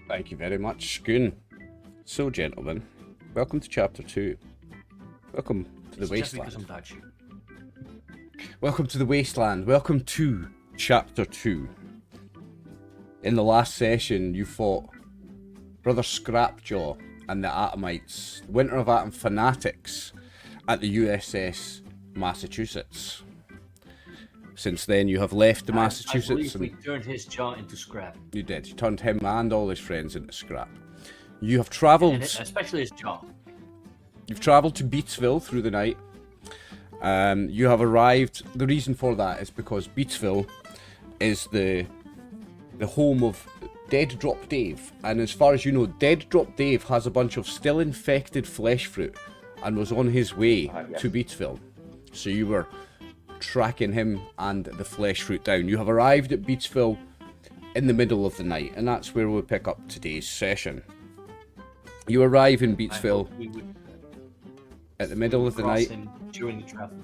Thank you very much, Goon. So, gentlemen, welcome to Chapter 2. Welcome to the Wasteland. Just because I'm Dutch. Welcome to the Wasteland. Welcome to Chapter 2. In the last session, you fought Brother Scrapjaw and the Atomites, Winter of Atom fanatics, at the USS Massachusetts. Since then, you have left the Massachusetts. I believe we turned his jaw into scrap. You did. You turned him and all his friends into scrap. You have travelled... Especially his jaw. You've travelled to Beatsville through the night. You have arrived... The reason for that is because Beatsville is the home of Dead Drop Dave. And as far as you know, Dead Drop Dave has a bunch of still infected flesh fruit and was on his way to Beatsville. So you were tracking him and the flesh fruit down. You have arrived at Beatsville in the middle of the night, and that's where we'll pick up today's session. You arrive in Beatsville at the middle of the night. During the travel.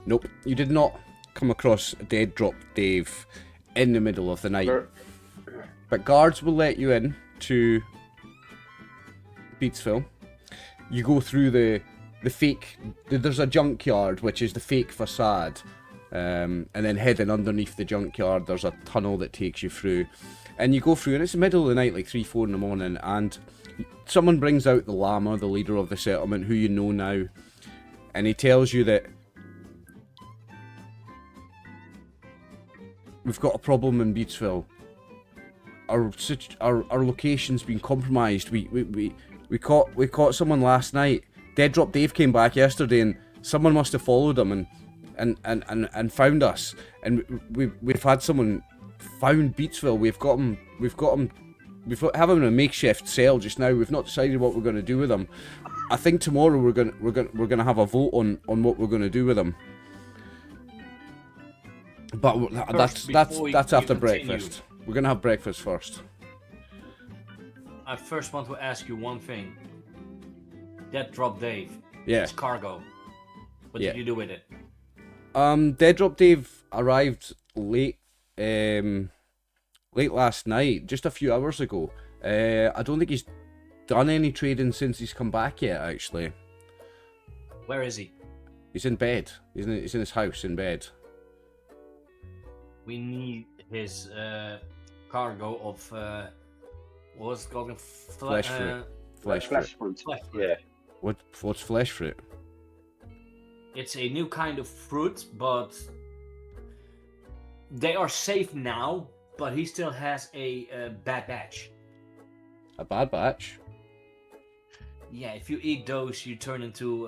Nope, you did not come across Dead Drop Dave in the middle of the night. But guards will let you in to Beatsville. You go through the fake... There's a junkyard, which is the fake facade. And then hidden underneath the junkyard, there's a tunnel that takes you through. And you go through, and it's the middle of the night, like 3, 4 in the morning, and someone brings out the llama, the leader of the settlement, who you know now. And he tells you that we've got a problem in Beatsville. Our location's been compromised. We caught someone last night. Dead Drop Dave came back yesterday, and someone must have followed him and found us. And we've had someone found Beatsville. We have him in a makeshift cell just now. We've not decided what we're going to do with him. I think tomorrow we're going to have a vote on what we're going to do with him. But that's after breakfast. We're going to have breakfast first. I first want to ask you one thing. Dead Drop Dave. Yeah. It's cargo. What did you do with it? Dead Drop Dave arrived late last night, just a few hours ago. I don't think he's done any trading since he's come back yet, actually. Where is he? He's in bed. He's in his house in bed. We need his cargo of what's it called? Flesh fruit. Flesh fruit. Yeah. What's flesh fruit? It's a new kind of fruit, but they are safe now. But he still has a bad batch. A bad batch? Yeah, if you eat those, you turn into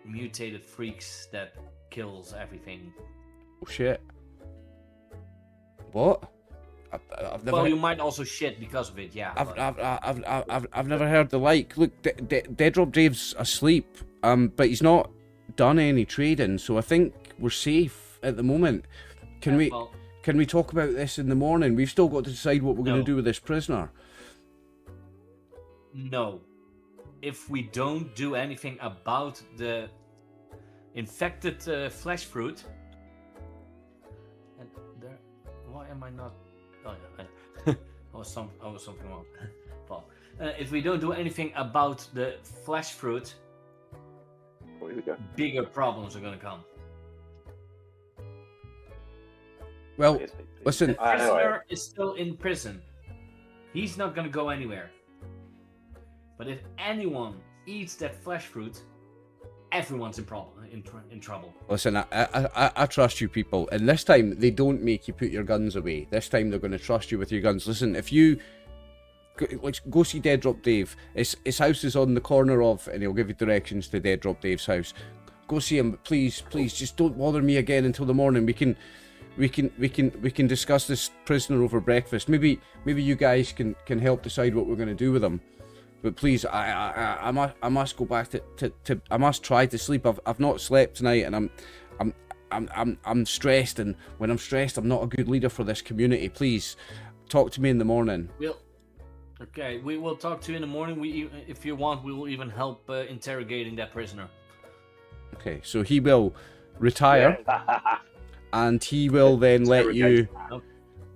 mutated freaks that kills everything. Oh shit! What? I've never. Well, you might also shit because of it. Yeah. I've never heard the like. Look, Dead Drop Dave's asleep. But he's not done any trading, so I think we're safe at the moment. Can we talk about this in the morning? We've still got to decide what we're going to do with this prisoner. No. If we don't do anything about the infected flesh fruit, and there, why am I not? Oh yeah, I was something wrong. Well, if we don't do anything about the flesh fruit, bigger problems are going to come. Well, listen. The prisoner is still in prison. He's not going to go anywhere. But if anyone eats that flesh fruit, everyone's in trouble. Listen, I trust you people, and this time they don't make you put your guns away. This time they're going to trust you with your guns. Listen, if you go see Dead Drop Dave, his house is on the corner of, and he'll give you directions to Dead Drop Dave's house. Go see him, please. Just don't bother me again until the morning. We can discuss this prisoner over breakfast. Maybe you guys can help decide what we're going to do with him. But please, I must go back to I must try to sleep. I've not slept tonight, and I'm stressed. And when I'm stressed, I'm not a good leader for this community. Please, talk to me in the morning. Okay, we will talk to you in the morning. If you want, we will even help interrogating that prisoner. Okay, so he will retire, and he will then let you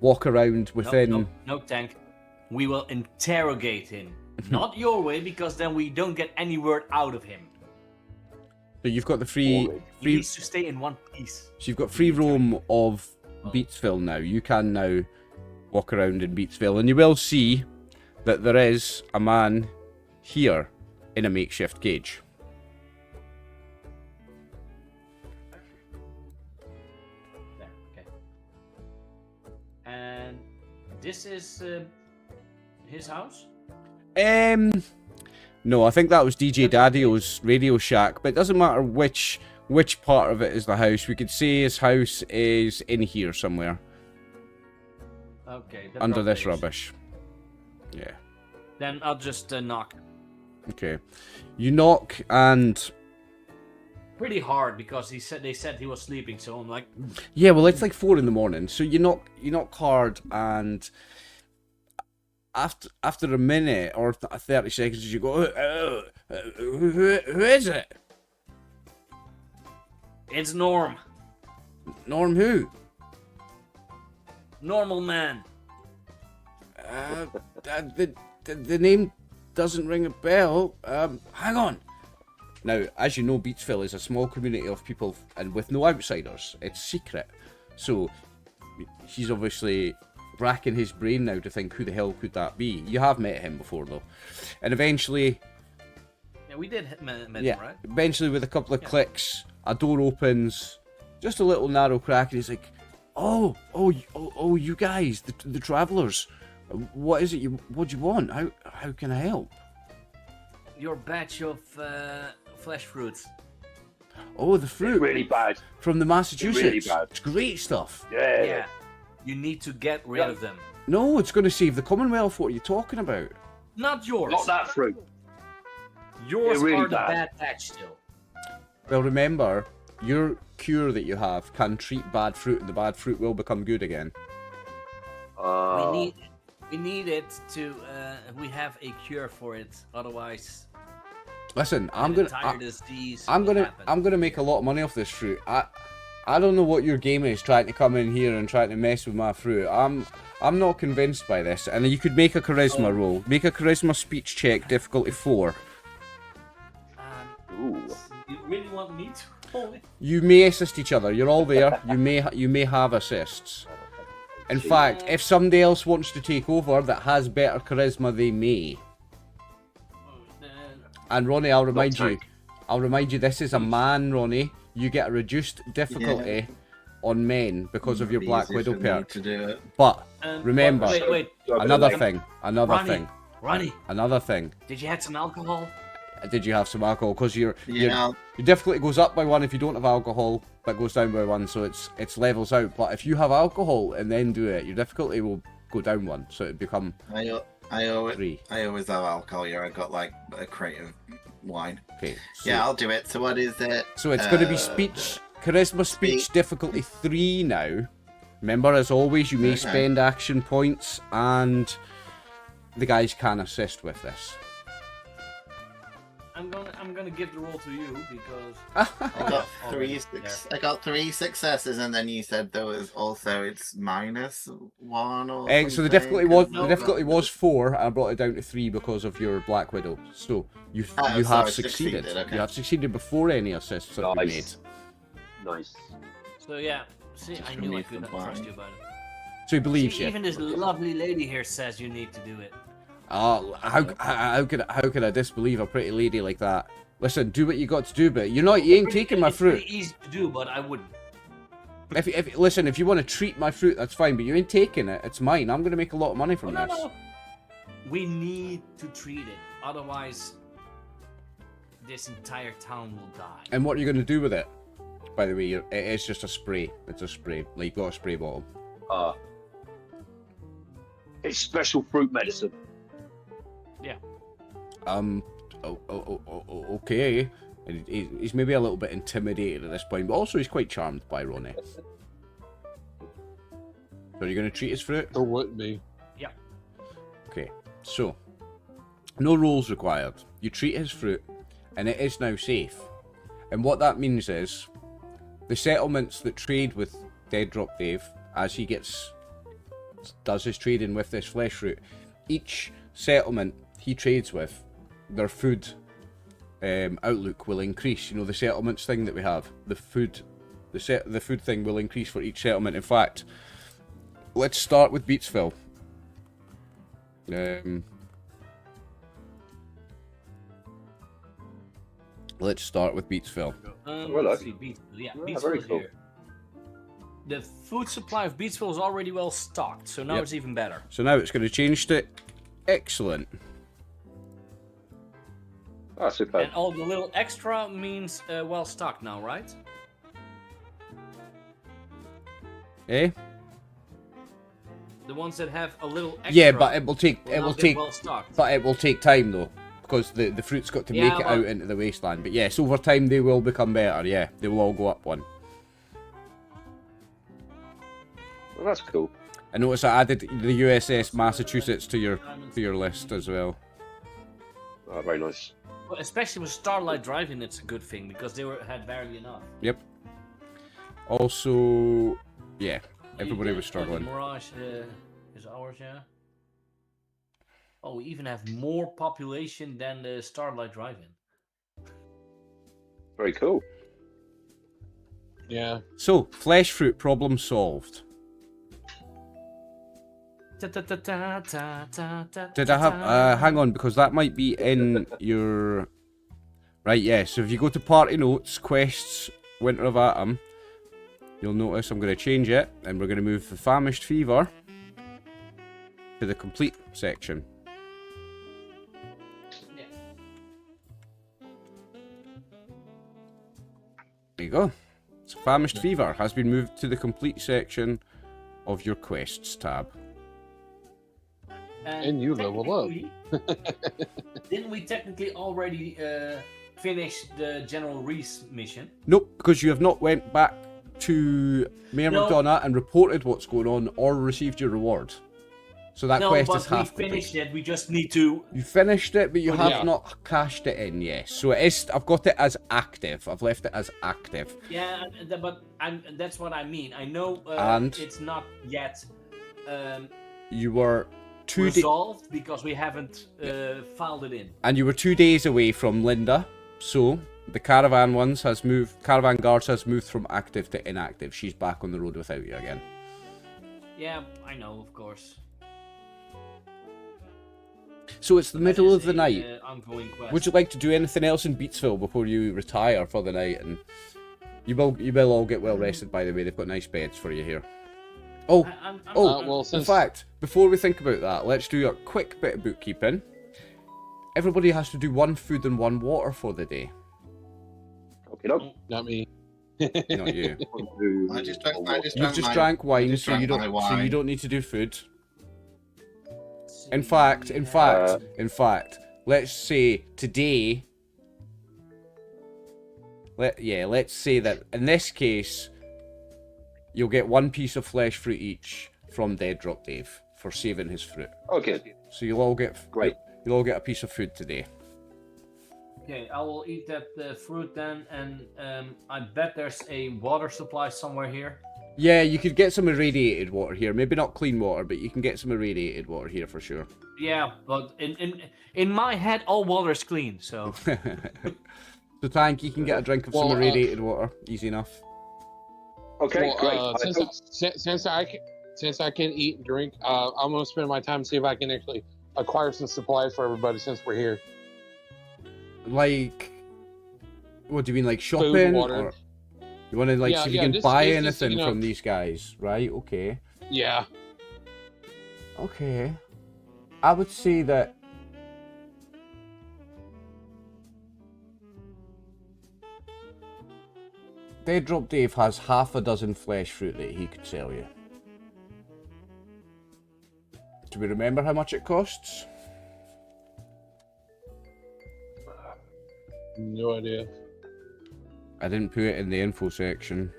walk around within. No tank. we will interrogate him. Not your way, because then we don't get any word out of him. So you've got the He needs to stay in one piece. So you've got free roam of Beatsville now. You can now walk around in Beatsville, and you will see that there is a man here in a makeshift cage. There, okay. And this is his house? No, I think that was DJ Daddy-O's Radio Shack, but it doesn't matter which part of it is the house. We could say his house is in here somewhere. Okay. Under this rubbish. Yeah. Then I'll just knock. Okay. You knock and... Pretty hard, because they said he was sleeping, so I'm like... Yeah, well, it's like 4 in the morning, so you knock hard, and... After a minute or 30 seconds, you go, who is it? It's Norm. Norm who? Normal man. The name doesn't ring a bell. Hang on. Now, as you know, Beatsville is a small community of people and with no outsiders. It's secret. So, he's obviously racking his brain now to think, who the hell could that be? You have met him before, though. And eventually... Yeah, we did met him, right? Eventually, with a couple of clicks, a door opens, just a little narrow crack, and he's like, oh, you guys, the travellers. What is it? What do you want? How can I help? Your batch of flesh fruits. Oh, the fruit. It's really bad. From the Massachusetts. It's really bad. It's great stuff. Yeah. You need to get rid of them. No, it's going to save the Commonwealth. What are you talking about? Not yours. Not that fruit. Yours They're really are the bad. bad batch still. Well, remember, your cure that you have can treat bad fruit, and the bad fruit will become good again. We need it to. We have a cure for it. Otherwise, Listen, I'm disease. gonna make a lot of money off this fruit. I don't know what your game is trying to come in here and trying to mess with my fruit. I'm not convinced by this. And you could make a charisma roll. Make a charisma speech check, difficulty 4. Ooh. You really want me to roll it? You may assist each other. You're all there. You may have assists. In fact, if somebody else wants to take over that has better charisma, they may. And Ronnie, I'll remind you, this is a man, Ronnie. You get a reduced difficulty on men because of your Black Widow perk. To do it. But remember, Wait. another thing. Ronnie, Another thing. did you have some alcohol? Did you have some alcohol? Because your difficulty goes up by 1 if you don't have alcohol, but goes down by 1, so it's levels out. But if you have alcohol and then do it, your difficulty will go down 1, so it'd become 3. I always have alcohol here. I got like a crate of wine. Okay. So, Yeah, I'll do it. So what is it? So it's going to be charisma speech difficulty 3 now. Remember, as always, you may spend action points, and the guys can assist with this. I'm gonna give the roll to you because I got 3 successes, and then you said there was also it's -1 or so the difficulty was 4, and I brought it down to 3 because of your Black Widow. So you have succeeded. Okay. You have succeeded before any assists have been made. Nice. So yeah, see, I knew I couldn't trust you about it. So he believes you. Even this lovely lady here says you need to do it. How could I disbelieve a pretty lady like that? Listen, do what you got to do, but you ain't taking my fruit. It's pretty easy to do, but I wouldn't. If you want to treat my fruit, that's fine, but you ain't taking it. It's mine. I'm gonna make a lot of money from this. No. We need to treat it, otherwise this entire town will die. And what are you gonna do with it? By the way, it is just a spray. It's a spray. Like, you've got a spray bottle. It's special fruit medicine. Yeah. Okay. And he's maybe a little bit intimidated at this point, but also he's quite charmed by Ronnie. So are you going to treat his fruit? Or would be. Yeah. Okay. So, no rolls required. You treat his fruit, and it is now safe. And what that means is, the settlements that trade with Dead Drop Dave, as he does his trading with this flesh fruit, each settlement he trades with, their food outlook will increase. You know, the settlements thing that we have, the food thing will increase for each settlement. In fact, let's start with Beatsville. Let's start with Beatsville. Let's see, Beatsville. Yeah, Yeah, Beatsville very is cool. here. The food supply of Beatsville is already well stocked, so now Yep. it's even better. So now it's going to change to excellent. Ah, super. And all the little extra means well stocked now, right? Eh? The ones that have a little extra. Yeah, but it will take well stocked. but it will take time though, because the fruit's got to Yeah, make it but- out into the wasteland. But yes, over time they will become better. Yeah, they will all go up one. Well, that's cool. I notice I added the USS Massachusetts to your list as well. Ah, very nice. Well, especially with Starlight Driving, it's a good thing because they had barely enough. Yep. Also, yeah, everybody Yeah, was struggling. The Mirage is ours, yeah. Oh, we even have more population than the Starlight Drive-In. Very cool. Yeah. So, flesh fruit problem solved. Did I have? Hang on, because that might be in your. Right, yeah. So if you go to Party Notes, Quests, Winter of Atom, you'll notice I'm going to change it, and we're going to move the Famished Fever to the complete section. Yeah. There you go. So Famished Fever has been moved to the complete section of your Quests tab. And you level up. Didn't we technically already finish the General Reese mission? Nope, because you have not went back to Mayor No. McDonough and reported what's going on or received your reward. So that No, quest but is we half finished complete. it. We just need to. You finished it, but you Oh, have yeah. not cashed it in, yes. So it is. I've got it as active. I've left it as active. Yeah, but that's what I mean. I know And? it's not yet You were 2 days, resolved because we haven't filed it in. and you were 2 days away from Linda. So the caravan caravan guards has moved from active to inactive. She's back on the road without you again. Yeah, I know, of course. So it's the middle That of is the a, night. Ongoing quest. Would you like to do anything else in Beatsville before you retire for the night? And you will all get well rested, by the way. They've got nice beds for you here. Oh, I'm well, in since fact, before we think about that, let's do a quick bit of bookkeeping. Everybody has to do 1 food and 1 water for the day. Okay, no. not me. Not you. I just drank You've just drank wine, just so you drank my don't wine. need to do food. In fact, let's say today. Let's say that in this case, you'll get 1 piece of flesh fruit each from Dead Drop Dave for saving his fruit. Okay, So you'll all get great. You'll all get a piece of food today. Okay, I will eat that fruit then, and I bet there's a water supply somewhere here. Yeah, you could get some irradiated water here. Maybe not clean water, but you can get some irradiated water here for sure. Yeah, but in my head, all water is clean. So So Tank, you can get a drink of some Well, irradiated water. Easy enough. Okay, Well, great. I hope- since I can eat and drink, I'm gonna spend my time see if I can actually acquire some supplies for everybody since we're here. Like, what do you mean, like Food, shopping? water. Or you want to like Yeah, see if you yeah, can just- buy it's just, anything you know- from these guys, right? Okay. Yeah. Okay. I would say that Dead Drop Dave has half a dozen flesh fruit that he could sell you. Do we remember how much it costs? No idea. I didn't put it in the info section.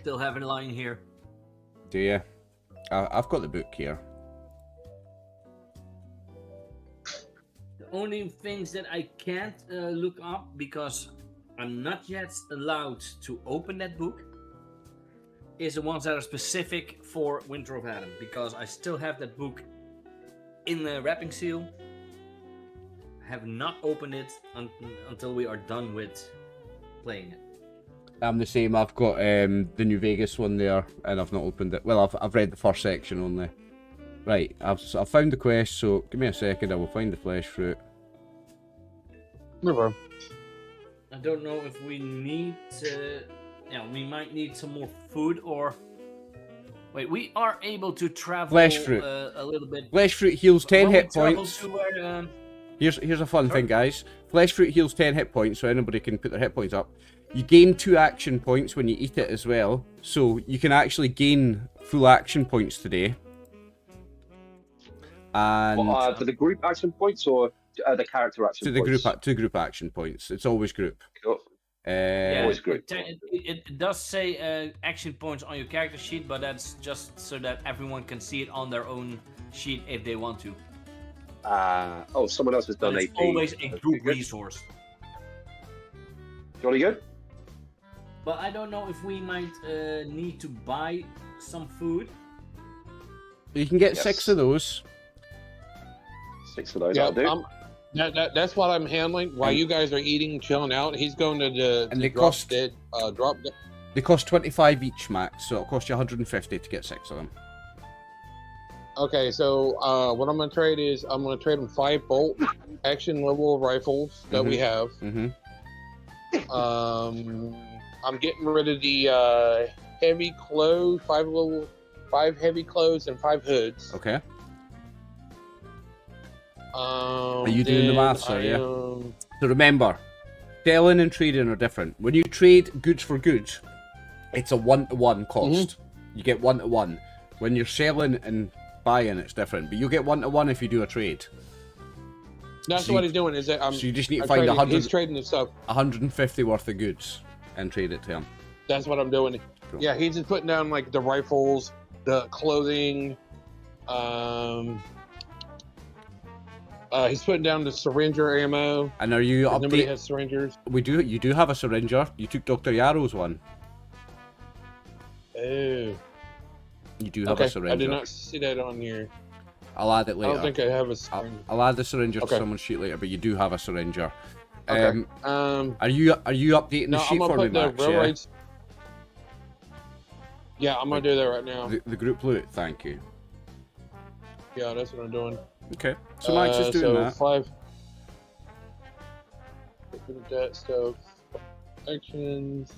still have it lying here. Do you? I've got the book here. The only things that I can't look up because I'm not yet allowed to open that book is the ones that are specific for Winter of Adam, because I still have that book in the wrapping seal. Have not opened it until we are done with playing it. I'm the same. I've got the New Vegas one there, and I've not opened it. Well, I've read the first section only. Right, I've found the quest. So give me a second. I will find the flesh fruit. No problem. I don't know if we need to. Yeah, we might need some more food or. Wait, we are able to travel Flesh fruit. A little bit. Flesh fruit heals 10 When we hit travel points. to where, Here's a fun Sorry? thing, guys. Flesh fruit heals 10 hit points, so anybody can put their hit points up. You gain 2 action points when you eat it as well, so you can actually gain full action points today. And For the group action points or the character action to the points? group action points. It's always group. Cool. yeah, always group. It does say action points on your character sheet, but that's just so that everyone can see it on their own sheet if they want to. Someone else has But done it's AP. always a That's group good. resource. Jolly good. But I don't know if we might need to buy some food. You can get Yes. 6 of those. 6 of those Yeah, I'll do. that's what I'm handling. While you guys are eating, chilling out, he's going to the And they drop cost- dead. Drop dead. They cost 25 each, Max, so it'll cost you 150 to get 6 of them. Okay, so what I'm gonna trade is I'm gonna trade him 5 bolt action level rifles that we have. Mm-hmm. I'm getting rid of the heavy clothes, 5 heavy clothes and 5 hoods. Okay. Are you doing the then maths, are I, you? So remember, selling and trading are different. When you trade goods for goods, it's a 1-to-1 cost. You get 1-to-1. When you're selling and buying, it's different. But you get 1-to-1 if you do a trade. That's so what you- he's doing. Is that So you just need to I'm find trading, 100, he's trading the stuff. 150 worth of goods and trade it to him. That's what I'm doing. Cool. Yeah, he's just putting down like the rifles, the clothing. He's putting down the syringer ammo. And are you 'Cause nobody update? has syringers. You do have a syringer. You took Dr. Yarrow's one. Oh, You do have okay. a syringer. I did not see that on here. I'll add it I later. don't think I have a syringer. I'll add the syringer Okay. to someone's sheet later, but you do have a syringer. Okay. Are you updating No, the I'm sheet gonna for me, put the Max? Yeah? railroads. Yeah, I'm gonna do that right now. The group loot. Thank you. Yeah, that's what I'm doing. Okay. So Max is doing that. 5. Get rid of that stuff. Actions.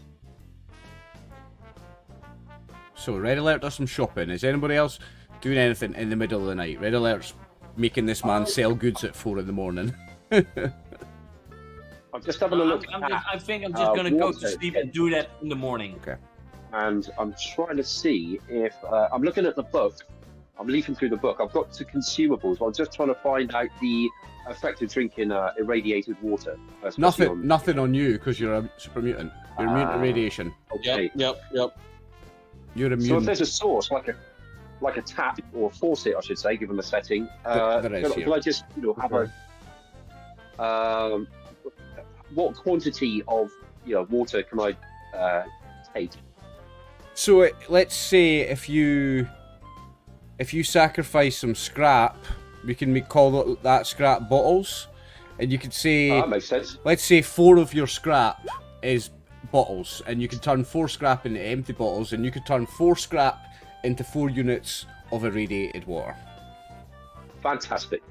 So Red Alert does some shopping. Is anybody else doing anything in the middle of the night? Red Alert's making this man sell goods at 4 a.m. I'm just having a look I think I'm just gonna go to water. sleep and do that in the morning. and I'm trying to see if I'm looking at the book. I'm leafing through the book. I've got to consumables. I'm just trying to find out the effect of drinking irradiated water. especially Nothing on you because you're a super mutant. You're immune to radiation. Okay. Yep. You're So if immune. there's a source like a tap or a faucet, I should say, given the setting, There is, can yeah. I just have a what quantity of water can I take? So let's say if you sacrifice some scrap, we can call that scrap bottles, and you could say, That makes sense. let's say 4 of your scrap is bottles, and you can turn 4 scrap into empty bottles, and you could turn 4 scrap into 4 units of irradiated water. Fantastic.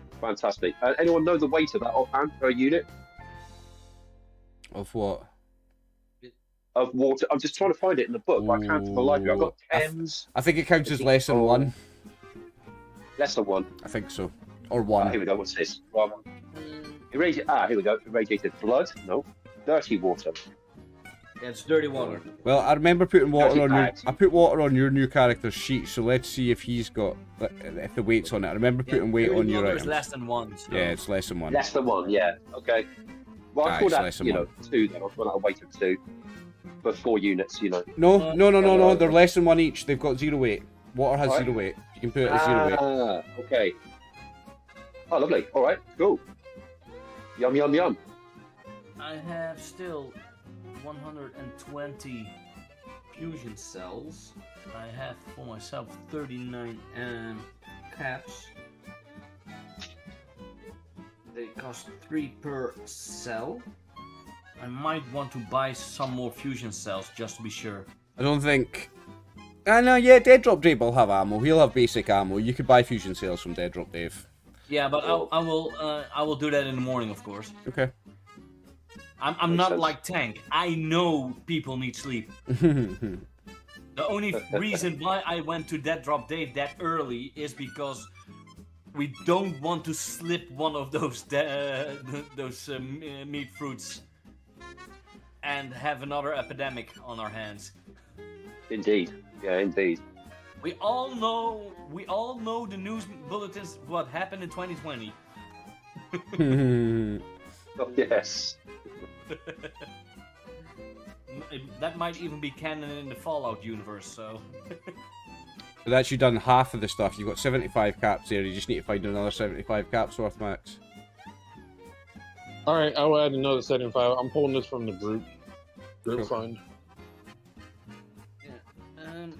Anyone know the weight of that offhand per unit Of what? of water? I'm just trying to find it in the book, but I can't from the library. I've got Thames, I think it counts as less than 1. less than 1. I think so. Or Here 1. we go. What's this? Here we go. Irradiated blood. No. Dirty water. Yeah, it's dirty water. Well, I remember putting water on your... Dirty I put water on your new character's sheet, so let's see if he's got... if the weight's on it. I remember putting weight dirty on your water items. is less than 1. So. Yeah, it's less than 1. Less than 1. Yeah. Okay. Well, I Ah, call it's that less than 1. 2. Then I'll call that a weight of 2 for 4 units. No. They're less than 1 each. They've got 0 weight. Water has Right. 0 weight. You can put it as 0 weight. Okay. Oh, lovely. All right. Cool. Yum. I have still 120 fusion cells. I have for myself 39 caps. cost 3 per cell. I might want to buy some more fusion cells just to be sure. I don't think... no, yeah, Dead Drop Dave will have ammo. He'll have basic ammo. You could buy fusion cells from Dead Drop Dave. Yeah, but I will do that in the morning, of course. Okay. I'm not like Tank. I know people need sleep. The only reason why I went to Dead Drop Dave that early is because we don't want to slip one of those meat fruits and have another epidemic on our hands. Indeed. Yeah, indeed. We all know the news bulletins what happened in 2020. Oh, yes. That might even be canon in the Fallout universe, so... But that's you done half of the stuff. You've got 75 caps there. You just need to find another 75 caps worth, Max. Alright, I'll add another 75. I'm pulling this from the group fund.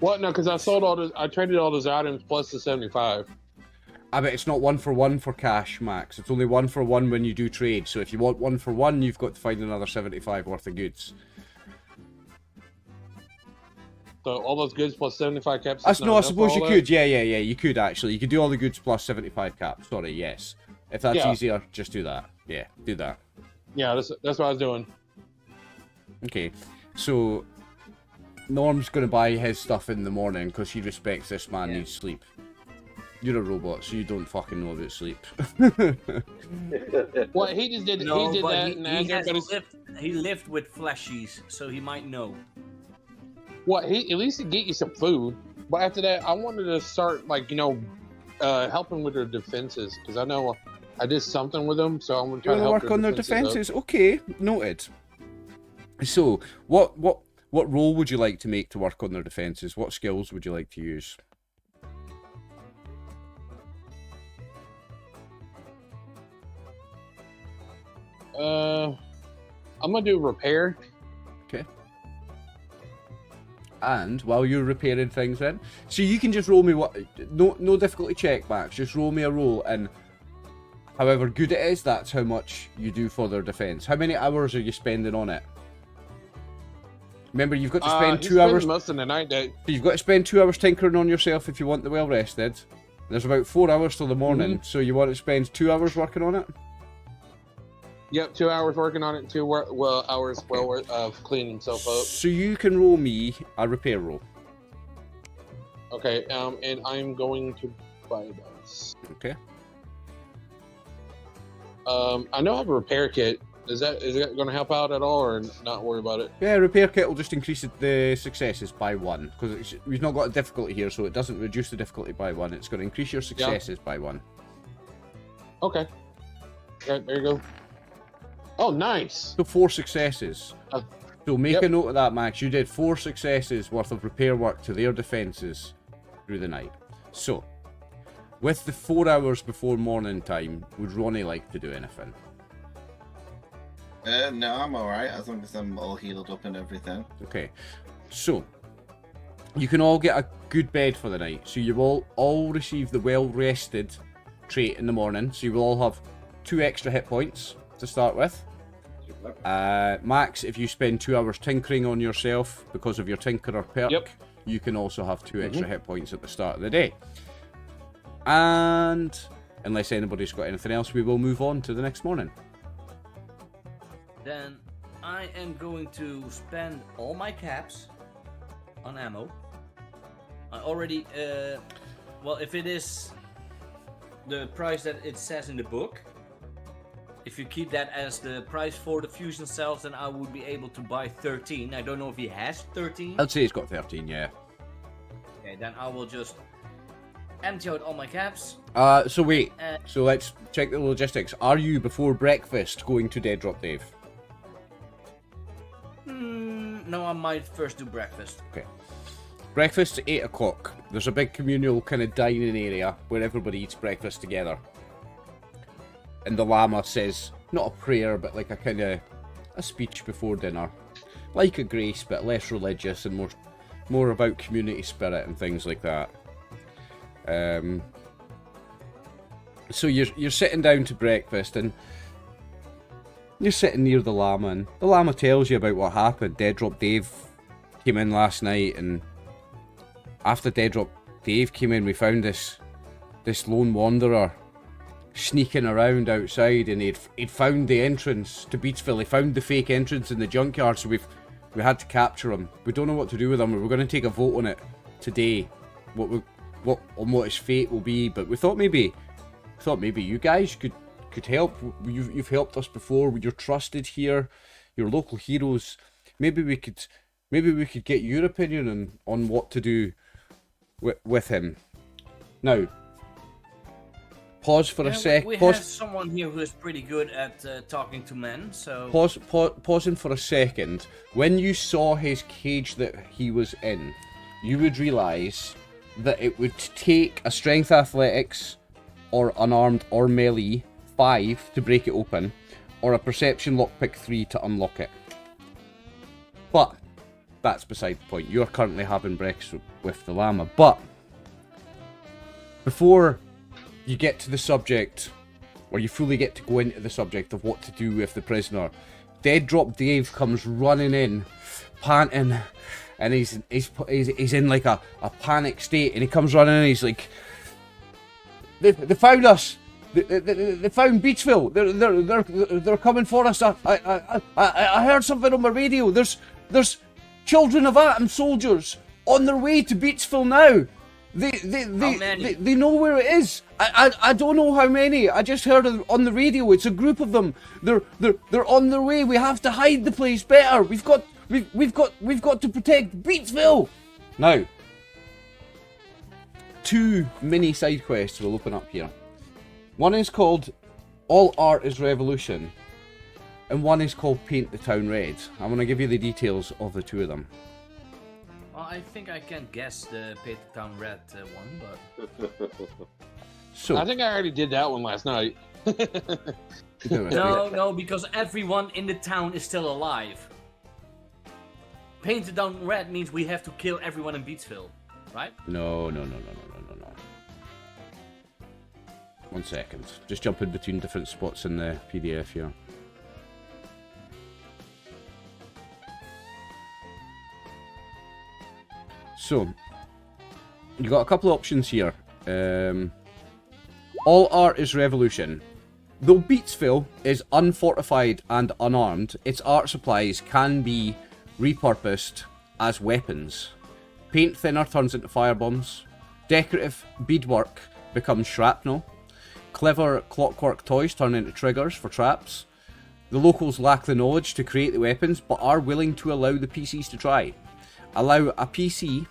What? No, because I sold all those. I traded all those items plus the 75. I bet it's not 1-for-1 for cash, Max. It's only 1-for-1 when you do trade. So if you want 1-for-1, you've got to find another 75 worth of goods. So all those goods plus 75 caps. I suppose you could. Yeah. You could actually. You could do all the goods plus 75 caps. Sorry, yes. If that's easier, just do that. Yeah, do that. Yeah, that's what I was doing. Okay, so Norm's gonna buy his stuff in the morning because he respects this man needs sleep. You're a robot, so you don't fucking know about sleep. Well, he just did. No, he did but that. he lived with fleshies, so he might know. Well, at least he get you some food. But after that, I wanted to start helping with their defenses because I know I did something with them, so I'm gonna try to help work on their defenses. Okay, noted. So, what role would you like to make to work on their defenses? What skills would you like to use? I'm gonna do repair. Okay. And while you're repairing things, then, so you can just roll me no difficulty check, Max. Just roll me a roll, and however good it is, that's how much you do for their defense. How many hours are you spending on it? Remember, you've got to spend 2 hours. Most of the night. You've got to spend 2 hours tinkering on yourself if you want the well rested. There's about 4 hours till the morning, so you want to spend 2 hours working on it. Yep, 2 hours working on it. 2 hours of cleaning himself up. So you can roll me a repair roll. Okay, and I'm going to buy those. Okay. I know I have a repair kit. Is that going to help out at all, or not worry about it? Yeah, repair kit will just increase the successes by 1 because we've not got a difficulty here, so it doesn't reduce the difficulty by 1. It's going to increase your successes by 1. Okay. Right, there you go. Oh, nice. So 4 successes. So make a note of that, Max. You did 4 successes worth of repair work to their defenses through the night. So, with the 4 hours before morning time, would Ronnie like to do anything? No, I'm alright, as long as I'm all healed up and everything. Okay. So, you can all get a good bed for the night. So you will all receive the well-rested trait in the morning. So you will all have 2 extra hit points to start with. Max, if you spend 2 hours tinkering on yourself because of your Tinkerer perk, you can also have 2 extra hit points at the start of the day. And unless anybody's got anything else, we will move on to the next morning. Then I am going to spend all my caps on ammo. I already, well, if it is the price that it says in the book, if you keep that as the price for the fusion cells, then I would be able to buy 13. I don't know if he has 13. I'd say he's got 13, yeah. Okay, then I will just empty out all my caps. So wait, so let's check the logistics. Are you, before breakfast, going to Dead Drop Dave? No, I might first do breakfast. Okay. Breakfast at 8 o'clock. There's a big communal kind of dining area where everybody eats breakfast together. And the llama says, not a prayer, but like a kind of a speech before dinner. Like a grace, but less religious and more about community spirit and things like that. So you're sitting down to breakfast, and You're sitting near the llama, and the llama tells you about what happened. Dead Drop Dave came in last night, and after Dead Drop Dave came in, we found this lone wanderer sneaking around outside, and he'd found the entrance to Beatsville. He found the fake entrance in the junkyard, so we had to capture him. We don't know what to do with him. We're going to take a vote on it today, what his fate will be. But we thought maybe you guys could help. You've helped us before. You're trusted here. You're local heroes. Maybe we could get your opinion on what to do with him. Now, pause for a sec. We have someone here who is pretty good at talking to men, so... Pausing for a second. When you saw his cage that he was in, you would realise that it would take a strength athletics, or unarmed, or melee, 5 to break it open, or a perception lockpick 3 to unlock it. But that's beside the point. You're currently having breakfast with the llama. But before you get to the subject, or you fully get to go into the subject of what to do with the prisoner, Dead Drop Dave comes running in, panting, and he's in like a panic state, and he comes running in and he's like, they found us. They found Beatsville. They're coming for us. I heard something on my radio. There's children of Atom soldiers on their way to Beatsville now. They know where it is. I don't know how many. I just heard it on the radio. It's a group of them. They're on their way. We have to hide the place better. We've got to protect Beatsville. Now, 2 mini side quests will open up here. One is called All Art is Revolution, and one is called Paint the Town Red. I'm going to give you the details of the 2 of them. Well, I think I can guess the Paint the Town Red one, but... So I think I already did that one last night. No, because everyone in the town is still alive. Paint the Town Red means we have to kill everyone in Beatsville, right? No. 1 second. Just jumping between different spots in the PDF here. So, you got a couple of options here. All art is revolution. Though Beatsville is unfortified and unarmed, its art supplies can be repurposed as weapons. Paint thinner turns into firebombs. Decorative beadwork becomes shrapnel. Clever clockwork toys turn into triggers for traps. The locals lack the knowledge to create the weapons, but are willing to allow the PCs to try. Allow a PC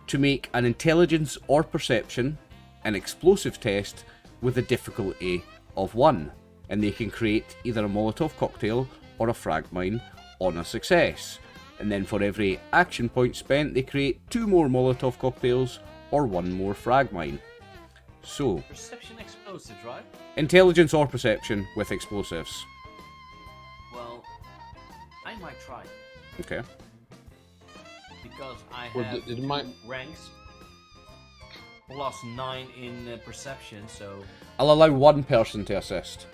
to make an intelligence or perception, an explosive test with a difficulty of 1, and they can create either a Molotov cocktail or a frag mine on a success. And then for every action point spent, they create 2 more Molotov cocktails or 1 more frag mine. So, Perception explosives, right? intelligence or perception with explosives. Well, I might try. Okay. Because I Well, have it might- 2 ranks. Plus 9 in perception, so... I'll allow 1 person to assist.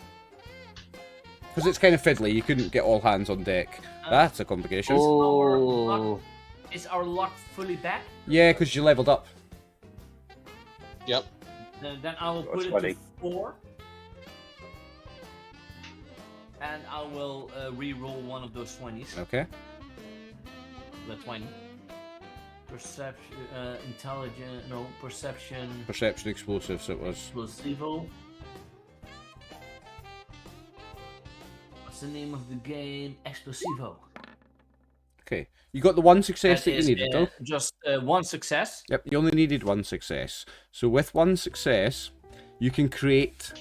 Because it's kind of fiddly, you couldn't get all hands on deck. That's a complication. Oh. Is our luck fully back? Yeah, because you leveled up. Yep. Then I will put it to 4. And I will re-roll one of those 20s. Okay. The 20. Perception, intelligence, no, perception, Perception explosives it was. explosivo. What's the name of the game? Explosivo. Okay. You got the 1 success That that you is, needed, though? just 1 success. Yep, you only needed 1 success. So with 1 success, you can create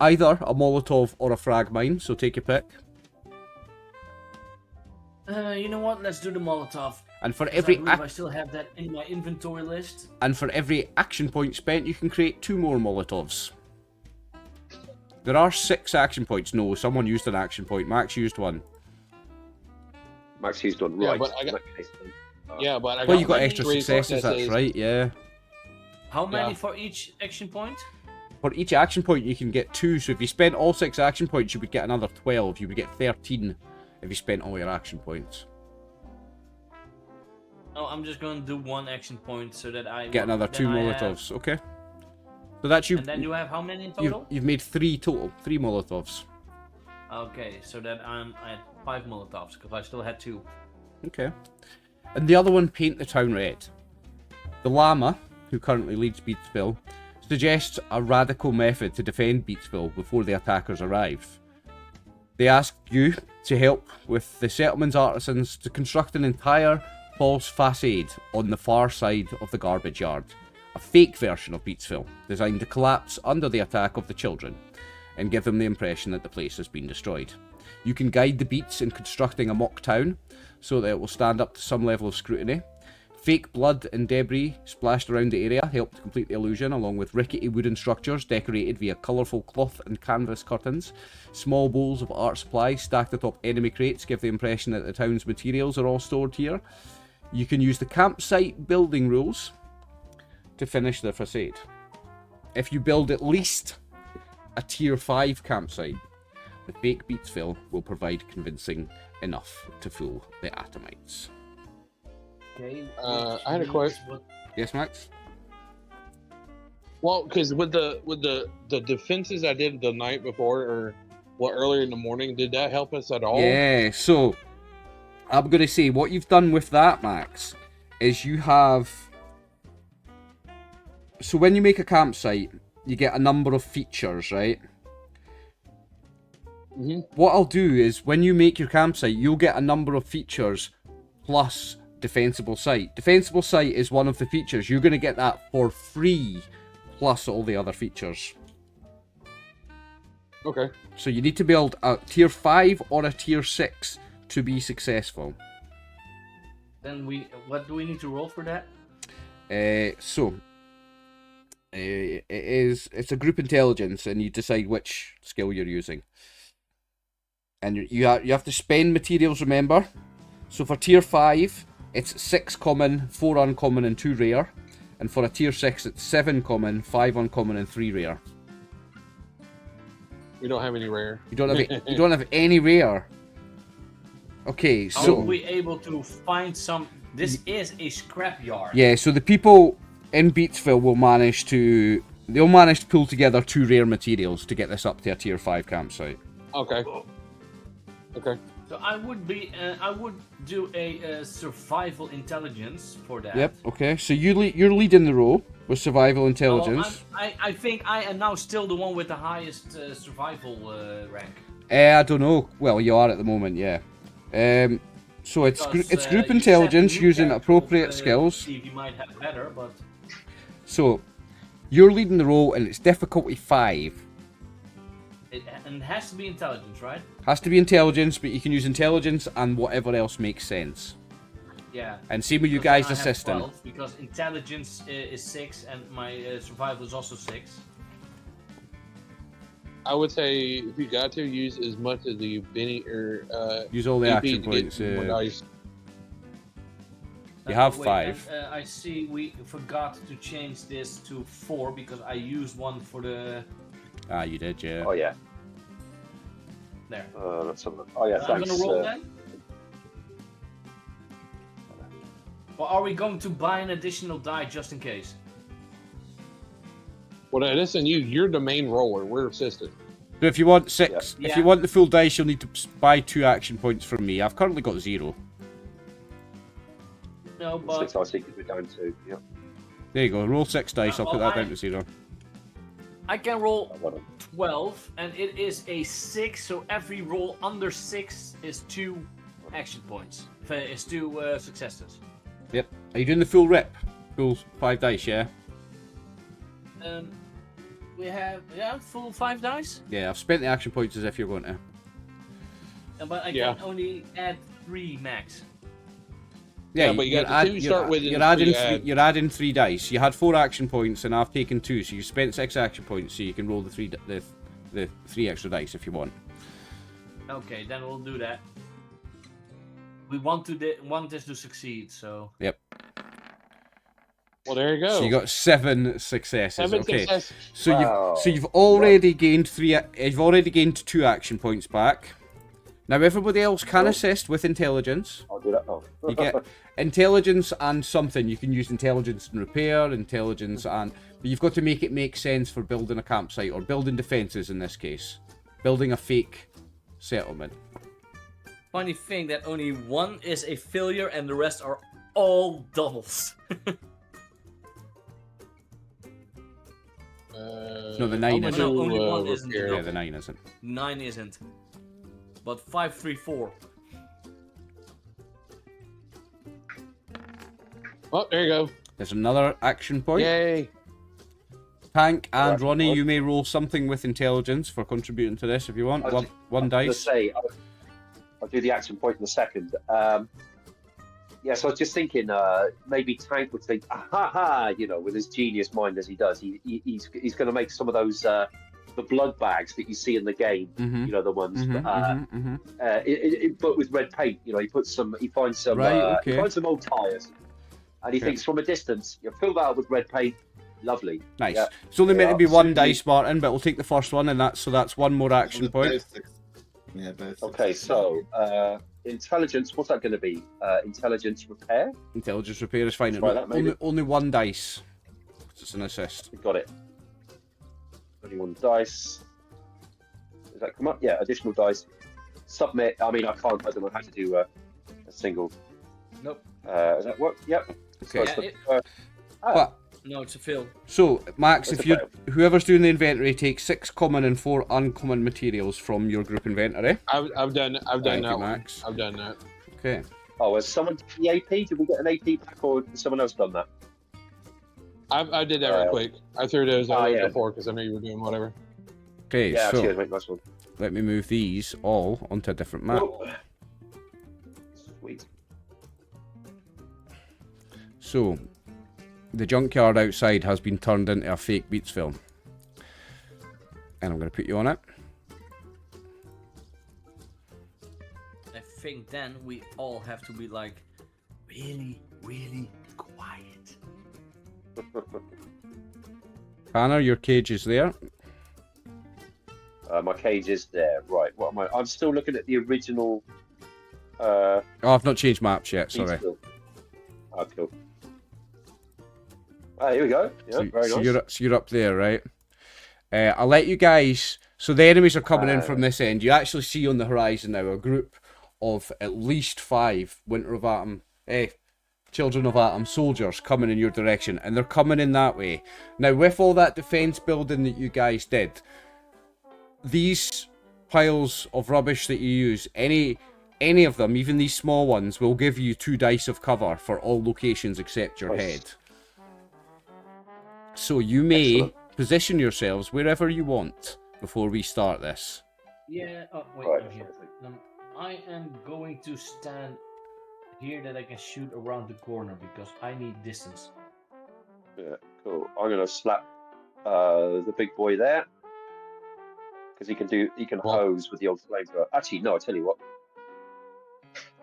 either a Molotov or a frag mine, so take your pick. You know what? Let's do the Molotov. And for 'Cause every I believe I still have that in my inventory list. action point spent, you can create 2 more Molotovs. There are 6 action points. No, someone used an action point. Max used 1. Max used one, Yeah, right? but I in got- that case, then. Yeah, but I got Well, you got like extra 3 successes, that's right, yeah. How many Yeah. for each action point? for each action point you can get 2. So if you spent all 6 action points, you would get another 12. You would get 13 if you spent all your action points. Oh, I'm just going to do 1 action point so that I Get another 2 Molotovs. Okay. So that's you. And then you have how many in total? You've made 3 total. 3 Molotovs. Okay, so that I'm at 5 Molotovs because I still had 2. Okay. And the other one, paint the town red. The llama, who currently leads Beatsville, suggests a radical method to defend Beatsville before the attackers arrive. They ask you to help with the settlement's artisans to construct an entire false facade on the far side of the garbage yard, a fake version of Beatsville, designed to collapse under the attack of the children and give them the impression that the place has been destroyed. You can guide the Beats in constructing a mock town so that it will stand up to some level of scrutiny. Fake blood and debris splashed around the area help to complete the illusion, along with rickety wooden structures decorated via colourful cloth and canvas curtains. Small bowls of art supplies stacked atop enemy crates give the impression that the town's materials are all stored here. You can use the campsite building rules to finish the facade. If you build at least a tier 5 campsite, the fake Beatsville will provide convincing enough to fool the Atomites. Okay. I had a question. Yes, Max? Well, because with the defenses I did the night before, or earlier in the morning, did that help us at all? Yeah, so I'm going to say what you've done with that, Max, is you have... So when you make a campsite, you get a number of features, right? Mm-hmm. What I'll do is when you make your campsite, you'll get a number of features plus defensible site. Defensible site is one of the features. You're going to get that for free plus all the other features. Okay. So you need to build a tier 5 or a tier 6 to be successful. Then what do we need to roll for that? It's a group intelligence, and you decide which skill you're using. And you have to spend materials, remember. So for tier 5, it's 6 common, 4 uncommon, and 2 rare. And for a tier 6, it's 7 common, 5 uncommon, and 3 rare. We don't have any rare. You don't have any rare. Okay, How so are we able to find some? This is a scrapyard. yeah, so the people in Beatsville will manage to pull together 2 rare materials to get this up to a tier 5 campsite. Okay. Okay. So I would do a survival intelligence for that. Yep. Okay. So you're leading the row with survival intelligence. I think I am now still the one with the highest survival rank. I don't know. Well, you are at the moment, yeah. So it's group intelligence using appropriate skills. Steve, you might have better, but so you're leading the row, and it's difficulty 5. It has to be intelligence, right? Has to be intelligence, but you can use intelligence and whatever else makes sense. Yeah. And same with you Because guys I have assisting. 12, because intelligence is 6 and my survival is also 6. I would say if you got to use as much as the Benny or Use all the EP action to get points. more dice. You have Wait, 5. and, I see we forgot to change this to 4 because I used one for the. Ah, you did, yeah. Oh yeah. There. Let's have a look. Oh yeah, I'm thanks. gonna roll then. Or are we going to buy an additional die just in case? Well, listen, you're the main roller. We're assistant. So if you want 6, Yeah. if you want the full dice, you'll need to buy 2 action points from me. I've currently got 0. No, but 6 I think we're down to. Yeah. There you go. Roll 6 dice. I'll put Well, that down to 0. I can roll I want to 12, and it is a 6. So every roll under 6 is 2 action points. Is 2 successes. Yep. Are you doing the full rip? Full 5 dice, yeah? We have full 5 dice. Yeah, I've spent the action points as if you're going to. But I Yeah. can only add 3 max. Yeah, but you got the 2 you start with. You're adding 3 dice. You had 4 action points, and I've taken 2, so you spent 6 action points, so you can roll the 3 extra dice if you want. Okay, then we'll do that. We want this to succeed, so. Yep. Well, there you go. So you got 7 successes. 7 okay. successes. So Wow. you've already gained 3. You've already gained 2 action points back. Now everybody else can assist with intelligence. I'll do that now. You get intelligence and something. You can use intelligence and repair, intelligence and... But you've got to make it make sense for building a campsite, or building defences in this case. Building a fake settlement. Funny thing that only 1 is a failure and the rest are all doubles. No, the 9 I'm isn't. gonna No, only do, 1 isn't. repair. Yeah, the 9 isn't. 9 isn't. But 5, 3, 4. Oh, there you go. There's another action point. Yay. Tank and Right, Ronnie, right. you may roll something with intelligence for contributing to this if you want. I was One gonna dice. say, I'll do the action point in a second. Yeah, so I was just thinking, maybe Tank would think, ah ha, you know, with his genius mind as he does, he's going to make some of those the blood bags that you see in the game. Mm-hmm. You know, the ones, Mm-hmm. but with red paint. You know, he finds some, he finds some old tires, and he thinks from a distance, you fill that up with red paint. Lovely. Nice. Yeah. It's only meant Yeah, to be 1 absolutely. dice, Martin, but we'll take the first one, and that's 1 more action point. Yeah, both. Okay, so intelligence. What's that going to be? Intelligence repair. Intelligence repair is fine. Try that, maybe. Only 1 dice. It's an assist. Got it. 21 dice. Does that come up? Yeah, additional dice. Submit. I mean, I don't know how to do a single. Nope. Does that work? Yep. Okay. So Yeah, it's the- But No, it's a fail. so Max, It's if a you fail. whoever's doing the inventory, take 6 common and 4 uncommon materials from your group inventory. I've done Thank that you, one. Max. I've done that. Okay. Oh, has someone done the AP? Did we get an AP back, or has someone else done that? I did that real quick. I threw those out yeah. before because I knew you were doing whatever. Okay. Yeah, so cheers, mate. Nice one. let me move these all onto a different map. Oh. Sweet. So, the junkyard outside has been turned into a fake Beatsville. And I'm going to put you on it. I think then we all have to be like really, really quiet. Hannah, your cage is there. My cage is there. Right. What am I? I'm still looking at the original. Oh, I've not changed maps yet, sorry. Beatsville. Oh, cool. Ah, here we go. Yeah, So, very nice. you're up there, right? I'll let you guys... So the enemies are coming in from this end. You actually see on the horizon now a group of at least 5 Winter of Atom... Children of Atom soldiers coming in your direction. And they're coming in that way. Now, with all that defence building that you guys did, these piles of rubbish that you use, any of them, even these small ones, will give you 2 dice of cover for all locations except your Nice. head. So you may Excellent. position yourselves wherever you want before we start this. Yeah. Oh wait, Right. I'm here. I am going to stand here that I can shoot around the corner because I need distance. Yeah, cool. I'm gonna slap the big boy there because he can Well- hose with the old flamethrower. Actually, no. I tell you what.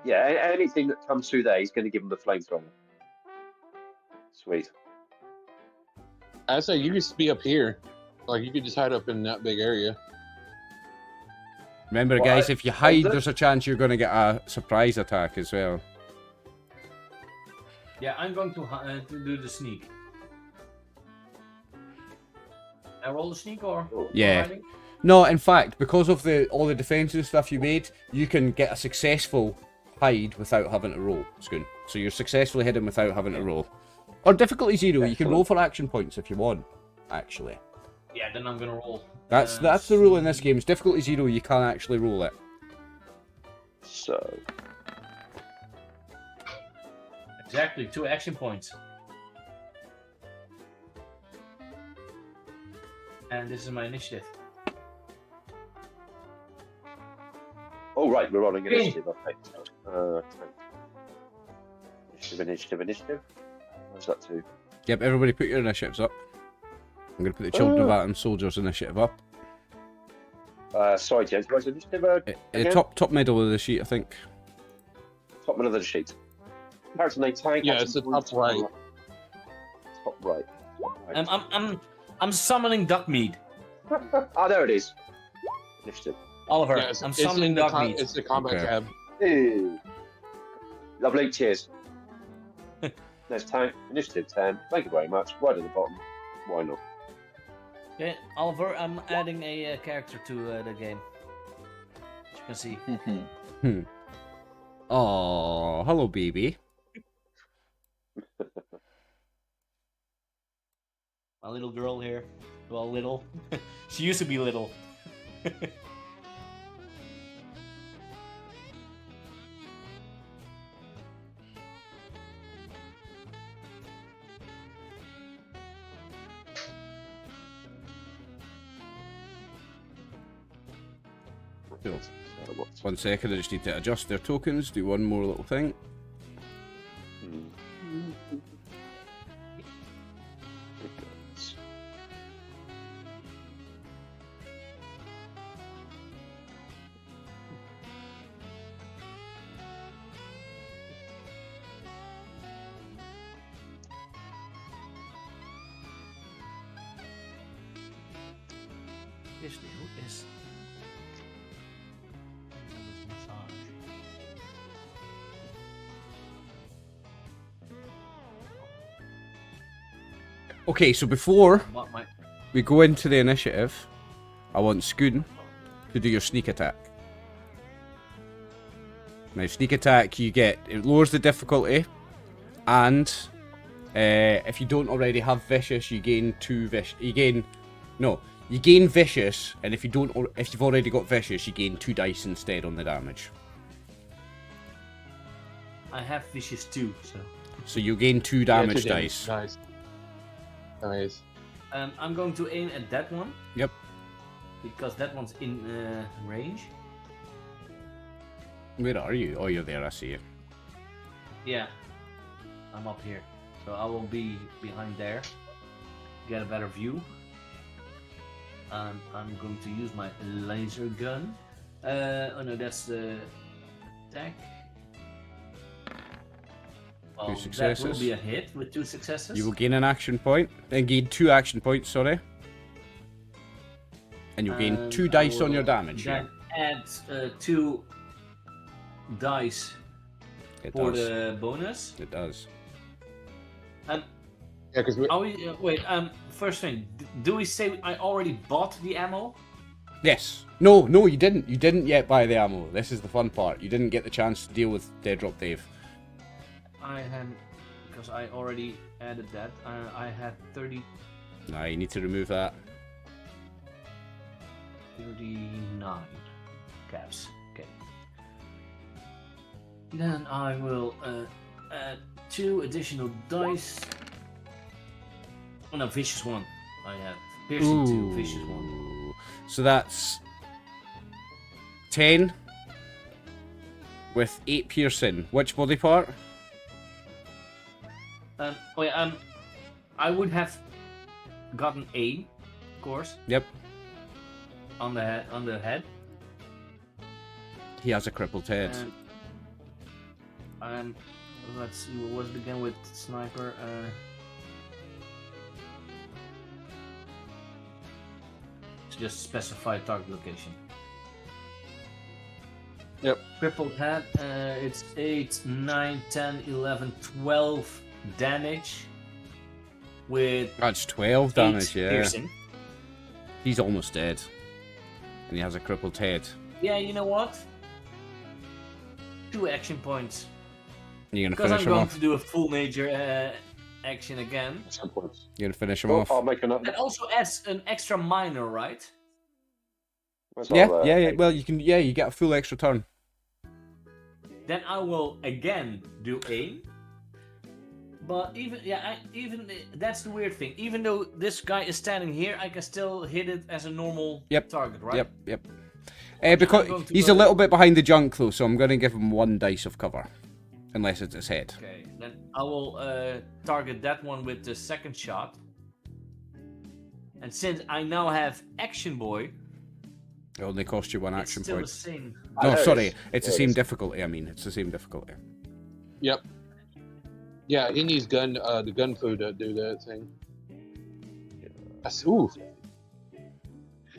Yeah, anything that comes through there, he's going to give him the flamethrower. Sweet. I say you could just be up here. Like you could just hide up in that big area. Remember, Well, guys, if you hide, that- there's a chance you're going to get a surprise attack as well. Yeah, I'm going to do the sneak. I roll the sneak or Yeah. hiding? No, in fact, because of all the defensive stuff you made, you can get a successful hide without having to roll, Scoon. So you're successfully hidden without having to roll. Or difficulty 0, you can roll for action points if you want, actually. Yeah, then I'm gonna roll. That's the rule in this game. It's difficulty 0, you can't actually roll it. So, Exactly, 2 action points. And this is my initiative. oh right, we're rolling Okay. initiative. Okay. Initiative. What's that to? Yep, everybody put your initiatives up. I'm going to put the Children of Atom Soldiers initiative up. Sorry, James. What's initiative? Again? Top middle of the sheet, I think. Top middle of the sheet. Character name Tank. Yeah, action it's the points, top right. right. I'm summoning duck meat. Oh, there it is. Initiative. Oliver, Yeah, I'm it's summoning in the duck meat. It's the combat Okay. tab. Ew. Lovely. Cheers. There's 10. Initiative 10. Thank you very much. Right at the bottom. Why not? Okay, Oliver, I'm adding a character to the game. As you can see. Oh, hello, baby. My little girl here. Well, little. She used to be little. Cool. 1 second, I just need to adjust their tokens, do one more little thing. This new is massage. Okay, so before What my we go into the initiative, I want Scoon to do your sneak attack. Now, sneak attack, it lowers the difficulty, and if you don't already have vicious, you gain 2 vicious. You gain vicious, and if you've already got vicious, you gain 2 dice instead on the damage. I have vicious too, so So you gain 2 damage dice. Nice. Nice. I'm going to aim at that one Yep. because that one's in range. Where are you? Oh, you're there. I see you. Yeah, I'm up here, so I will be behind there. Get a better view. And I'm going to use my laser gun. Oh no, that's the attack. Well, 2 that successes. will be a hit with 2 successes. You will gain an action point, then gain 2 action points. Sorry. And you'll gain 2 dice on your damage. Then add 2 dice It for does. the bonus. It does. And Yeah, because are we? Wait. First thing, do we say I already bought the ammo? Yes. No, you didn't. You didn't yet buy the ammo. This is the fun part. You didn't get the chance to deal with Dead Drop Dave. I had, because I already added that. I had 30. Nah, you need to remove that. 39 caps. Okay. Then I will add 2 additional dice. Oh no, vicious 1. I have piercing 2, vicious 1. So that's 10 with 8 piercing. Which body part? I would have gotten aim, of course, Yep. on the head. He has a crippled head. And let's see, what was it again with sniper? To just specify target location. Yep. Crippled head, it's 8, 9, 10, 11, 12 damage with That's 12 8 damage, yeah. piercing. He's almost dead. And he has a crippled head. Yeah, you know what? 2 action points. You're gonna Because finish I'm him going off. to do a full major action again. Some points. You're gonna finish him Oh, off. I'll make another. That also adds an extra minor, right? Yeah. Well, you can. Yeah, you get a full extra turn. Then I will again do aim. But that's the weird thing. Even though this guy is standing here, I can still hit it as a normal target, right? Yep. I'm Because going to he's go- a little bit behind the junk though, so I'm gonna give him 1 dice of cover, unless it's his head. Okay, then I will target that one with the second shot. And since I now have Action Boy, It only costs you 1 it's action still point. the same. No, there it sorry, is. it's the There it same is. difficulty. I mean, it's the same difficulty. Yep. Yeah, he needs the gun food to do that thing.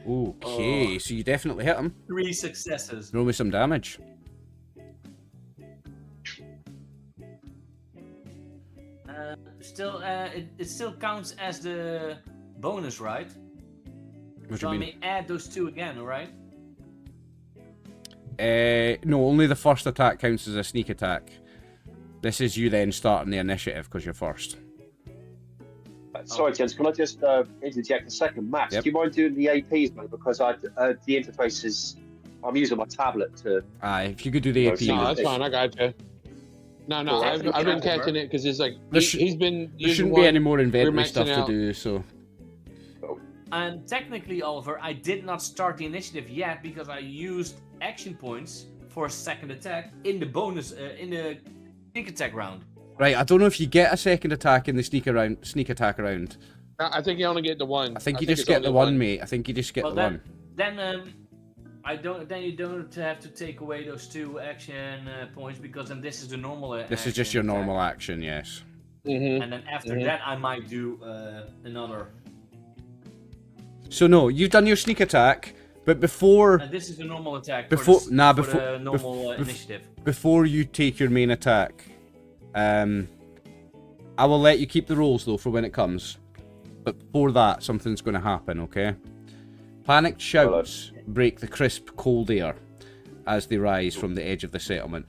Ooh. Okay, so you definitely hit him. 3 successes. Roll me some damage. It still counts as the bonus, right? What So do I you mean? may add those 2 again, right? No, only the first attack counts as a sneak attack. This is you then starting the initiative because you're first. Sorry, gents, can I just interject a second? Max, Yep. do you mind doing the APs, mate? Because the interface is... I'm using my tablet to... Aye, if you could do the No, AP. see, No, that's this- fine. I got you. No, Cool. I've been catching it because it's like he's been. There using shouldn't one, be any more inventory we're maxing stuff to out. do, so... And technically, Oliver, I did not start the initiative yet because I used action points for a second attack in the bonus, in the sneak attack round. Right, I don't know if you get a second attack in the sneak attack round. I think you only get the one. I think you just it's get only the one, mate. I think you just get Well, the one. Then you don't have to take away those 2 action points because then this is the normal. This is just your normal action, yes. Mm-hmm. And then after that, I might do another. So no, you've done your sneak attack, but before And this is the normal attack. Before- for nah, for before- the normal bef- initiative. before you take your main attack, I will let you keep the rolls though for when it comes. But before that, something's going to happen, okay? Panicked shouts break the crisp, cold air as they rise from the edge of the settlement.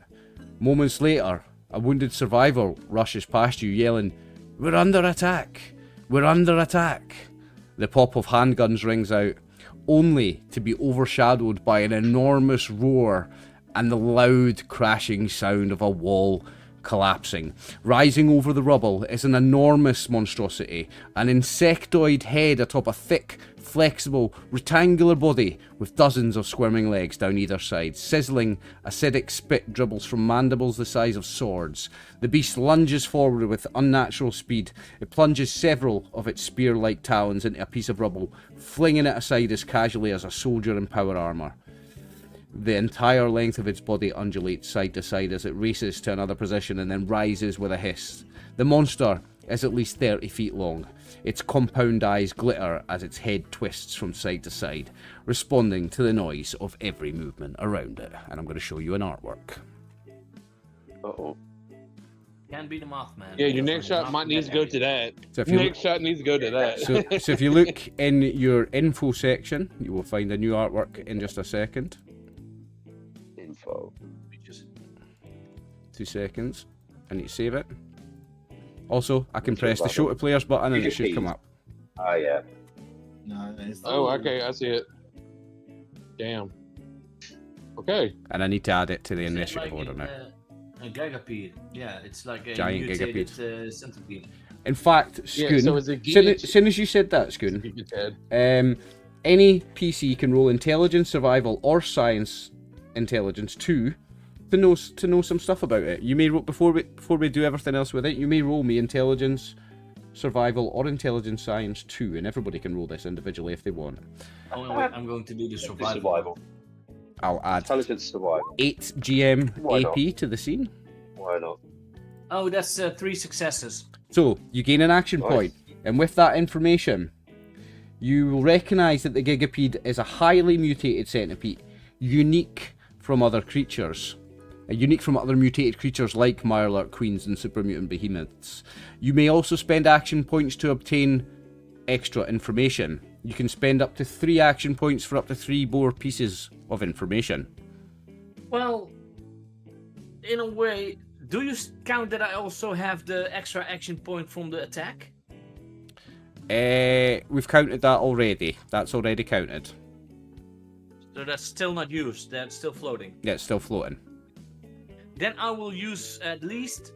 Moments later, a wounded survivor rushes past you, yelling, "We're under attack! We're under attack!" The pop of handguns rings out, only to be overshadowed by an enormous roar and the loud crashing sound of a wall collapsing. Rising over the rubble is an enormous monstrosity, an insectoid head atop a thick, flexible, rectangular body with dozens of squirming legs down either side. Sizzling, acidic spit dribbles from mandibles the size of swords. The beast lunges forward with unnatural speed. It plunges several of its spear-like talons into a piece of rubble, flinging it aside as casually as a soldier in power armour. The entire length of its body undulates side to side as it races to another position and then rises with a hiss. The monster is at least 30 feet long. Its compound eyes glitter as its head twists from side to side, responding to the noise of every movement around it. And I'm going to show you an artwork. Uh-oh. Can't be the Mothman. Yeah, your next shot might need to go to that. So if you Next shot needs to go to that. so if you look in your info section, you will find a new artwork in just a second. Info. 2 seconds. I need to save it. Also, I can Which press is the that show one? to players button and it should Gigapede. come up. Ah, yeah. Nice. Oh, okay, I see it. Damn. Okay. And I need to add it to the Is it initiative like order now. A Gigapede. Yeah, it's like a Giant mutated Gigapede. centipede. In fact, Yeah, Scoon, so is it soon as you said that, Scoon, Keep your head. any PC can roll intelligence, survival, or science intelligence 2 to know some stuff about it. You may roll before we do everything else with it. You may roll me intelligence, survival, or intelligence science 2, and everybody can roll this individually if they want. Oh, wait, I'm going to do the survival. Survival. I'll add Intelligence survival. 8 GM Why not? AP to the scene. Why not? Oh, that's 3 successes. So you gain an action Nice. point, and with that information, you will recognise that the Gigapede is a highly mutated centipede, unique from other creatures. Unique from other mutated creatures like Mirelurk Queens and super mutant behemoths. You may also spend action points to obtain extra information. You can spend up to 3 action points for up to 3 more pieces of information. Well, in a way, do you count that I also have the extra action point from the attack? We've counted that already. That's already counted. So that's still not used. That's still floating. Yeah, it's still floating. Then I will use at least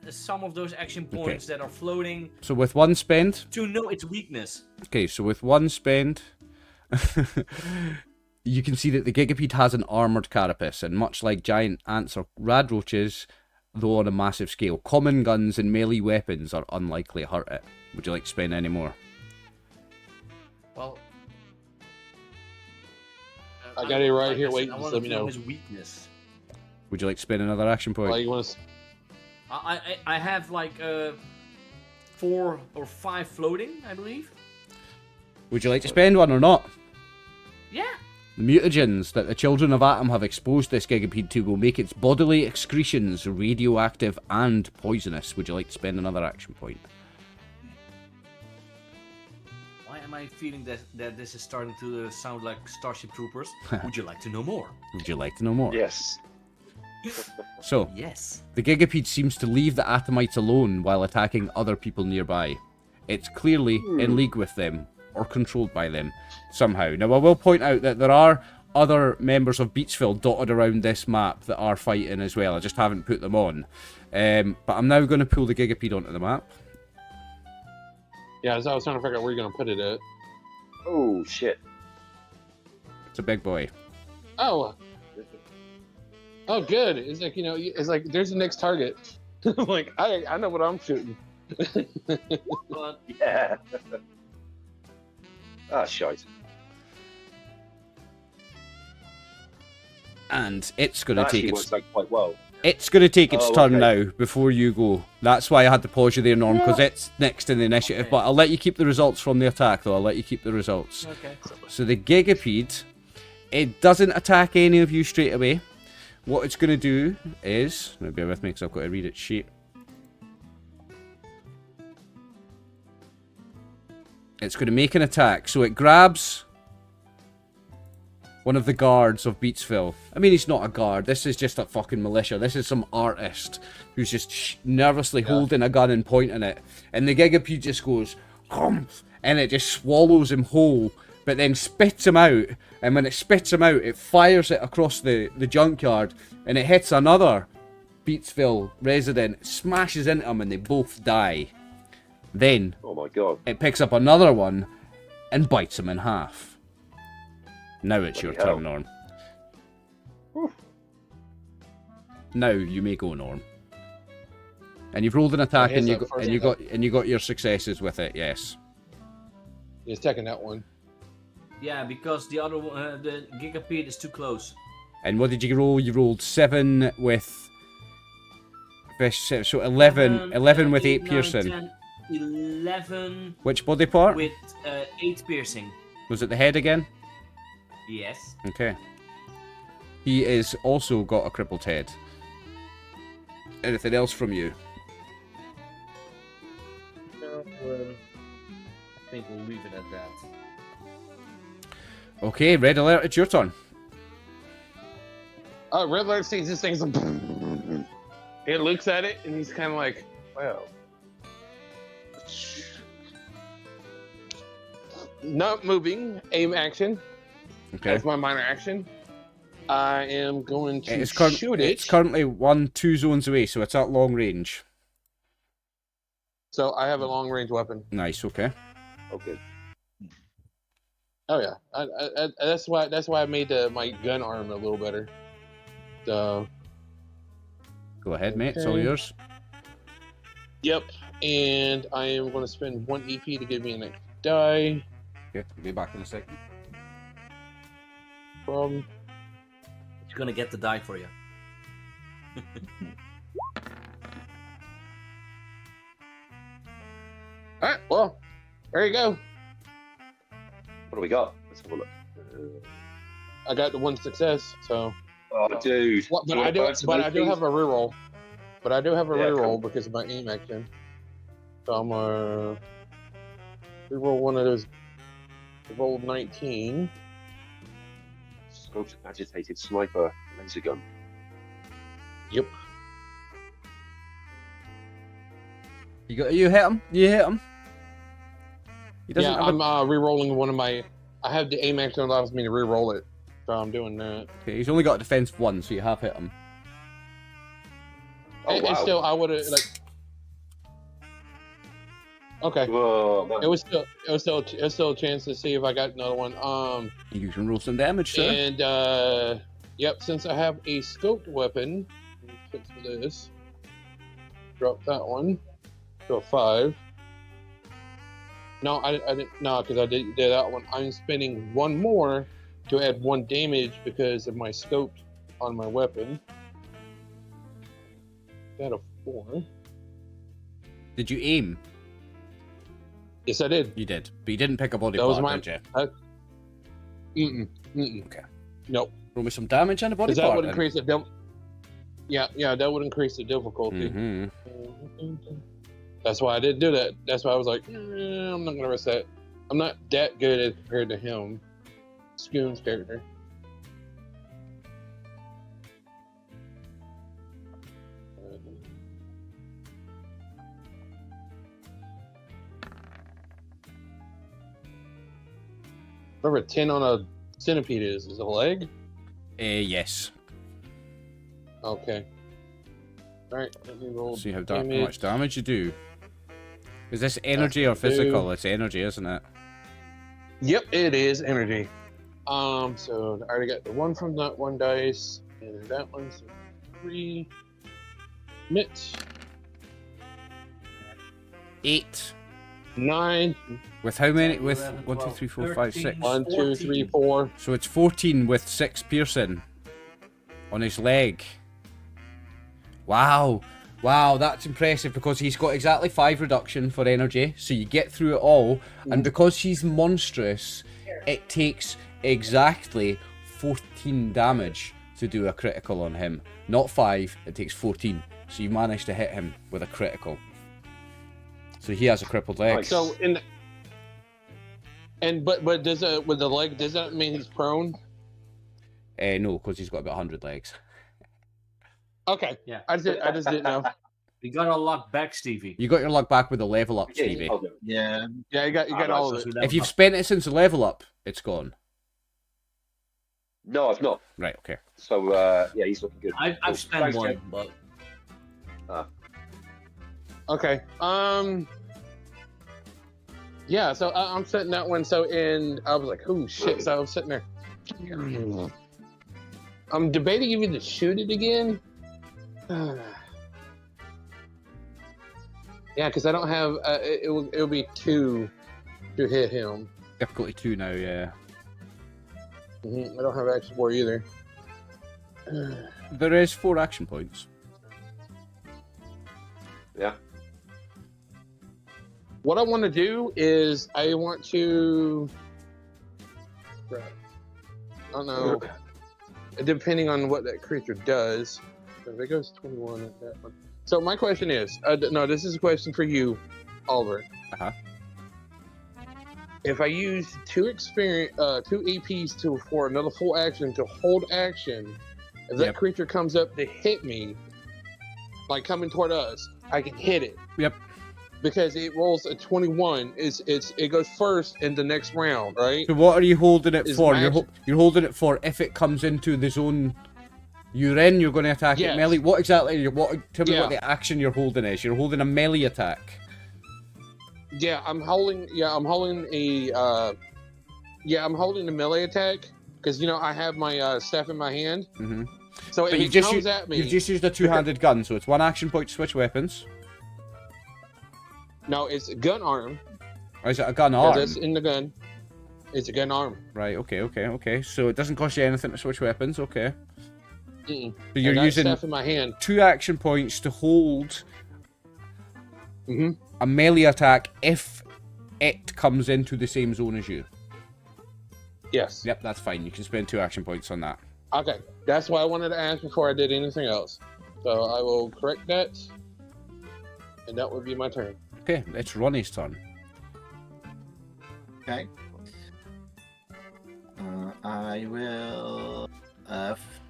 some of those action points that are floating So with 1 spend, to know its weakness. okay, so with 1 spend, you can see that the Gigapede has an armoured carapace, and much like giant ants or radroaches, though on a massive scale, common guns and melee weapons are unlikely to hurt it. Would you like to spend any more? Well, I got it right like here, I said, wait, I just want let to me know know. his weakness. Would you like to spend another action point? Like, you want to... I have like 4 or 5 floating, I believe. Would you like to spend one or not? Yeah. The mutagens that the children of Atom have exposed this Gigapede to will make its bodily excretions radioactive and poisonous. Would you like to spend another action point? Why am I feeling that this is starting to sound like Starship Troopers? Would you like to know more? Would you like to know more? Yes. So, Yes. the Gigapede seems to leave the Atomites alone while attacking other people nearby. It's clearly in league with them, or controlled by them, somehow. Now, I will point out that there are other members of Beatsville dotted around this map that are fighting as well. I just haven't put them on. But I'm now going to pull the Gigapede onto the map. Yeah, so I was trying to figure out where you're gonna put it at. Oh shit. It's a big boy. Oh. Oh, good. It's like, you know, it's like there's the next target. Like I know what I'm shooting. But Yeah. Ah, shite. And it's going That to take actually its... works out quite well. It's going to take its Oh, turn okay. now before you go. That's why I had to pause you there, Norm, because it's next in the initiative. Okay. But I'll let you keep the results from the attack, though. I'll let you keep the results. okay. So the Gigapede, it doesn't attack any of you straight away. What it's going to do is... Now, bear with me, because I've got to read its sheet. It's going to make an attack. So it grabs one of the guards of Beatsville. I mean, he's not a guard. This is just a fucking militia. This is some artist who's just nervously holding a gun and pointing it. And the Gigapede just goes, "Humph," and it just swallows him whole, but then spits him out. And when it spits him out, it fires it across the junkyard, and it hits another Beatsville resident, smashes into him, and they both die. Then Oh my god. it picks up another one and bites him in half. Now it's your Bloody hell. turn, Norm. Now you may go, Norm. And you've rolled an attack, Here's and you that got, first and you got your successes with it. Yes. He's taking that one. Yeah, because the other one, the Gigapede is too close. And what did you roll? You rolled 7 with. So 11 with 8 9, piercing. 10, 11 Which body part? with 8 piercing. Was it the head again? Yes. Okay. He is also got a crippled head. Anything else from you? I think we'll leave it at that. Okay, red alert, it's your turn. Oh, Red Alert sees this thing. It looks at it and he's kind of like, well. Not moving. Aim action. Okay. That's my minor action. I am going to It's, shoot it. it's currently 2 zones away, so it's at long range. So I have a long range weapon. Nice, okay. Okay. Oh yeah, that's why I made my gun arm a little better. So Go ahead, mate, it's all Okay. yours. yep, and I am going to spend 1 EP to give me an extra die. Okay, I'll be back in a second. From He's gonna get the die for you. all right, well, there you go. What do we got? Let's have a look. I got the 1 success. So, Oh, dude. but Do you I want do, to but I do please? have a reroll. But I do have a Yeah, reroll cool. because of my aim action. So I'm gonna reroll one of those. I rolled 19. Scoped agitated sniper laser gun. Yep. You hit him? You hit him? He doesn't Yeah, have I'm re-rolling one of my. I have the aim action that allows me to re-roll it, so I'm doing that. Okay, he's only got a defense of 1, so you have hit him. Oh, And wow. still, I would have like. Okay, Whoa, man. it was still a chance to see if I got another one. You can roll some damage, sir. And yep, since I have a scoped weapon, fix for this. Drop that one to a 5. No, I didn't. No, because I did that one. I'm spending 1 more to add 1 damage because of my scope on my weapon. That a 4. Did you aim? Yes, I did. You did, but you didn't pick a body That was part, my- did you? Mm-mm. Okay. Nope. Roll me some damage on the body Because that part. would then. increase the Yeah, that would increase the difficulty. Mm-hmm. That's why I didn't do that. That's why I was like, I'm not gonna risk that. I'm not that good as compared to him. Scoon's character. Remember, 10 on a centipede is a leg? Yes. Okay. Alright, let me roll. See how much damage you do. Is this energy or do. physical? It's energy, isn't it? Yep, it is energy. So I already got the 1 from that 1 dice, and that one's 3. Mitch. 8. 9. With how many? 10, With 11, 1, 2, 3, 4, 5, 6. 1, 2, 3, 4. So it's 14 with 6 piercing on his leg. Wow. Wow, that's impressive because he's got exactly 5 reduction for energy, so you get through it all. And because he's monstrous, it takes exactly 14 damage to do a critical on him. Not 5, it takes 14. So you managed to hit him with a critical. So he has a crippled leg. Nice. So but does with the leg, does that mean he's prone? No, because he's got about 100 legs. Okay. Yeah. I just didn't know. You gotta lock back, Stevie. You got your luck back with the level up, Yeah, Stevie. Yeah. Yeah, you got all of it. If you've spent it since the level up, it's gone. No, I've not. Right, okay. So yeah, he's looking good. I've Cool. spent Thanks, 1, Jake. but Okay. Yeah. So I'm setting that one. So I was like, oh shit. So I was sitting there. I'm debating even to shoot it again. Yeah, because I don't have. It'll be 2 to hit him. Difficulty 2 now, yeah. I don't have action 4 either. There is 4 action points. Yeah. What I want to do is I want to. I don't know. Depending on what that creature does. If it goes 21 at that one. So my question is, no, this is a question for you, Oliver. Uh-huh. If I use 2 APs for another full action to hold action, if that Yep. creature comes up to hit me, like coming toward us, I can hit it. Yep. Because it rolls a 21. It goes first in the next round, right? So what are you holding it Is for? magic- You're holding it for if it comes into the zone you're in, you're going to attack it Yes. melee. What exactly? Tell me Yeah. what the action you're holding is. You're holding a melee attack. Yeah, I'm holding a melee attack because I have my staff in my hand. Mm-hmm. So But if you've it just, comes at me, you've just used a two-handed gun, so it's 1 action point to switch weapons. no, it's a gun arm. Or is it a gun 'cause arm? It's in the gun. It's a gun arm. Right, okay. So it doesn't cost you anything to switch weapons, okay. Mm-mm. So you're I got using staff in my hand. 2 action points to hold Mm-hmm. a melee attack if it comes into the same zone as you. Yes. Yep, that's fine. You can spend 2 action points on that. Okay. That's what I wanted to ask before I did anything else. So I will correct that, and that would be my turn. Okay, it's Ronnie's turn. Okay. I will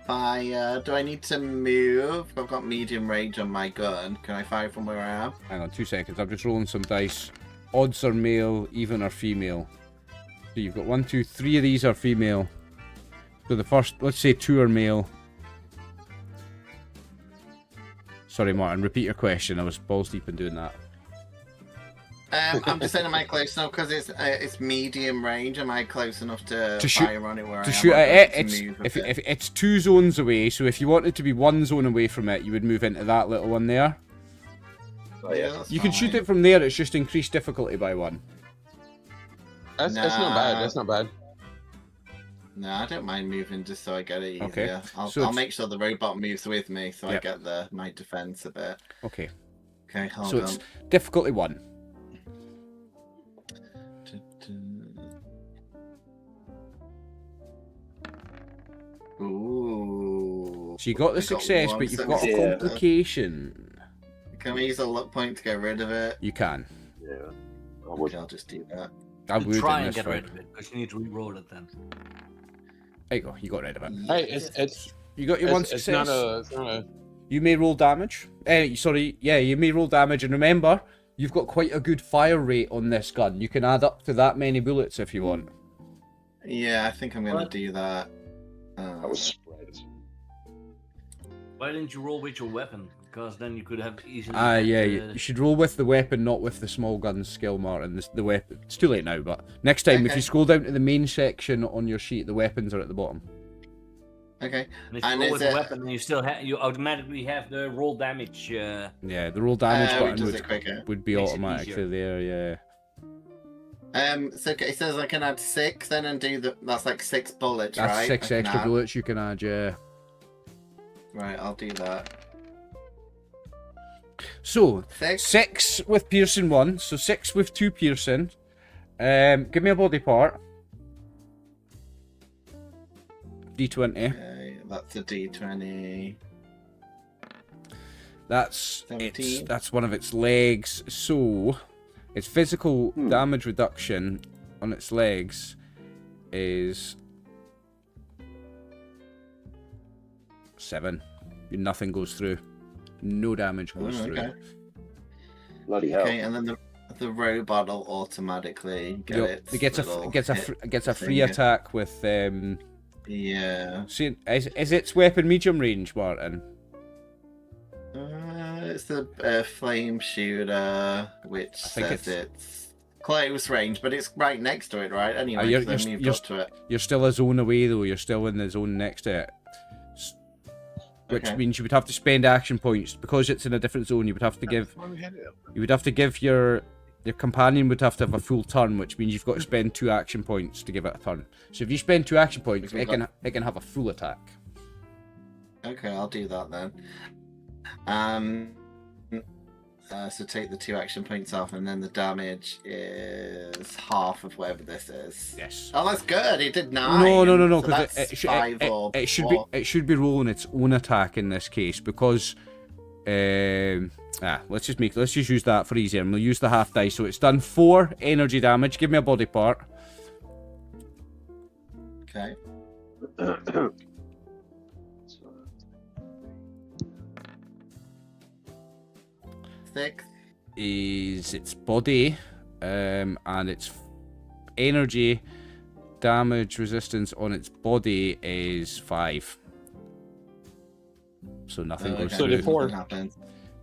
fire. Do I need to move? I've got medium range on my gun. Can I fire from where I am? Hang on 2 seconds. I'm just rolling some dice. Odds are male, even are female. So you've got 1, 2, 3 of these are female. So the first, let's say 2 are male. Sorry, Martin. Repeat your question. I was balls deep in doing that. I'm just saying, am I close enough because it's medium range? Am I close enough to shoot- fire on it where I To am? shoot or at do I it, need to move a bit? if it's 2 zones away. So if you wanted to be 1 zone away from it, you would move into that little one there. Oh, yeah. that's You can shoot fine. it from there. It's just increased difficulty by 1. That's not bad. That's not bad. No, I don't mind moving just so I get it easier. Okay. I'll, So I'll it's- make sure the robot moves with me so I Yep. get my defense a bit. Okay. Okay, hold So on. it's difficulty 1. Ooh. So you got the I success, one but you've got a success. complication. Can we use a luck point to get rid of it? You can. Yeah. I would. Okay, I'll just do that. I would Try in and this get rid fight. of it, because you need to re-roll it then. There you go. You got rid of it. Hey, it's You got your one it's success. not a You may roll damage. Sorry, yeah, you may roll damage, and remember, you've got quite a good fire rate on this gun. You can add up to that many bullets if you want. Yeah, I think I'm gonna What? do that. That was spread. Why didn't you roll with your weapon? Because then you could have easily. Ah, had, yeah, you should roll with the weapon, not with the small gun skill, Martin. The weapon. It's too late now, but next time, if Okay. you scroll down to the main section on your sheet, the weapons are at the bottom. Okay. And if And you roll is with the it- weapon, then you automatically have the roll damage. Yeah, the roll damage it button does it quicker. would be Makes it automatically easier. there, yeah. So it says I can add 6 then and do that's like 6 bullets, That's right? 6 I can extra add. bullets you can add, yeah. Right, I'll do that. So, 6. 6 with piercing 1, so 6 with 2 piercing. Give me a body part. D20. Okay, that's a D20. That's 17. that's one of its legs. So, its physical damage reduction on its legs is 7. Nothing goes through. No damage goes through. Okay. Bloody hell. Okay, and then the robot will automatically get It little gets a hit free thing. attack with Yeah. See, is its weapon medium range, Martin? It's the flame shooter, which I think says it's close range, but it's right next to it, right? Anyway, you're- 'cause I you're- moved you're- up to it. You're still a zone away though. You're still in the zone next to it, which Okay. means you would have to spend action points because it's in a different zone. You would have to give your companion would have to have a full turn, which means you've got to spend 2 action points to give it a turn. So if you spend 2 action points, Because it can have a full attack. Okay, I'll do that then. So take the 2 action points off, and then the damage is half of whatever this is. Yes. Oh, that's good. It did 9. No, So because that's 5 or it should 4. be rolling its own attack in this case because let's just use that for easier and we'll use the half dice. So it's done 4 energy damage. Give me a body part. Okay. 6. Is its body and its energy damage resistance on its body is 5. So nothing goes So through. did 4. Nothing happens.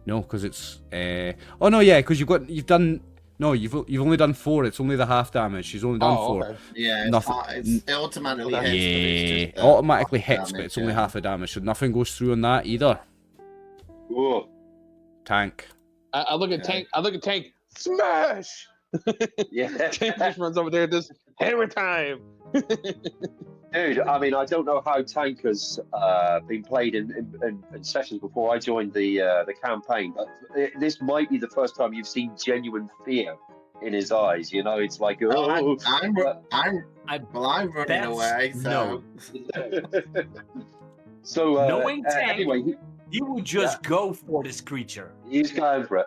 No, because it's oh no, yeah, because you've only done 4. It's only the half damage. She's only done 4. Okay. Yeah, it's Nothing- it automatically hits. but it's Yeah, just, automatically half hits, but damage, it's only yeah. half the damage, so nothing goes through on that either. Whoa. Tank. I look at Okay. Tank. I look at Tank. Smash! Yeah. Tank just runs over there. This hammer time. Dude, I mean, I don't know how Tank has been played in sessions before I joined the campaign, but this might be the first time you've seen genuine fear in his eyes. You know, it's like, oh. I'm running That's away. So So, Knowing Tank- anyway, You would just go for this creature. he's going for it.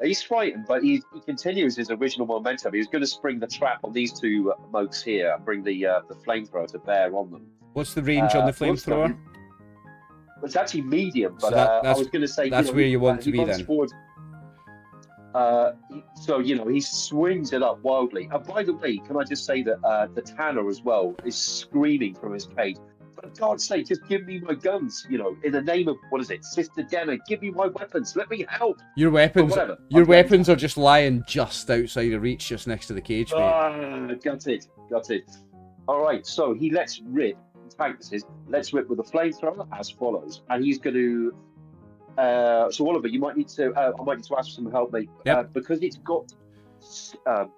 He's frightened, but he continues his original momentum. He's going to spring the trap on these 2 mokes here, bring the flamethrower to bear on them. What's the range on the flamethrower? It's actually medium, but So that- I was going to say that's where you want to he be runs then. Forward, so he swings it up wildly. And by the way, can I just say that the Tanner as well is screaming from his cage. For God's sake, just give me my guns, in the name of, what is it, Sister Denna, give me my weapons, let me help. Your weapons, But whatever. your Okay. weapons are just lying just outside of reach, just next to the cage, mate. Got it. All right, so he lets rip, Tank this is, lets rip with a flamethrower as follows. And he's going to, so Oliver, you might need to, I might need to ask for some help, mate. Yep. Because it's got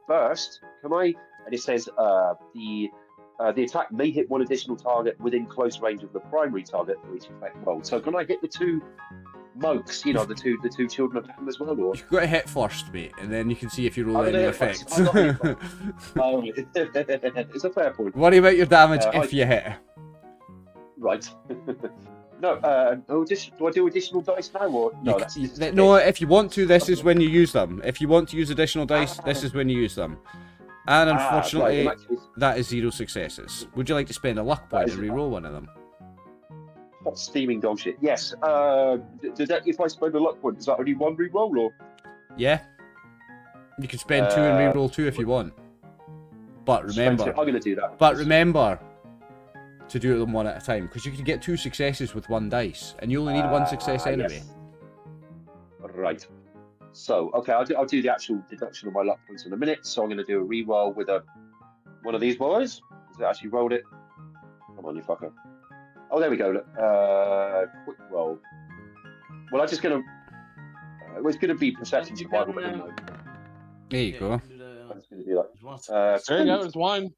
burst, can I, and it says the The attack may hit one additional target within close range of the primary target for each effect roll. So can I hit the two mokes? You know, the two children of Adam as well, or? You've got to hit first, mate, and then you can see if you roll I'm any gonna hit first. effects. I'm not hitting first. It's a fair point. Worry about your damage if I- you hit. Right. No, do I do additional dice now, or no? No, if you want to, this is when you use them. If you want to use additional dice, this is when you use them. And unfortunately, right, in that case, that is 0 successes. Would you like to spend a luck point and re-roll one of them? hot steaming dog shit. Yes. Does that, if I spend a luck point, is that only one re-roll, or? Yeah. You can spend 2 and re-roll 2 if you want. But remember, I'm going to do that. But remember to do them one at a time, because you can get 2 successes with 1 dice, and you only need 1 success anyway. Yes. Right. So, okay, I'll do the actual deduction of my luck points in a minute. So I'm going to do a re-roll with one of these boys. Has it actually rolled it? Come on, you fucker. Oh, there we go. Look. Quick roll. Well, I'm just going to... it's going to be perception You survival, can, but no. There you go. I'm just going to do Once. that. There you go. There's one.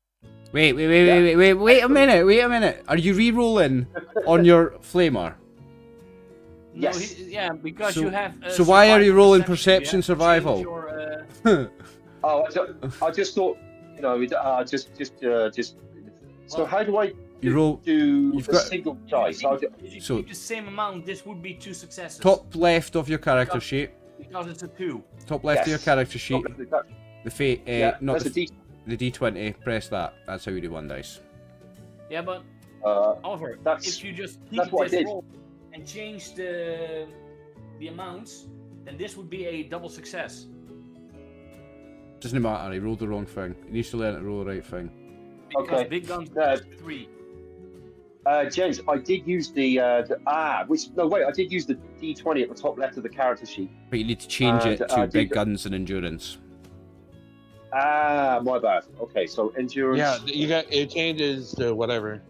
Wait a minute. Are you re-rolling on your flamer? No, Yes. yeah, because So- you have. so why are you rolling You perception have to survival? change your, Oh, I just thought, you know, just. So Well, how do I You roll do you've a got- single dice? if you So- keep the same amount, this would be 2 successes. top left of your character sheet. Because it's a 2. Top left of your Yes. character sheet. The fate, Yeah, not that's the, a D. the D20. Press that. That's how you do 1 dice. Yeah, but Oliver, That's- if you just keep that's what I this did. roll and change the amounts, then this would be a double success. Doesn't matter. He rolled the wrong thing. He needs to learn to roll the right thing. Because Okay. big guns Uh, 3. James, I did use I did use the D20 at the top left of the character sheet. But you need to change And, it to do big the- guns and endurance. My bad. Okay, so endurance. Yeah, you got it changes to whatever.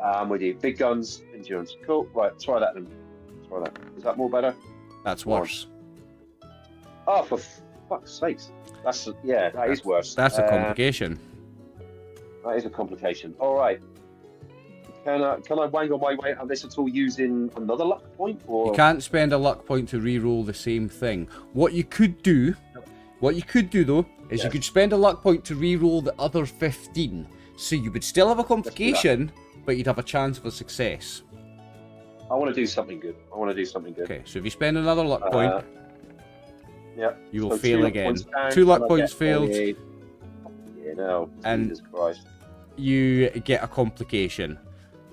I'm with you. Big guns, endurance. Cool. Right, try that then. Try that. Is that more better? That's Go on. worse. Oh, for fuck's sakes. That is worse. That's a complication. That is a complication. All right. Can I wangle my way out of this at all using another luck point? Or You can't spend a luck point to re-roll the same thing. What you could do though, is you Yes. could spend a luck point to re-roll the other 15. So you would still have a complication, but you'd have a chance of a success. I want to do something good. Okay, so if you spend another luck point, Yeah. you will So fail 2 luck again. points down, 2 luck and I points get failed, Yeah, no. And- Jesus Christ. you get a complication.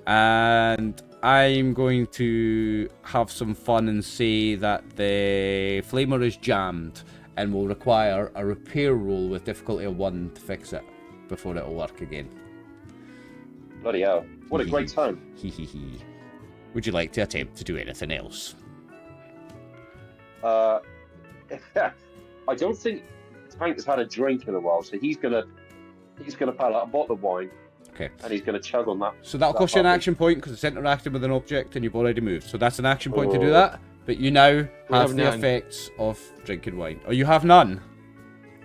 And I'm going to have some fun and say that the flamer is jammed and will require a repair roll with difficulty of 1 to fix it before it'll work again. Bloody hell. What a great time. Hehehe. Would you like to attempt to do anything else? I don't think Tank's had a drink in a while, so he's gonna pile out a bottle of wine. Okay. And he's gonna chug on that. So that'll that cost you an puppy. action point because it's interacting with an object and you've already moved. So that's an action point to do Oh. that. But you now have have the none. effects of drinking wine. Or you have none.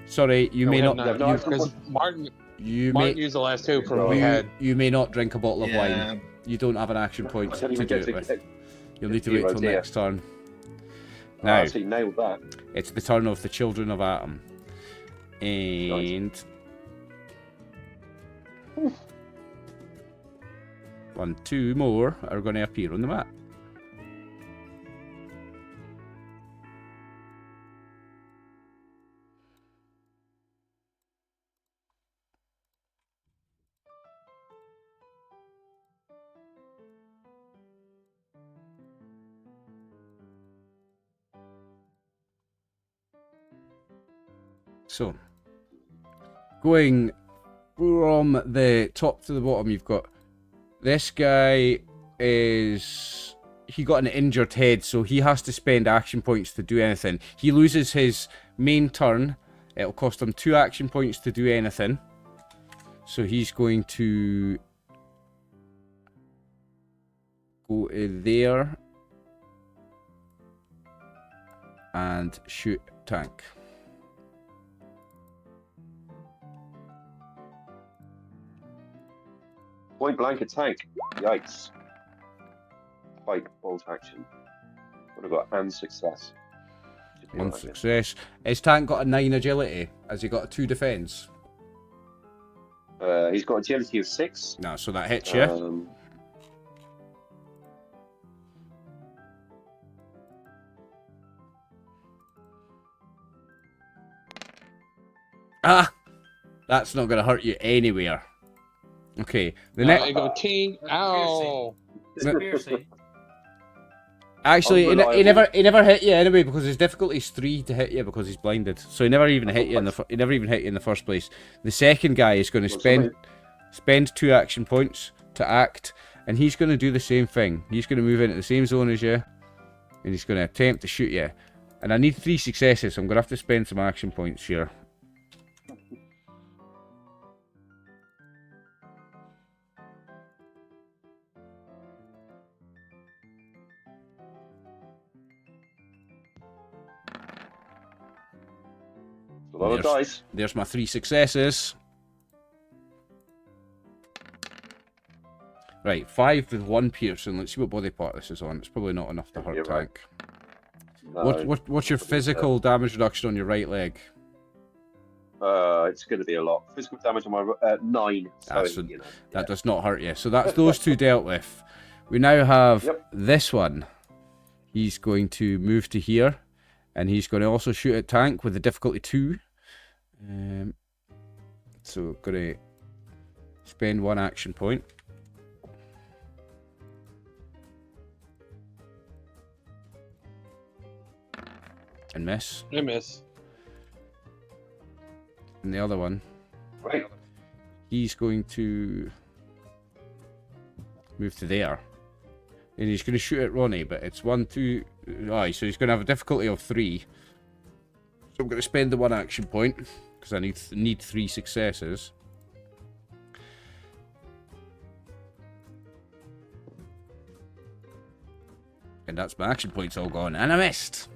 Sorry, you No, may we have not. none, no, because Martin You Martin may. used the last 2 from what we had. You may not drink a bottle of Yeah. wine. You don't have an action point I to don't even do get it to with. get- You'll need to wait Oh, till dear. next turn. I Now, actually nailed that. it's the turn of the children of Atom. And... 1, 2 more are going to appear on the map. So, going from the top to the bottom, you've got this guy he got an injured head, so he has to spend action points to do anything. He loses his main turn. It'll cost him 2 action points to do anything. So he's going to go there and shoot Tank. Point blank attack. Yikes. Pike bolt action. What have I got? And success. One success. His tank got a 9 agility. Has he got a 2 defense? He's got agility of 6. No, so that hits you. Ah! That's not going to hurt you anywhere. Okay, the next... I go ting. Ow. It's piercing. Actually, he Unreliable. never hit you anyway because his difficulty is 3 to hit you because he's blinded. So he never even hit you in the first place. The second guy is going to spend 2 action points to act, and he's going to do the same thing. He's going to move into the same zone as you, and he's going to attempt to shoot you. And I need 3 successes, so I'm going to have to spend some action points here. A lot of dice. There's my 3 successes. Right, 5 with 1 piercing. Let's see what body part this is on. It's probably not enough to hurt You're right. tank. No, What's your physical damage reduction on your right leg? it's going to be a lot. Physical damage on my 9. So, That does not hurt you. So that's those 2 dealt with. We now have this one. He's going to move to here, and he's going to also shoot at tank with the difficulty 2. So going to spend 1 action point. And miss. I miss. And the other one, Right. he's going to move to there. And he's going to shoot at Ronnie, but it's 1, 2... Aye, so he's going to have a difficulty of 3. So I'm going to spend the 1 action point, because I need 3 successes. And that's my action points all gone. And I missed!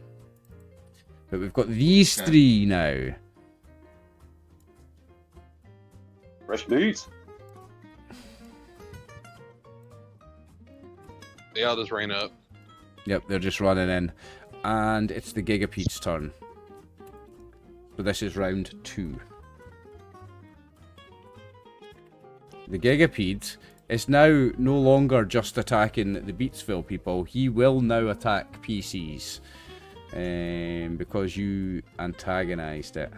But we've got these 3 now. Fresh meat. The others ran up. Yep, they're just running in. And it's the Gigapede's turn. So this is round 2. The Gigapede is now no longer just attacking the Beatsville people. He will now attack PCs. Because you antagonized it.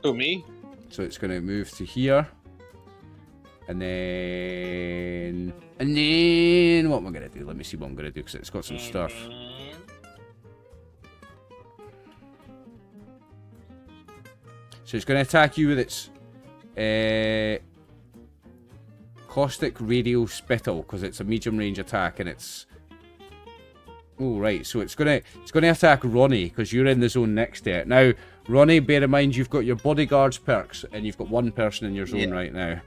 Who, me? So it's going to move to here. And then what am I going to do? Let me see what I'm going to do because it's got some stuff. So it's going to attack you with its caustic radial spittle because it's a medium range attack and it's... Oh right, so it's gonna attack Ronnie because you're in the zone next to it. Now, Ronnie, bear in mind you've got your bodyguard's perks and you've got 1 person in your zone right now.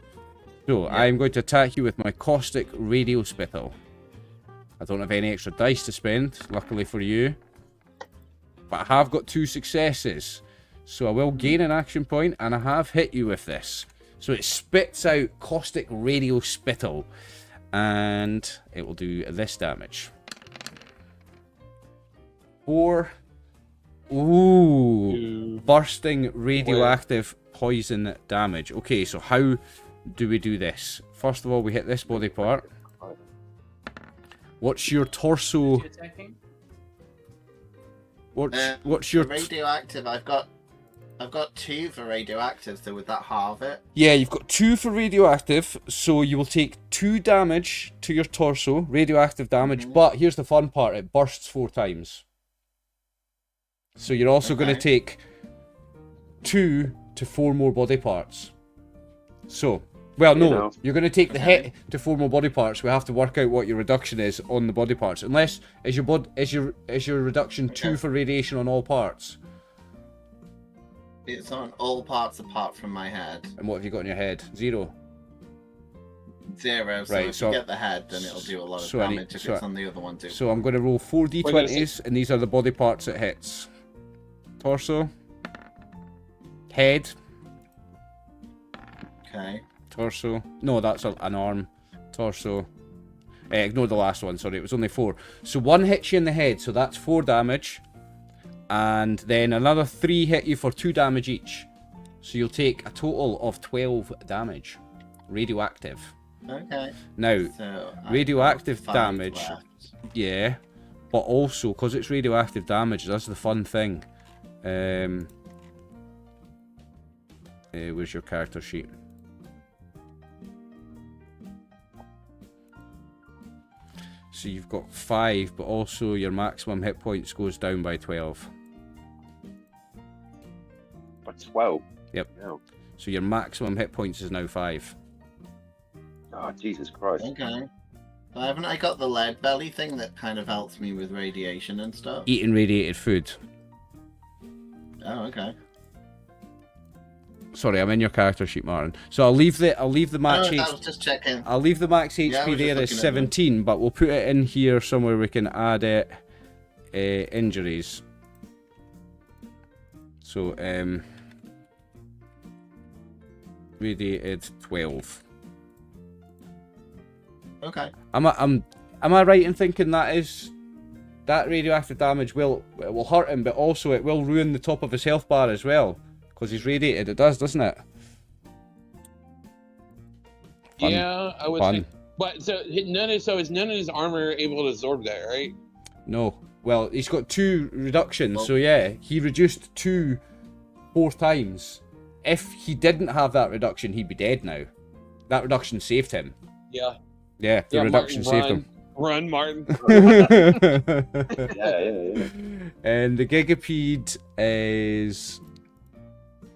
So I'm going to attack you with my caustic radial spittle. I don't have any extra dice to spend, luckily for you. But I have got 2 successes. So I will gain an action point and I have hit you with this. So it spits out caustic radial spittle. And it will do this damage. 4. Ooh. Bursting radioactive poison damage. Okay, so how do we do this? First of all, we hit this body part. What's your torso? What's your radioactive? I've got 2 for radioactive, so would that halve it? Yeah, you've got 2 for radioactive, so you will take 2 damage to your torso, radioactive damage, but here's the fun part, it bursts 4 times. So you're also going to take 2 to 4 more body parts. So, well, no, you're going to take the hit to 4 more body parts. We have to work out what your reduction is on the body parts. Unless, is your reduction 2 for radiation on all parts? It's on all parts apart from my head. And what have you got on your head? 0? 0, so right, if you get the head, then it'll do a lot of damage if it's on the other one too. So I'm going to roll 4 d20s, and these are the body parts it hits. Torso. Head. Okay. Torso. No, that's an arm. Torso. Ignore the last one, sorry, it was only 4. So 1 hits you in the head, so that's 4 damage. And then another 3 hit you for 2 damage each. So you'll take a total of 12 damage. Radioactive. Okay. Now, So radioactive 5 damage. left. Yeah. But also, because it's radioactive damage, that's the fun thing. Where's your character sheet? So you've got 5, but also your maximum hit points goes down by 12. By 12. Yep. No. So your maximum hit points is now 5. Oh, Jesus Christ. Okay. So haven't I got the lead belly thing that kind of helps me with radiation and stuff? Eating radiated food. Oh, okay. Sorry, I'm in your character sheet, Martin. So I'll leave the max I HP. was just checking. I'll leave the max Yeah, I HP was there just as looking at them. 17, but we'll put it in here somewhere we can add it. Injuries. So radiated 12. Okay. Am I right in thinking that radioactive damage will hurt him, but also it will ruin the top of his health bar as well, because he's radiated. It does, doesn't it? Fun. Yeah, I would Fun. think. But so is none of his armor able to absorb that, right? No. Well, he's got 2 reductions, Well- so yeah, he reduced 2 4 times. If he didn't have that reduction, he'd be dead now. That reduction saved him. Yeah. Yeah, the Yeah, reduction Martin, saved him. Run, Martin. Yeah. And the Gigapede is...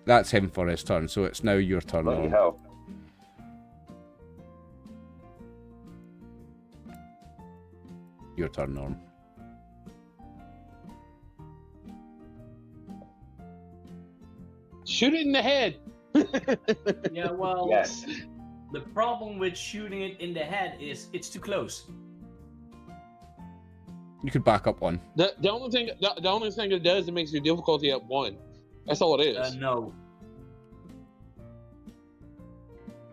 That's him for his turn, so it's now your turn. Bloody Norm. hell. Your turn, Norm. Shoot it in the head. Yeah, well, Yes. the problem with shooting it in the head is it's too close. You could back up one. The only thing it does, it makes your difficulty at 1. That's all it is. No.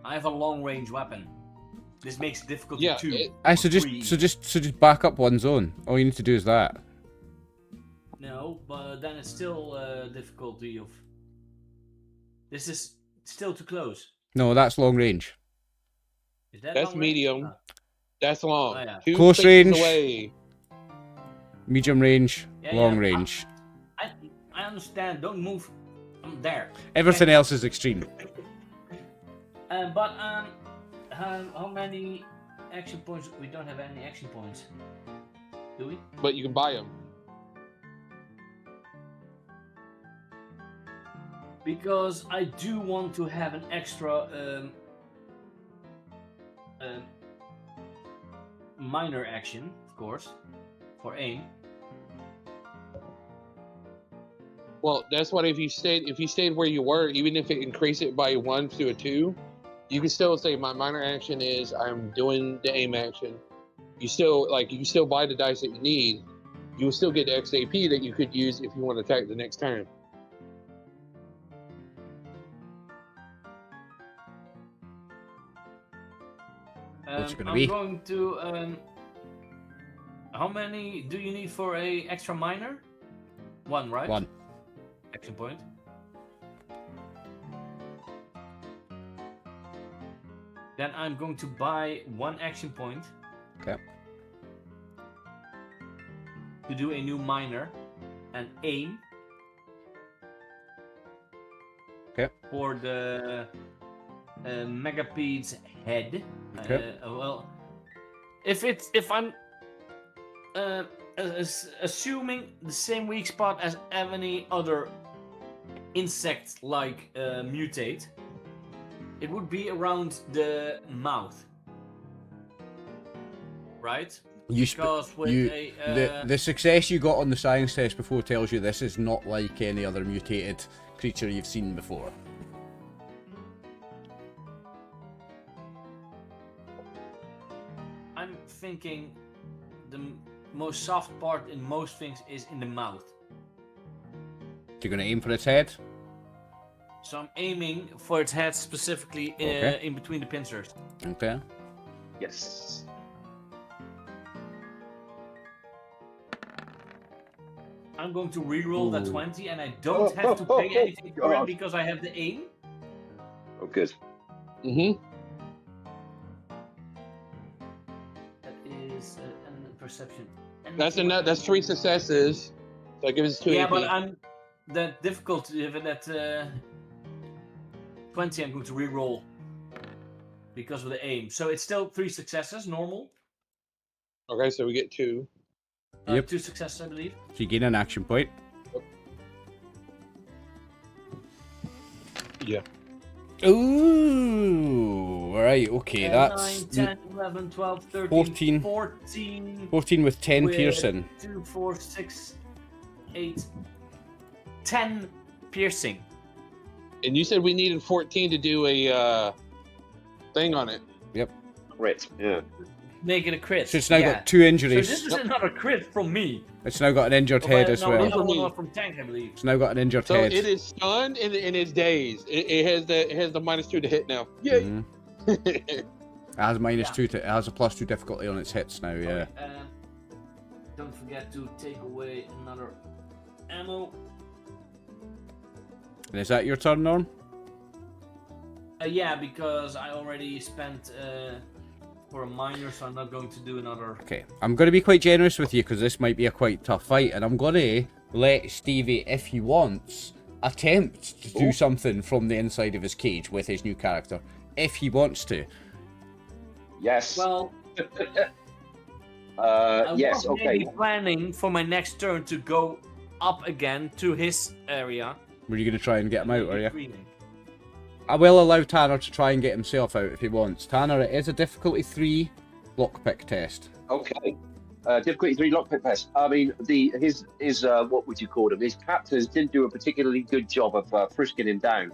I have a long range weapon. This makes difficulty Yeah, 2. So Three. just back up one zone. All you need to do is that. No, but then it's still difficulty of. This is still too close. No, that's long range. Is that That's long range? medium. Ah. That's long. Oh, yeah. 2 Close spaces range. away. Medium range, Yeah, long yeah. range. I understand. Don't move. I'm there. Everything else is extreme. But how many action points? We don't have any action points, do we? But you can buy them. Because I do want to have an extra minor action, of course, for aim. Well, that's what if you stayed where you were, even if it increased it by 1 to a 2, you can still say my minor action is I'm doing the aim action. You can still buy the dice that you need. You will still get the XAP that you could use if you want to attack the next turn. What's it gonna I'm be? going to. How many do you need for a extra minor? 1, right? 1. Action point. Then I'm going to buy 1 action point. Okay. To do a new minor and aim. Okay. For the Megapede's head. Okay. Well, if I'm assuming the same weak spot as any other insect like mutate, it would be around the mouth, right? Because with the success you got on the science test before tells you this is not like any other mutated creature you've seen before. I'm thinking the most soft part in most things is in the mouth. You're gonna aim for its head? So I'm aiming for its head specifically Okay. in between the pincers. Okay. Yes. I'm going to re-roll the Ooh. 20, and I don't have to pay anything for it God. because I have the aim. Oh, good. Mm-hmm. That is and perception. And That's 3 successes. So it gives us 2 Yeah, AP. but I'm that difficult. Even that 20, I'm going to re-roll because of the aim. So it's still 3 successes, normal. Okay, so we get 2. Yep. 2 successes, I believe. So you gain an action point. Yeah. Ooh. Right. Okay. That's 9, 10, 11, 12, 13, 14. 14. 14 with 10 with piercing. 2, 4, 6, 8, 10 piercing. And you said we needed 14 to do a thing on it. Crit. Yeah. Make it a crit. So it's now yeah. got 2 So injuries. this is another crit from me. It's now got an injured head as no, well. the other one Me. was from Tank, I believe. It's now got an injured So head. it is stunned and it's dazed. It has the -2 to hit now. Yay! Mhm. It has -2 to, it has a +2 difficulty on its hits now, yeah. Okay, don't forget to take away another ammo. And is that your turn, Norm? Yeah, because I already spent for a minor, so I'm not going to do another. Okay, I'm going to be quite generous with you because this might be a quite tough fight, and I'm going to let Stevie, if he wants, attempt to do something from the inside of his cage with his new character, if he wants to. Yes. Well, I yes. was maybe Okay. planning for my next turn to go up again to his area. Were you going to try and get him out, maybe are you? screaming. I will allow Tanner to try and get himself out if he wants. Tanner, it is a difficulty 3 lockpick test. Okay. Difficulty 3 lockpick test. I mean, his what would you call him? His captors didn't do a particularly good job of frisking him down.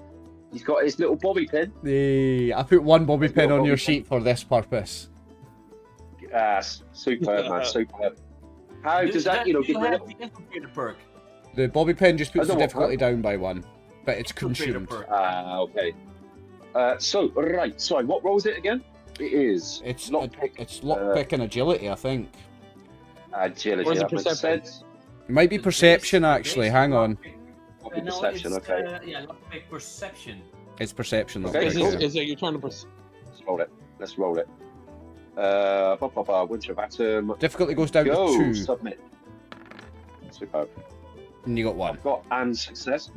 He's got his little bobby pin. Hey, I put 1 bobby There's pin no on your bobby pin. sheet for this purpose. Superb, man. Superb. How does that, Do give you me a have little... the infiltrator perk? The bobby pin just puts I the don't want difficulty that. down by 1, but it's Infiltrator consumed. perk. Okay. So, right. Sorry, what role is it again? It is It's lockpick. lockpick and agility, I think. Agility. Or is it That makes perception? sense. It might be The perception, base- actually. base Hang on. Lockpick No, perception. it's, Okay. yeah, lockpick perception. It's perception. Okay, lockpick, cool. yeah. Is that you're trying to Let's roll it. Let's roll it. Winter of Atom. Difficulty goes down Go. to 2, Submit. Superb. and you got 1. I've got and success.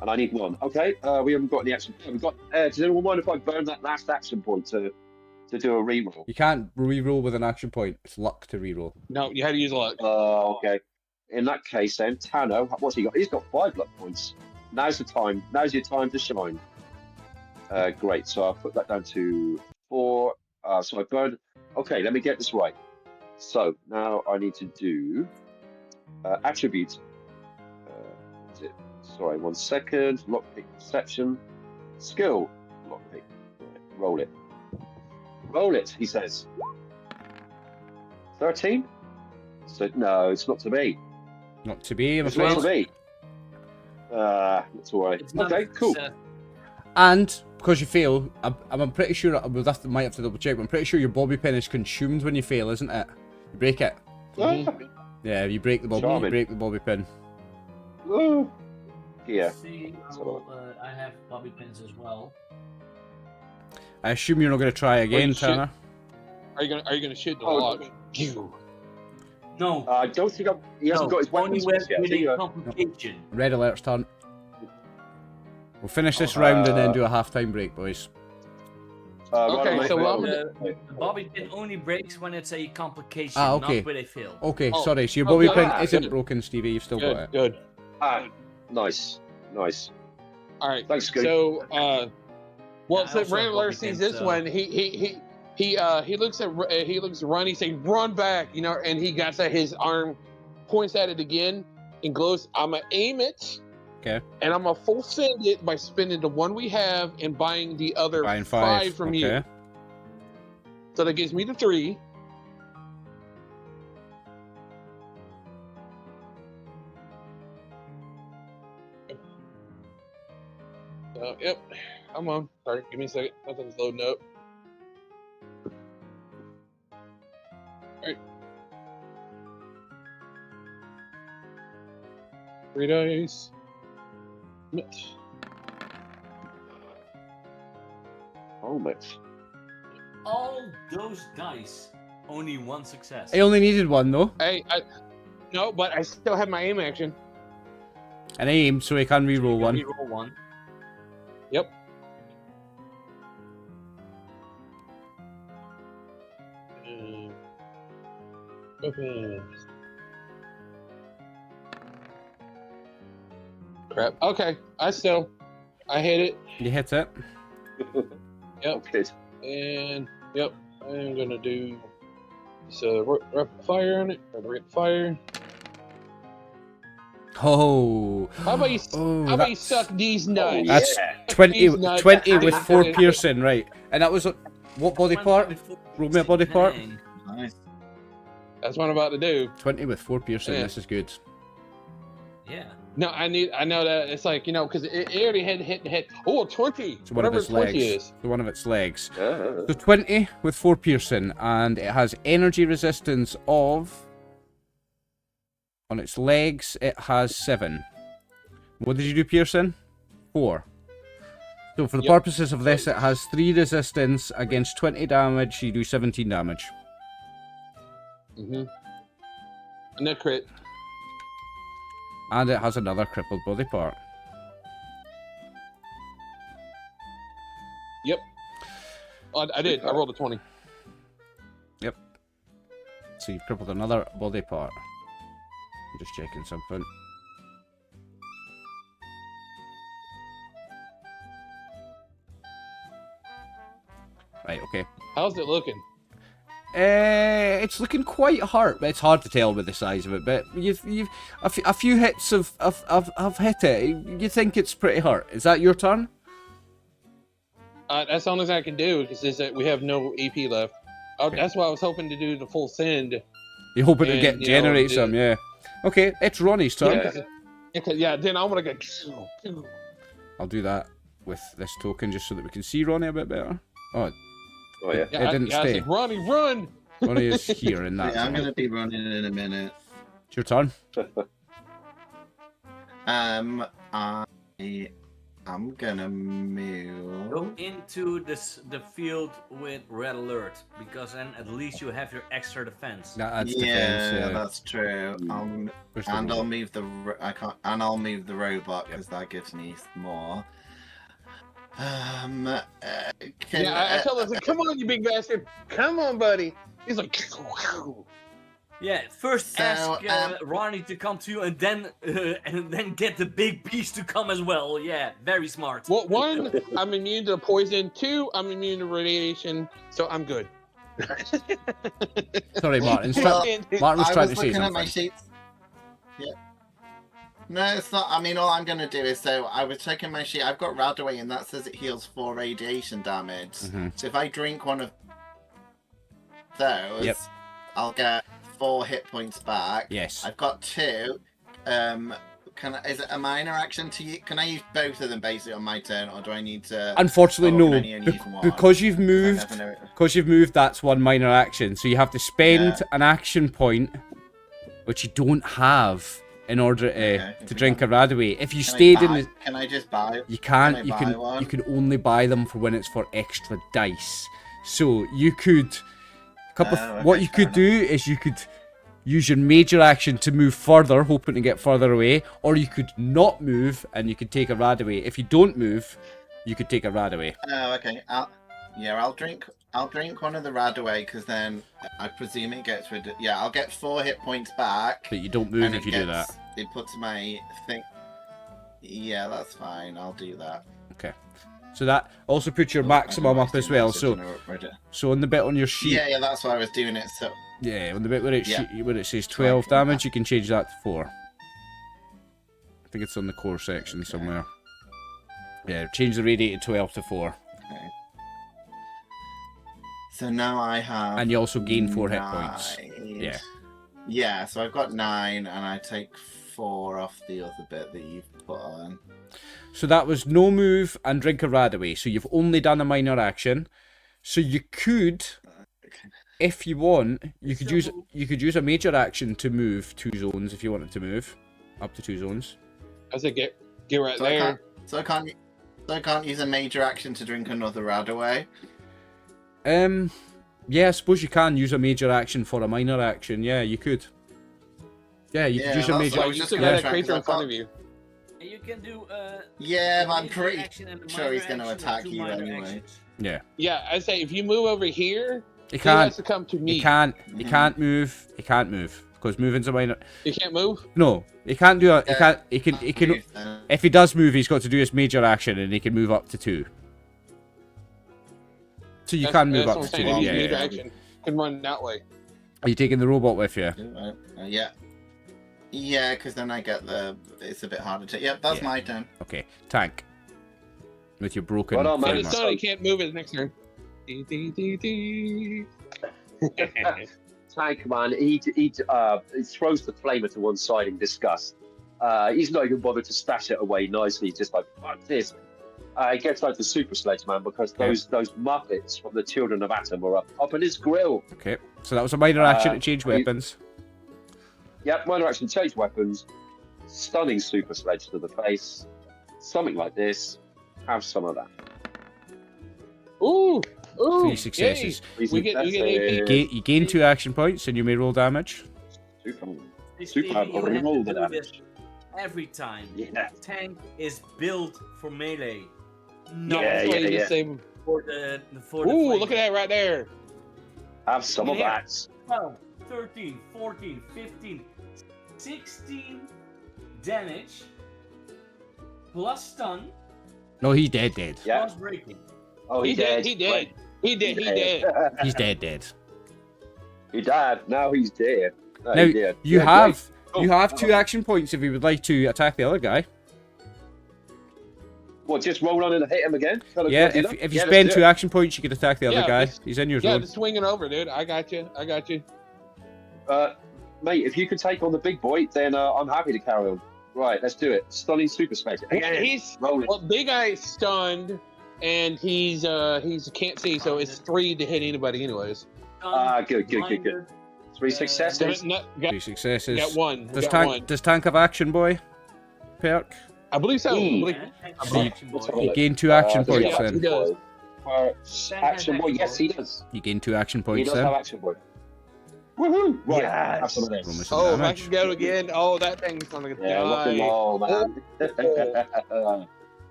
And I need 1. Okay, we haven't got any action. We've got. Does anyone mind if I burn that last action point to do a reroll? You can't re-roll with an action point. It's luck to re-roll. No, you had to use luck. Okay. In that case, then Tano, what's he got? He's got 5 luck points. Now's the time. Now's your time to shine. Great. So I'll put that down to 4. So I burned. Okay, let me get this right. So now I need to do attributes. Is it? Sorry, 1 second. Lockpick perception. Skill. Lockpick. Roll it. Roll it, he says. 13? So, no, it's not to be. Not to be, I'm It's not to afraid. be. That's all right. It's not Okay, cool. success. And because you fail, I'm pretty sure, might have to double check, but I'm pretty sure your bobby pin is consumed when you fail, isn't it? You break it. Yeah, you break the bobby, you Charming. break the bobby pin. Oh, yeah. See, I have bobby pins as well. I assume you're not going to try again, you should. Tanner. Are you gonna shoot the Oh, lock? No, I don't think he hasn't got his only weapons with yet. has he? a complication. Red alert's turn. We'll finish this Oh, round and then do a half-time break, boys. Okay, right, so right, what I'm right. The bobby pin only breaks when it's a complication, Okay. not when they fail. Okay, Oh. sorry, so your Oh, bobby good. pin Ah, isn't good. broken, Stevie, you've still got Good, it. good. Nice. All right. Thanks, Scoot. So, Yeah, I so also have Randler bobby sees pins, this so- one. He looks at Run. He says, "Run back!" And he got that his arm points at it again and glows. I'm gonna aim it. Okay. And I'm gonna full send it by spending the 1 we have and buying the other Buying 5 5 from okay. you. So that gives me the 3. Yep. Come on. Sorry, give me a second. Nothing's loading up. Alright. 3 dice. Submit. Oh, much. All those dice, only one success. I only needed one though. No, but I still have my aim action. And I aimed, so I can reroll one. Reroll one. Yep. Weapons. Crap. Okay, I hit it. You hit it. Yep. Good. And yep, I'm gonna do so rapid fire on it. Rapid fire. Oh. How about you? Oh, how about you that's- suck these nuts? That's Yeah. 20, These nuts. 20 with 4 piercing, right? And that was what body part? 24, Roll me a body part. 69. Nice. That's what I'm about to do. 20 with 4 piercing. Yeah. This is good. Yeah. No, I know that it's like, because it already had hit. Oh, 20. So one of Whatever its 20 legs. is. So one of its legs. Ah. So 20 with 4 piercing, and it has energy resistance of. On its legs, it has 7. What did you do, piercing? 4. So for the Yep. purposes of this, it has 3 resistance against 20 damage. You do 17 damage. And a crit. And it has another crippled body part. Yep. Oh, I did. I rolled a 20. Yep. So you've crippled another body part. I'm just checking something. Right, okay. How's it looking? It's looking quite hard. It's hard to tell with the size of it, but you've a few hits have hit it. You think it's pretty hurt. Is that your turn? That's the only thing I can do because is that we have no AP left. Oh, Okay. That's why I was hoping to do the full send. You're hoping to And, get you know, generate the- some, yeah. Okay, it's Ronnie's turn. Yeah, then I want to go. I'll do that with this token just so that we can see Ronnie a bit better. Oh, Oh, yeah. it didn't I stay. said, Ronnie, run! Ronnie is here in that. Yeah, I'm zone. gonna be running in a minute. It's your turn. I'm gonna move. Go into the field with red alert, because then at least you have your extra defense. That's Yeah, defense. Yeah. that's true. Where's the And roll? I'll move I'll move the robot because that gives me more. I tell him, come on, you big bastard. Come on, buddy. He's like, Yeah, first So, ask Ronnie to come to you, and then get the big beast to come as well. Yeah, very smart. well, 1, I'm immune to poison. 2, I'm immune to radiation, so I'm good. Sorry, Martin. Well, Martin was I trying was to say looking at my something. sheets. Yeah. No, it's not. I mean, all I'm gonna do is I was checking my sheet. I've got Radaway, and that says it heals 4 radiation damage. Mhm. So if I drink one of those, Yep. I'll get 4 hit points back. Yes. I've got 2. Is it a minor action to use? Can I use both of them basically on my turn, or do I need to? Unfortunately, Oh, no. can I only use one? Because you've I moved. never know. Because you've moved, that's one minor action. So you have to spend an action point, which you don't have, in order to drink a Radaway. If you stayed in the, Can I just buy? you can't. Can I You buy can. one? You can only buy them for when it's for extra dice. So you could. What you fair could do is you could use your major action to move further, hoping to get further away, or you could not move and you could take a Radaway. If you don't move, you could take a Radaway. Oh, okay. I'll drink one of the Radaway because then I presume it gets rid of. Yeah, I'll get 4 hit points back. But you don't move and if you do that. It puts my thing. Yeah, that's fine. I'll do that. Okay. So that also puts your maximum up as well. So on the bit on your sheet, Yeah, that's why I was doing it. So yeah, on the bit where it Yeah. where it says 12 damage, you can change that to 4. I think it's on the core section somewhere. Yeah, change the radiated 12 to 4, okay. So now I have. and you also gain 4 hit points. 9. Yeah. Yeah, so I've got 9, and I take 4 off the other bit that you've put on. So that was no move and drink a rad away. So you've only done a minor action. So you could, if you want, you could use a major action to move 2 zones if you wanted to move up to 2 zones. I said get right So there. I can't use a major action to drink another rad away. Yeah, I suppose you can use a major action for a minor action. Yeah, you could. Yeah, you could use a that's major. what I So was you just still gonna got a try, creature 'cause in front of you. And you can do Yeah, a but I'm major pretty action and a sure minor he's gonna action and attack 2 you minor anyway. actions. Yeah, Yeah, I say if you move over here, he he has can't. to come to me. He can't. He can't move. He can't move because moving's a minor. You can't move. No, he can't do a. He can't. He can. He can. Move then. If he does move, he's got to do his major action, and he can move up to 2. So you can move that's up what to I'm 2. saying. If Yeah, you major yeah. action, can run that way. Are you taking the robot with you? Yeah. Yeah, because then I get the. It's a bit harder to. Yep, that's Yeah. my turn. Okay, tank. With your broken. Well done, man. And framework. it's not. He can't move his next turn. Dee, dee, dee, dee. Tank man, he throws the flamer to one side in disgust. He's not even bothered to stash it away nicely. He's just like, fuck this. He gets out the super sledge man because those Muppets from the Children of Atom were up in his grill. Okay, so that was a minor action to change weapons. Yep, minor action, change weapons. Stunning super sledge to the face. Something like this. Have some of that. Ooh, 3 successes. We get AP. You gain 2 action points, and you may roll damage. Super. Stevie, Super you have to roll do the damage. this every time. Yeah. Tank is built for melee. No, Yeah, that's why you yeah. just save him. For the Ooh, flame. look at that right there. Have some of Yeah. that. 12, 13, 14, 15, 16 damage plus stun No, he's dead. Yeah. plus breaking. Oh, He he did. dead. He did. He did. He did. He's dead. He died. Now he's dead. No, Now he did. you Yeah, have great. you have 2 action points if you would like to attack the other guy. What? Just roll on and hit him again? Can I Yeah, do that? if you Yeah, spend let's 2 do it. action points, you can attack the other Yeah, guy. just- He's in your Yeah, zone. just swing it over, dude. I got you. I got you. Mate, if you can take on the big boy, then I'm happy to carry on. Right, let's do it. Stunning super space. He's Roll it. well, big eye stunned, and he's can't see, so it's 3 to hit anybody, anyways. Good. 3 successes. Got 3 successes. one. Does Got tank one. does tank have action, boy? Perk. I believe so. I believe- You gain 2 action does he points have then. He does. Action boy, yes, he does. You gain 2 action He points does then. have action boy. Woohoo! Right, Yes. have some of Roll me this. some Oh, if I damage. can go again. Oh, that thing's gonna Yeah, rock and die. roll, man. That's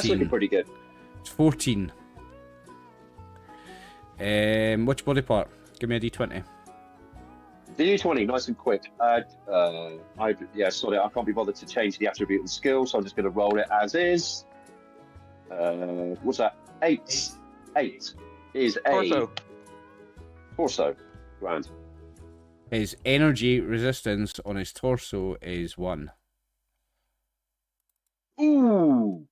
looking 13. pretty good. It's 14. Which body part? Give me a d20. D20, nice and quick. Sorry, I can't be bothered to change the attribute and skill, so I'm just going to roll it as is. What's that? 8. 8 is a Torso. torso. Grand. His energy resistance on his torso is 1. Ooh,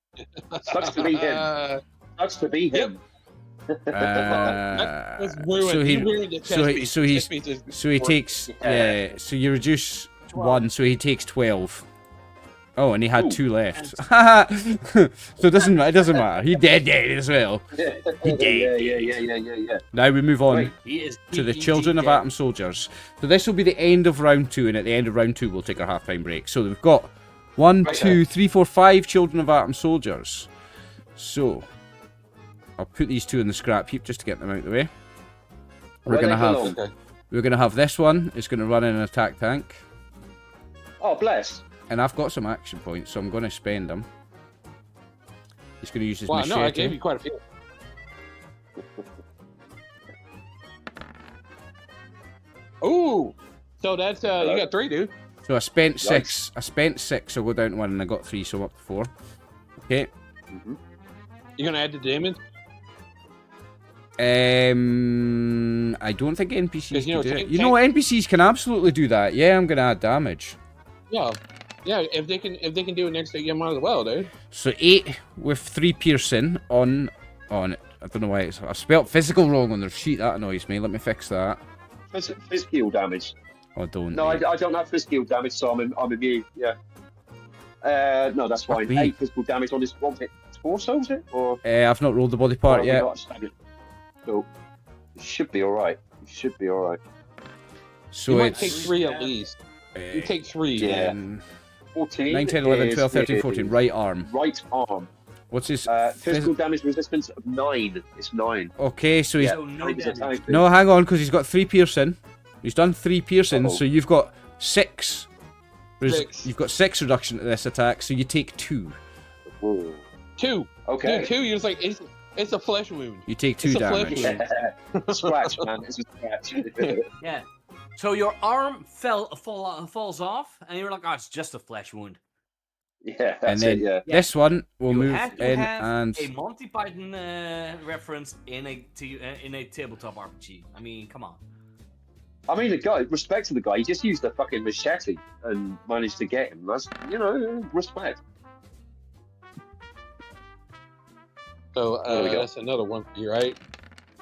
sucks to be him. Sucks to be him. That's ruined. So he ruined the chest so he- piece. so he's- Chest piece is- so he takes Yeah. so you reduce 1, so he takes 12. Oh, and he had Ooh. 2 left. So it doesn't matter. He dead as well. He dead. Yeah. Now we move on Right. He is to the DDD Children of dead. Atom Soldiers. So this will be the end of round 2, and at the end of round 2 we'll take our half-time break. So we've got 1, Right 2, 3, 4, 5 Children of Atom Soldiers. So I'll put these 2 in the scrap heap just to get them out of the way. We're Where gonna they have belong. Okay. we're gonna have this one. It's gonna run in an attack tank, Oh, bless. and I've got some action points, so I'm gonna spend them. He's gonna use his Wow, no, I machete. gave you quite a few. Ooh, so that's you got 3, dude. So I spent Yikes. 6. I spent 6. So go down to 1, and I got 3, so I'm up to 4. Okay. You gonna add the damage? I don't think NPCs 'Cause, you know, can do it. tank- You know what? NPCs can absolutely do that. Yeah, I'm gonna add damage. Yeah, yeah. If they can do it next day, you might as well, dude. So 8 with 3 piercing on it. I don't know why it's. I spelled physical wrong on the sheet. That annoys me. Let me fix that. Physical damage. Oh, don't. No, I don't have physical damage, so I'm immune. Yeah. No, that's fine. B. 8 physical damage on his torso, is it? Or I've not rolled the body part yet. So it should be alright. It should be alright. So You might it's take 3 at least. You take 3. Yeah. 10, 14. 9, 10, 11, 12, 13, is 14. Right arm. Right arm. What's his... Physical damage resistance of 9. It's 9. Okay, so he's... So no Nine is a damage. type. No, hang on, because he's got 3 piercing. He's done 3 piercing, Uh-oh. so you've got 6. 6. You've got 6 reduction to this attack, so you take 2. Ooh. 2. Okay. Dude, 2, you're just like, it's a flesh wound. You take 2 It's a flesh damage. wound. Yeah. Scratch, man. It's a scratch. Yeah. So your arm falls off, and you're like, oh, it's just a flesh wound. Yeah, And that's then it, yeah. this one will You move have to in have and... a Monty Python reference in a tabletop RPG. I mean, come on. I mean, the guy, respect to the guy, he just used a fucking machete and managed to get him. That's, respect. So There we go. that's another one for you, right?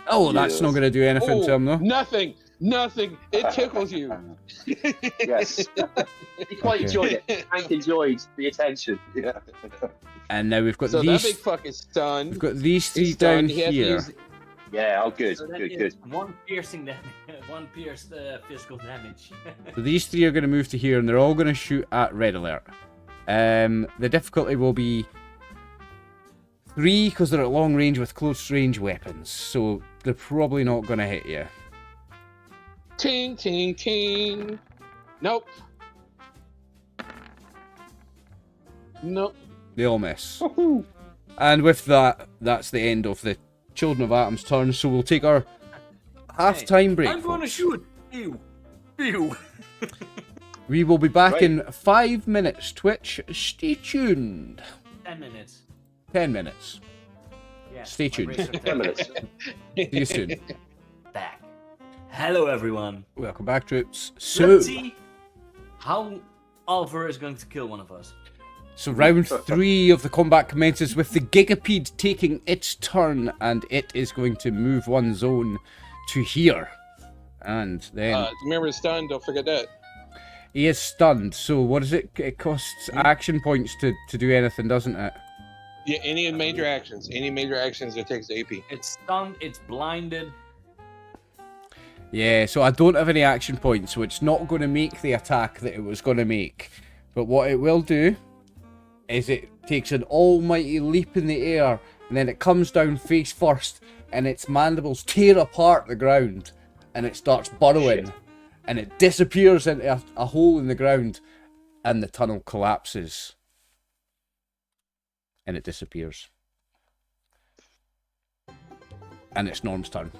Oh, that's Yes. not going to do anything to him, though. Nothing. It tickles you. Yes. He quite enjoyed it. Hank enjoyed the attention. Yeah. And now we've got So that big these... fuck is stunned. We've got these 3 He's stunned. down He has to here. use- Yeah, oh, good, So that good, is good. one piercing damage, one pierced physical damage. So these 3 are going to move to here, and they're all going to shoot at Red Alert. The difficulty will be 3, because they're at long range with close range weapons. So they're probably not going to hit you. Ting, ting, ting. Nope. Nope. They all miss. And with that, that's the end of the Children of Atom's turn. So we'll take our half-time break. I'm going to folks. shoot. Ew. Ew. We will be back Right. in 5 minutes. Twitch, stay tuned. 10 minutes. 10 minutes. Yeah. Stay my tuned. braces are 10 minutes. See you soon. back. Hello, everyone. Welcome back, troops. So, Let's see how Oliver is going to kill one of us. so round 3 of the combat commences with the Gigapede taking its turn, and it is going to move one zone to here. And then Remember, stun. Don't forget that. he is stunned. So what is it? It costs action points to do anything, doesn't it? Yeah, any major actions. Any major actions that takes AP. It's stunned, it's blinded. Yeah, so I don't have any action points, so it's not going to make the attack that it was going to make. But what it will do is it takes an almighty leap in the air, and then it comes down face first, and its mandibles tear apart the ground, and it starts burrowing, Shit. and it disappears into a hole in the ground, and the tunnel collapses. And it disappears. And it's Norm's turn.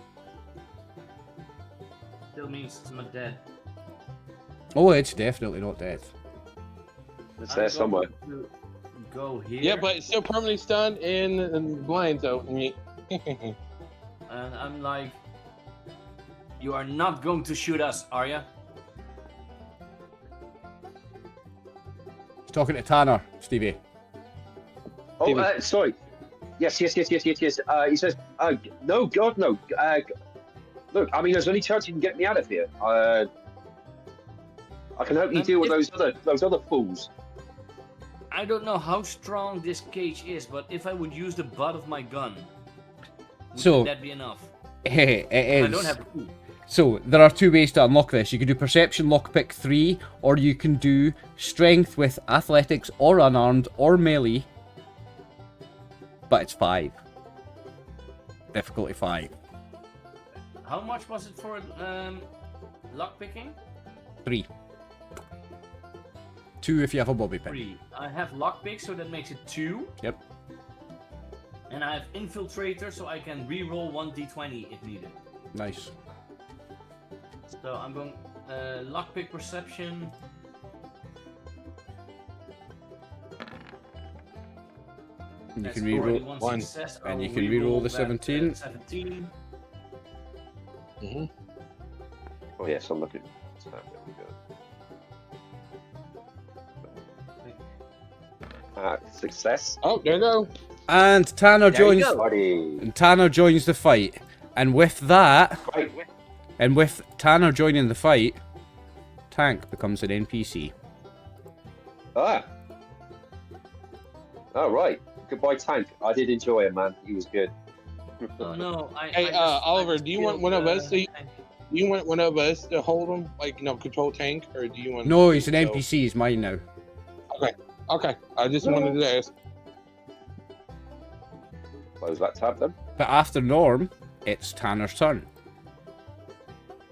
Still means it's not dead. Oh, it's definitely not dead. It's I'm there going somewhere. to go here. Yeah, but it's still permanently stunned and blind, so. And I'm like, you are not going to shoot us, are you? He's talking to Tanner, Stevie. Oh, David. sorry. Yes. He says, no, God, no. Look, I mean, there's any chance you can get me out of here. I can help you deal with those other fools. I don't know how strong this cage is, but if I would use the butt of my gun, So- would that be enough? It is. I don't have a clue. So there are 2 ways to unlock this. You can do Perception Lockpick 3, or you can do Strength with Athletics or Unarmed or Melee. But it's 5. Difficulty 5. How much was it for lockpicking? 3. 2 if you have a bobby pin. 3. I have lockpick, so that makes it 2. Yep. And I have infiltrator, so I can re-roll 1d20 if needed. Nice. So I'm going lockpick perception. And you That's can already reroll. one success. I and you will can reroll the that, 17. 17. Mm-hmm. Oh, yes, I'm looking. There we go. Success. Oh, there you go. And Tanner There you joins. go. Buddy. And Tanner joins the fight. And with that, Right. and with Tanner joining the fight, Tank becomes an NPC. Ah. Oh, right. Goodbye, Tank. I did enjoy him, man. He was good. Oh no, Hey, Oliver, do you want one of us to? Tank. Do you want one of us to hold him, like control Tank, or do you want? No, he's an NPC. He's mine now. Okay. I just wanted to ask. Close that tab then. But after Norm, it's Tanner's turn.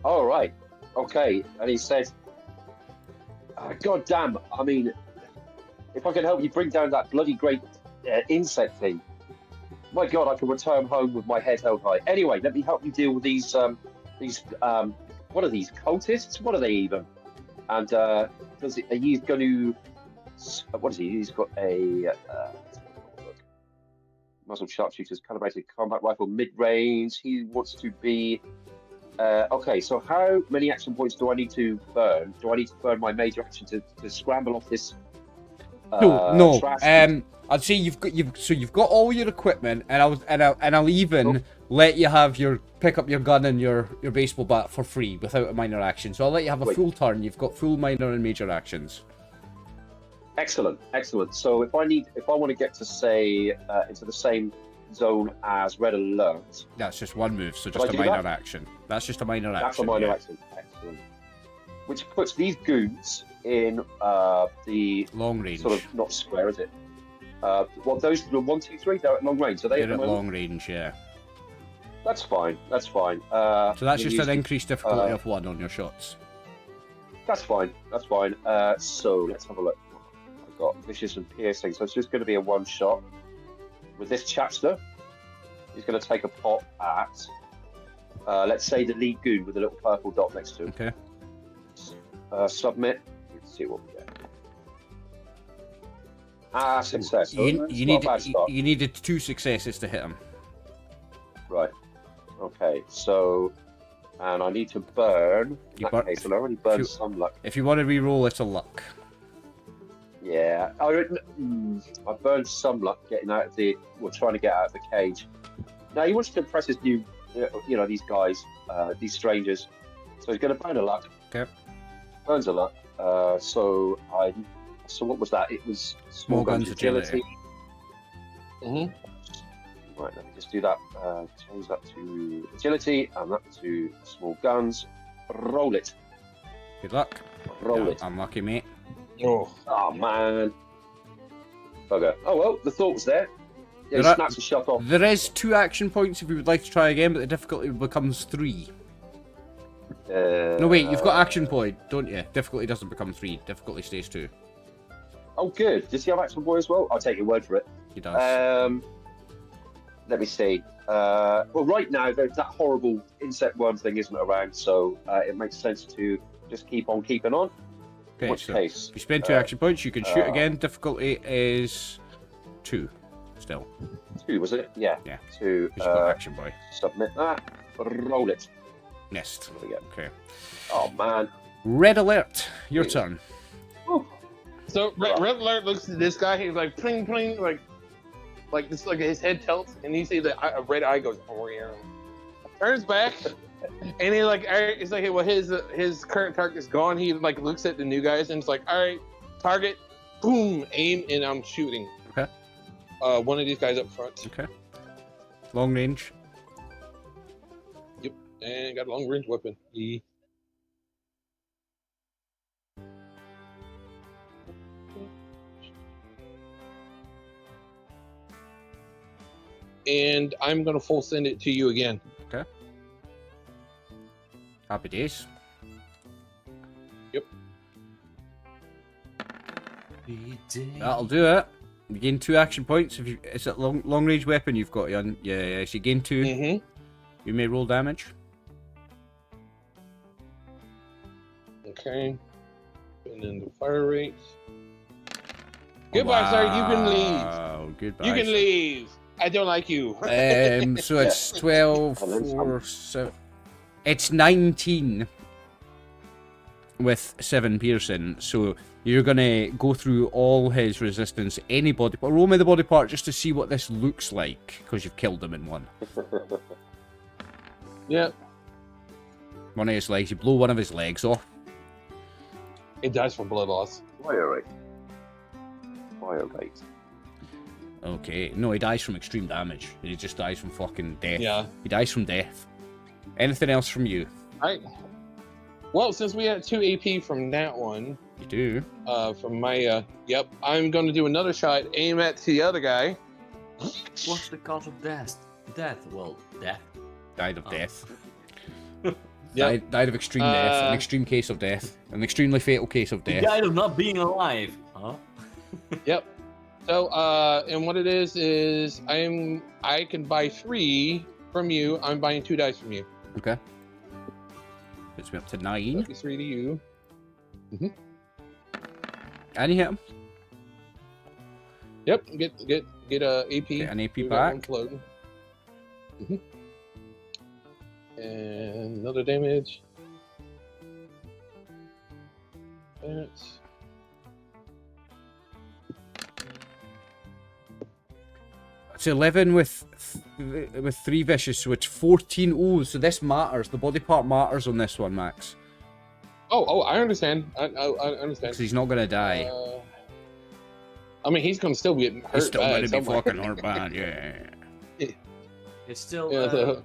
All right. Okay. And he said, God damn, I mean, if I can help you bring down that bloody great insect thing, my God, I can return home with my head held high. Anyway, let me help you deal with these, what are these, cultists? What are they even? And he's going to, what is he? He's got a muzzle sharpshooters, calibrated combat rifle, mid-range. He wants to be, okay, so how many action points do I need to burn? Do I need to burn my major action to scramble off this? No. Trash? I'd say you've got all your equipment, and I'll even let you have pick up your gun and your baseball bat for free without a minor action. So I'll let you have a full turn. You've got full minor and major actions. Excellent. So if I want to get to say into the same zone as Red Alert, That's just one move, so just a minor action. That's just a minor action. that's a minor action. Excellent. Which puts these goons in the Long range. sort of not square, is it? Well, those are 1, 2, 3. They're at long range. So They're at long range, yeah. That's fine. So that's just an increased difficulty of 1 on your shots. That's fine. So let's have a look. I've got vicious and piercing, so it's just going to be a one shot. With this chapster, he's going to take a pot at, let's say, the lead goon with a little purple dot next to him. Okay. Submit. Let's see what we get. Success. You needed 2 successes to hit him. Right. Okay. So, and I need to burn. In that case, I'll already burn some luck. If you want to re-roll, it's a luck. Yeah. I burned some luck getting out of trying to get out of the cage. Now he wants to impress his new, these guys, these strangers. So he's going to burn a luck. Okay. Burns a luck. So what was that? It was small guns agility. Mm-hmm. Right, let me just do that. Change that to agility and that to small guns. Roll it. Good luck. Roll it. Unlucky, mate. Oh man. Bugger. Oh well, the thought was there. Yeah, he snaps a shot off. There is 2 action points if you would like to try again, but the difficulty becomes 3. No wait, you've got action point, don't you? Difficulty doesn't become 3. Difficulty stays 2. Oh good. Does he have action point as well? I'll take your word for it. He does. Let me see. Well, right now that horrible insect worm thing isn't around, so it makes sense to just keep on keeping on. Okay, In which so case, if you spend 2 action points, you can shoot again. Difficulty is 2. Still. 2 was it? Yeah. 2. You've got action boy. Submit that. Roll it. Missed. There we go. Okay. Oh man. Red alert. Your turn. Ooh. So Red Alert looks at this guy. He's like pling pling, like this, like his head tilts, and you see the red eye goes. Turns back, and he it's like, well, his current target is gone. He looks at the new guys and it's like, all right, target, boom, aim, and I'm shooting. Okay. One of these guys up front. Okay. Long range. Yep, and got a long range weapon. And I'm gonna full send it to you again. Okay. Happy days. Yep. That'll do it. You gain 2 action points. If it's a long range weapon you've got on. Yeah. So you gain 2. Mm-hmm. You may roll damage. Okay. And then the fire rates. Goodbye, sir. You can leave. Oh, goodbye. You can leave. I don't like you. So it's 12, 4, 7. It's 19 with 7 piercing. So you're gonna go through all his resistance, any body part. Roll me the body part just to see what this looks like, because you've killed him in one. Yep. One of his legs. You blow one of his legs off. It dies from blood loss. Fire rate. Okay. No, he dies from extreme damage. He just dies from fucking death. Yeah. He dies from death. Anything else from you? Well, since we had 2 AP from that one, You do. from my yep, I'm gonna do another shot, aim at the other guy. What's the cause of death? Well, death. Died of Oh. death. Yep. Died of extreme death. An extreme case of death. An extremely fatal case of He death. died of not being alive. Huh? Yep. So, and what it is I can buy 3 from you. I'm buying 2 dice from you. Okay. Puts me up to 9. 3 to you. And you hit him. Yep. Get a AP. Get an AP We've got one back. floating. And another damage. That's... It's 11 with 3 vicious, so it's 14. Oh, so this matters. The body part matters on this one, Max. Oh, I understand. I understand. Because he's not going to die. I mean, he's gonna still get hurt. He's still bad going to be somewhere. fucking hurt bad, yeah. It's still Yeah, so-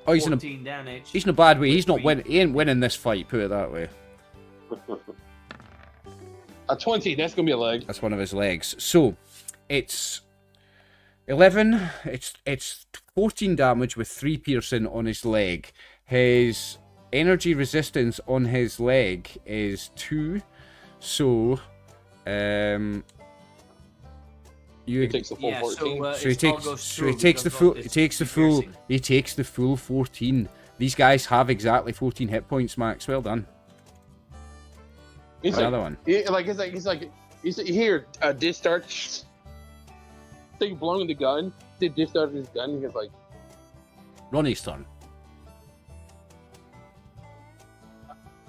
Oh, he's in 14 damage. He's in a bad way. He's not Three. winning. He ain't winning this fight, put it that way. A 20. That's gonna be a leg. That's one of his legs. So, it's 11. It's 14 damage with 3 piercing on his leg. His energy resistance on his leg is 2. So, He takes the full 14. so he takes the full 14. These guys have exactly 14 hit points, Max. Well done. He's Another like, one. he's here. Discharge. So you blowing the gun. Did discharge his gun. He's like, Ronnie's turn.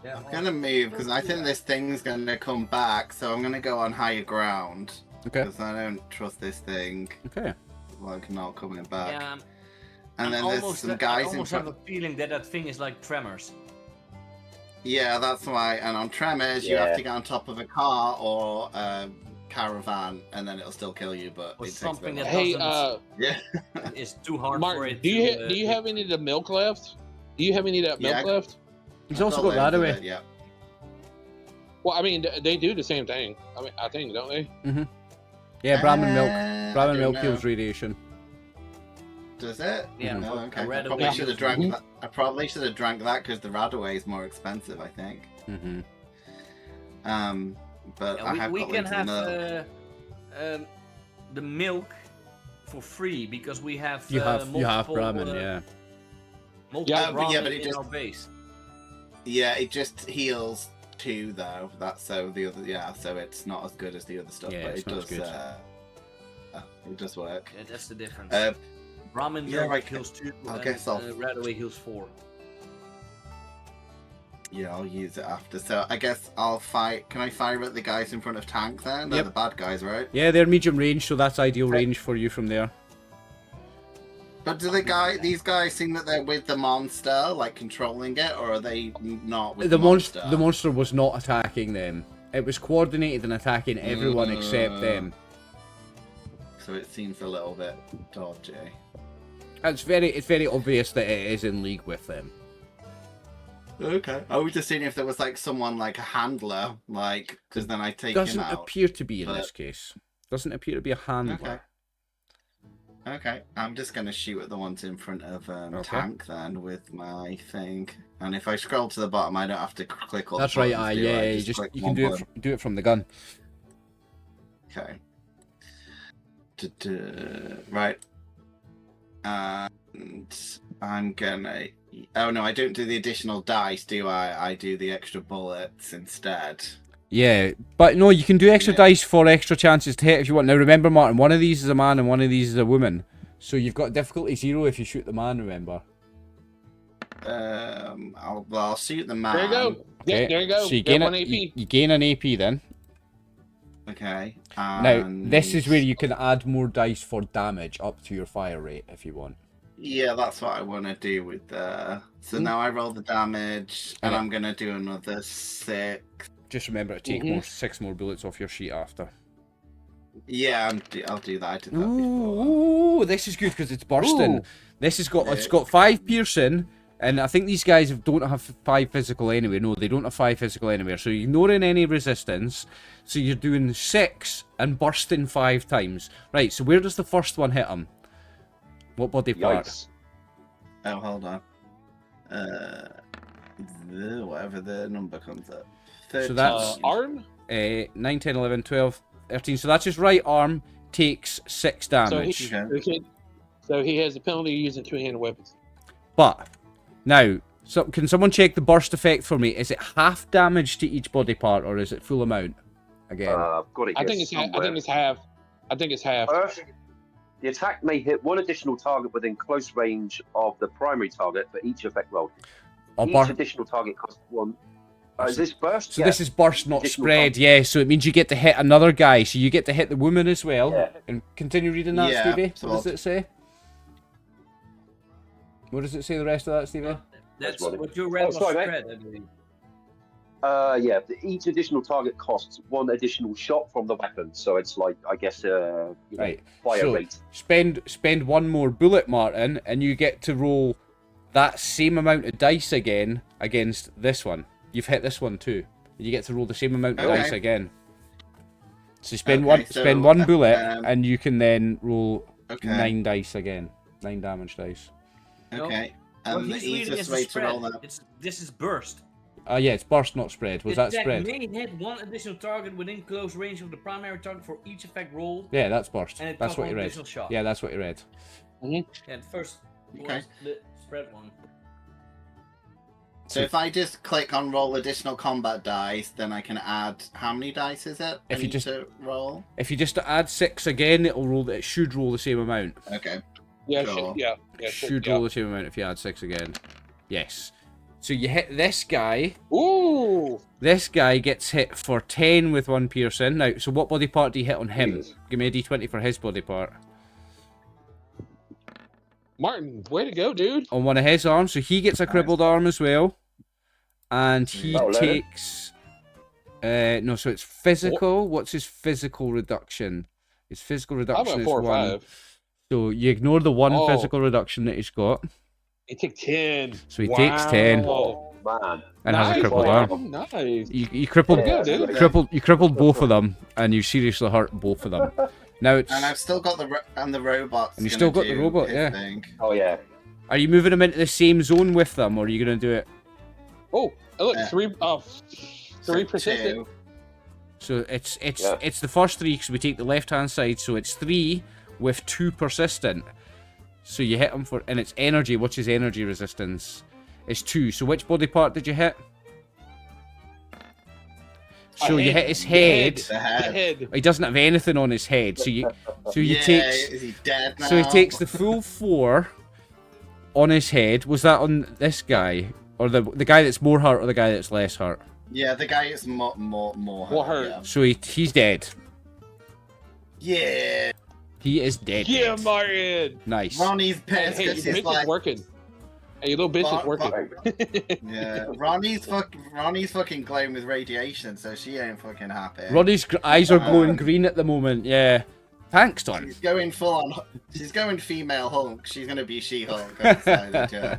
Yeah, I'm gonna move because I think this thing's gonna come back, so I'm gonna go on higher ground. Okay. Because I don't trust this thing. Okay. Like not coming back. Yeah, And then there's some I guys in almost front. have a feeling that thing is like Tremors. Yeah, that's why. And on Tremors, you have Yeah. to get on top of a car or a caravan, and then it'll still kill you. But Or it takes a something bit that longer. hey, doesn't- Yeah. It's too hard for Martin, it. do you have any of the milk left? Do you have any of that milk Yeah. left? He's also got that away. Yeah. Well, I mean, they do the same thing. I mean, I think, don't they? Yeah, Brahmin milk. I Brahmin don't milk heals know. radiation. Does it? Yeah, Oh, but okay. a red I probably away should have heals drank more. that. I probably should have drank that because the Radaway is more expensive, I think. But I Yeah, have we got can loads of have milk. the milk for free because we have You have multiple, Brahmin, yeah. multiple Yeah, but ramen it in just- our base. Yeah, it just heals 2 though. That's so the other. Yeah, so it's not as good as the other stuff, Yeah, but it's it not as does. good. It does work. Yeah, that's the difference. yeah, Ramen milk right. heals 2 I and guess I'll- Radaway heals 4. Yeah, I'll use it after. So I guess I'll fight. Can I fire at the guys in front of tank then? They're Yep. the bad guys, right? Yeah, they're medium range, so that's ideal range for you from there. But do these guys seem that they're with the monster, like controlling it, or are they not with The the monster was not attacking them. It was coordinated and attacking everyone except them. So it seems a little bit dodgy. It's very obvious that it is in league with them. Okay. I was just seeing if there was like someone like a handler, like because then I take him Doesn't out. appear to be in but- this case. Doesn't appear to be a handler. Okay. Okay, I'm just gonna shoot at the ones in front of Okay. tank then with my thing. And if I scroll to the bottom, I don't have to click all the That's right. buttons, do I? Yeah. You click can one do button. it from the gun. Okay. Right. And I'm gonna. Oh no, I don't do the additional dice, do I? I do the extra bullets instead. Yeah, but no, you can do extra Yeah. dice for extra chances to hit if you want. Now remember, Martin, one of these is a man and one of these is a woman. So you've got difficulty 0 if you shoot the man, remember. I'll shoot the man. There you go. Yeah, Okay, there you go. So you Get gain, one a, AP. you gain an AP then. Okay. Now, this is where you can add more dice for damage up to your fire rate if you want. Yeah, that's what I want to do with So now I roll the damage, and Yeah. I'm gonna do another 6. Just remember to take Mhm. 6 more bullets off your sheet after. Yeah, I'll do that. I did that before. Ooh, this is good because it's bursting. Ooh. This has got it's got 5 piercing, and I think these guys don't have 5 physical anyway. No, they don't have 5 physical anywhere. So you're ignoring any resistance. So you're doing 6 and bursting 5 times. Right. So where does the first one hit him? What body part? Yikes. Oh, hold on. Whatever the number comes up. 13. So that's Arm. 9, 10, 11, 12, 13. So that's his right arm takes 6 damage. So he has the penalty of using two-handed weapons. But now, so can someone check the burst effect for me? Is it half damage to each body part, or is it full amount? Again, I've got it. I think it's half. I think it's half. The attack may hit one additional target within close range of the primary target for each effect roll. Each additional target costs 1. Is this burst? So this is burst, not spread. Yeah, so it means you get to hit another guy. So you get to hit the woman as well. Yeah. And continue reading that, Yeah, Stevie. so What does it say? What does it say? The rest of that, Stevie? That's That's what you read was sorry, mate. spread, I believe. Yeah. Each additional target costs 1 additional shot from the weapon. So it's like, I guess, Right. fire So rate. spend 1 more bullet, Martin, and you get to roll that same amount of dice again against this one. You've hit this one too. You get to roll the same amount of Okay. dice again. So spend Okay, spend one bullet, um, and you can then roll Okay. 9 dice again. 9 damage dice. Okay. What And the he's reading is easiest the way to spread. roll that. This is burst. Yeah, it's burst, not spread. Was that This attack spread? may hit 1 additional target within close range of the primary target for each effect roll. Yeah, that's burst. And it That's costs what you 1 read. additional shot. Yeah, that's what you read. Yeah, the first Okay. was the spread one. So if I just click on roll additional combat dice, then I can add how many dice is it? If I you need just- to roll. If you just add 6 again, it should roll the same amount. Okay. Yeah, Sure. Should roll the same amount if you add 6 again. Yes. So you hit this guy. Ooh. This guy gets hit for 10 with 1 piercing. Now, so what body part do you hit on him? Jesus. Give me a d20 for his body part. Martin, way to go, dude. On one of his arms, so he gets a crippled arm as well. And he That'll let him. takes... no, so it's physical. What's his physical reduction? His physical I'm reduction at is 4 or 1. 5. So you ignore the 1 Oh. physical reduction that he's got. He took 10. So he takes 10. Oh, man. And has a crippled arm. Nice. You crippled, Yeah, dude. you crippled both of them, and you seriously hurt both of them. Now it's. And I've still got the robot. And you still got the robot, yeah. Oh, yeah. Are you moving them into the same zone with them, or are you gonna do it? Oh, look, Yeah. 3 persistent. So it's Yeah. it's the first 3 because we take the left hand side, so it's 3 with 2 persistent. So you hit them for, and it's energy. What's his energy resistance? It's 2. So which body part did you hit? So you hit his head. The head. head. He doesn't have anything on his head, so you Yeah, takes. is he dead now? So he takes the full 4 on his head. Was that on this guy? Or the guy that's more hurt or the guy that's less hurt? Yeah, the guy is more More hurt. Yeah. So he's dead. Yeah. He is dead. Yeah, Martin. Nice. Ronnie's Hey, pissed hey, your because bitch he's like, is working. Hey, your little bitch is working. yeah, Ronnie's fucking glowing with radiation, so she ain't fucking happy. Roddy's eyes are glowing green at the moment. Yeah. Thanks, Don. She's going full on. She's going female Hulk. She's gonna be She-Hulk. I decided, yeah.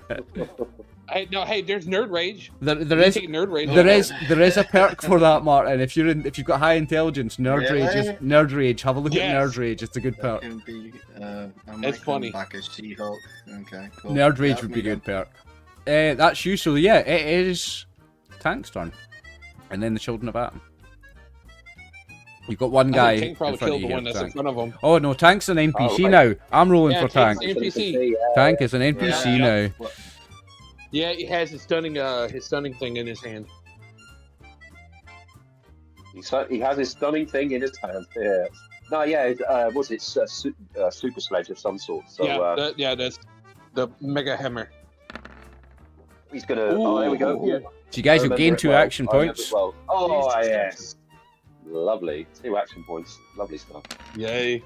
Hey, there's nerd rage. There You is take nerd rage. there is a perk for that, Martin. If you've got high intelligence, nerd rage is Really? nerd rage. Have a look Yes. at nerd rage. It's a good perk. Can be, I might It's come funny. back as She-Hulk. Okay, cool. Nerd rage Yeah, would be a me good perk. That's you. So yeah, it is Tank's turn, and then the Children of Atom. You've got one guy I think Tank in probably front of killed you the here, one that's in Tank. front of him. Oh no, Tank's an NPC Oh, right. now. I'm rolling Yeah, for Tank. Tank's NPC. Tank is an NPC Yeah. now. Yeah, he has his stunning thing in his hand. He has his stunning thing in his hand. Yeah. No, yeah. What's it? Super sledge of some sort. So That's the mega hammer. he's gonna. Oh, there we go. Ooh. Yeah. So you guys I will remember gain it 2 well. action I remember points. it well. Oh, yes. Lovely. 2 action points. Lovely stuff. Yay!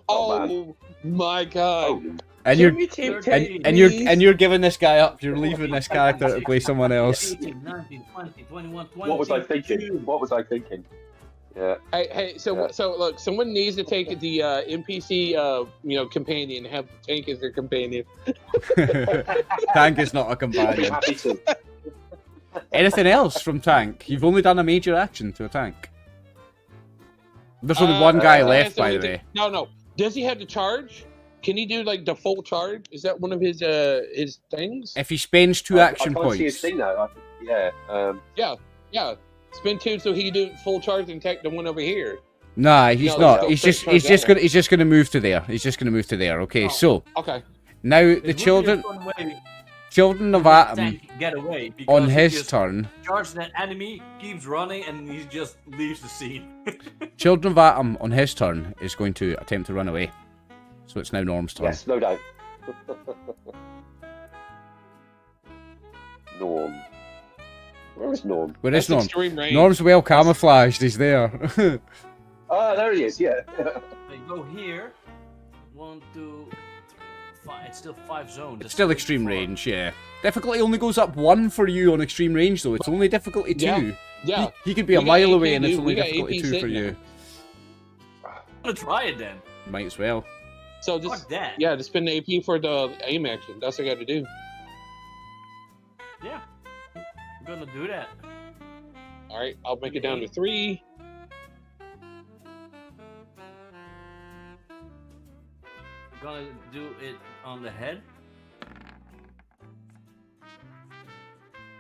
Oh, Oh my god! Oh, And you're Jimmy Team and- Teddy, and you're please. and you're giving this guy up. You're leaving this character to play someone else. 18, 19, 20, 21, what was I 22. thinking? What was I thinking? Yeah. Hey, so look, someone needs to take the NPC, companion, and have the tank as their companion. Tank is not a I'll be companion. happy to. Anything else from Tank? You've only done a major action to a Tank. There's only one guy left, by the way. No. Does he have to charge? Can he do like the full charge? Is that one of his things? If he spends 2 action I can't see his points. thing now. Yeah. Spend 2 so he can do full charge and take the one over here. Nah, he's No, not. no, He's first just turn gonna move to there. He's just gonna move to there. Okay, Oh. so Okay. now It the would be a children fun way of to let Atom Tank get away because on he his just turn. charges that enemy, keeps running, and he just leaves the scene. Children of Atom on his turn is going to attempt to run away. So it's now Norm's turn. Yes, no doubt. Norm. Where is Norm? Where is That's Norm? extreme range. Norm's well camouflaged. He's there. Ah, there he is. Yeah. They go here. 1, 2, 3, 5. It's still 5 zones. It's still extreme range, yeah. Difficulty only goes up 1 for you on extreme range, though. It's only difficulty 2. Yeah. He could be a We got mile AP, away, and it's dude. only We got difficulty AP 2 for sitting you. there. I'm gonna try it then. Might as well. So just Fuck that. just spend the AP for the aim action. That's what I got to do. Yeah. I'm gonna do that. All right, I'll make it down to 3. I'm gonna do it on the head.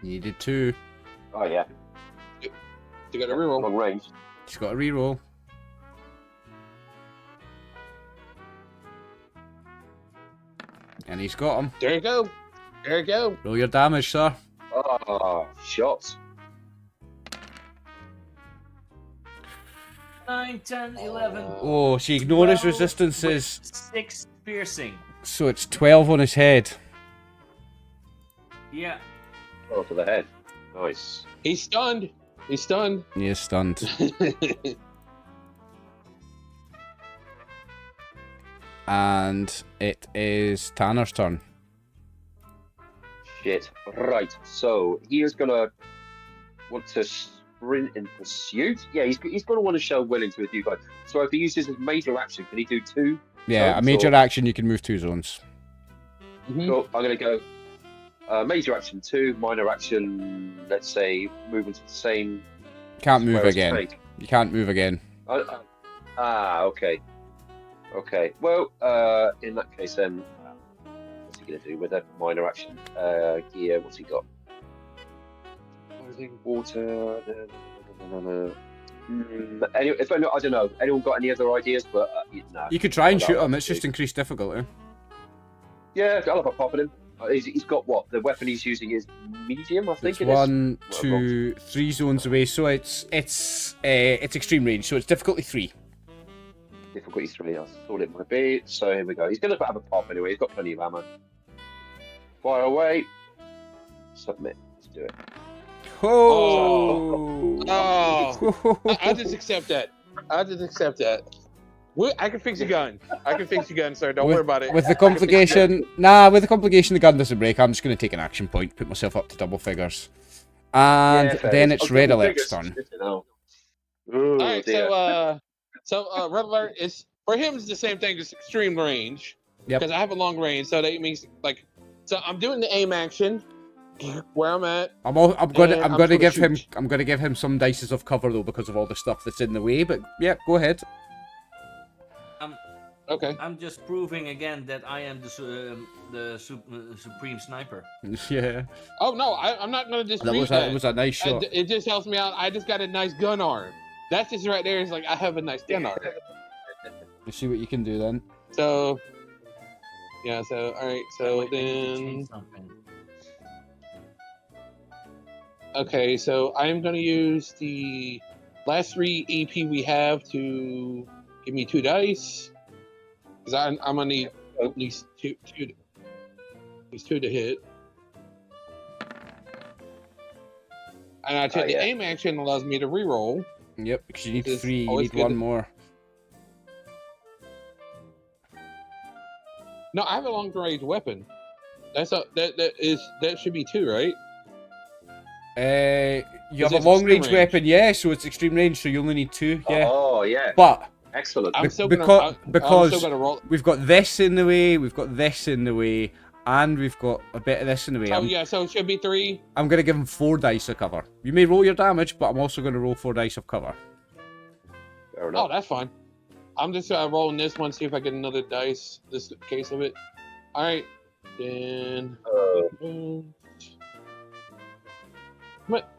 Needed 2. Oh yeah. You got to reroll. Long range. He's got a reroll. And he's got him. There you go. There you go. Roll your damage, sir. Ah, shots. 9, 10, 11. Oh, so ignore his 12 resistances. with 6 piercing. So it's 12 on his head. Yeah. Oh, to the head. Nice. He's stunned. He's stunned. He is stunned. And it is Tanner's turn. Shit. Right. So he is gonna want to sprint in pursuit. Yeah, he's gonna want to show willing to do both. So if he uses his major action, can he do 2? Yeah, a major So- action, you can move 2 zones. Mhm. Cool. I'm gonna go. Major action 2, minor action. Let's say move into the same. Can't move square as again. Tank. You can't move again. Okay. Okay. Well, in that case, then, what's he gonna do with a minor action? Gear. What's he got? Water. I don't know. Anyone got any other ideas? But no. You could try and Well, shoot that'll him, it's do. just increased difficulty. Yeah, I'll have a pop at him. He's got what? The weapon he's using is medium, I think It's it is. 1, Well, 2, 3 zones away, so it's extreme range, so it's difficulty 3. Difficulty 3, I thought it might be. So here we go. He's going to have a pop anyway. He's got plenty of ammo. Fire away. Submit. Let's do it. Oh! Oh, I just accept that. I just accept that. I can fix your gun. I can fix your gun, sir. Don't worry about it. With the I can fix your gun. complication, with the complication, the gun doesn't break. I'm just going to take an action point, put myself up to double figures, and Yeah, fair. then it's Okay, Red well, Alert's figures. turn. Oh, All right, dear. so Red Alert is for him is the same thing, just extreme range. Yep. Because I have a long range, so that means so I'm doing the aim action where I'm at. I'm going I'm to gonna give him shoot. I'm going to give him some dices of cover though because of all the stuff that's in the way. But yeah, go ahead. Okay. I'm just proving again that I am the supreme sniper. Yeah, Oh no, I'm not gonna dispute that was that. it was a nice shot. It just helps me out. I just got a nice gun arm. That's just right there. It's like I have a nice gun arm. You see what you can do then. So yeah. So all right. So Wait, I need to then change something. okay. So I'm gonna use the last 3 EP we have to give me 2 dice. Because I'm gonna need at least two to hit. And I take the yeah. aim action allows me to reroll. Yep, because you need It's 3. You always need good 1 to- more. No, I have a long range weapon. That should be 2, right? You Is have it a long range extreme range? weapon, yeah, so it's extreme range, so you only need 2, yeah. Oh, yeah. But Excellent. I'm still because- gonna. I'm because- still gonna roll. we've got this in the way, we've got this in the way, and we've got a bit of this in the way. Oh yeah, so it should be 3. I'm going to give him 4 dice of cover. You may roll your damage, but I'm also going to roll 4 dice of cover. Fair Oh, enough. that's fine. I'm just rolling this one, see if I get another dice. This case of it. All right, then. What?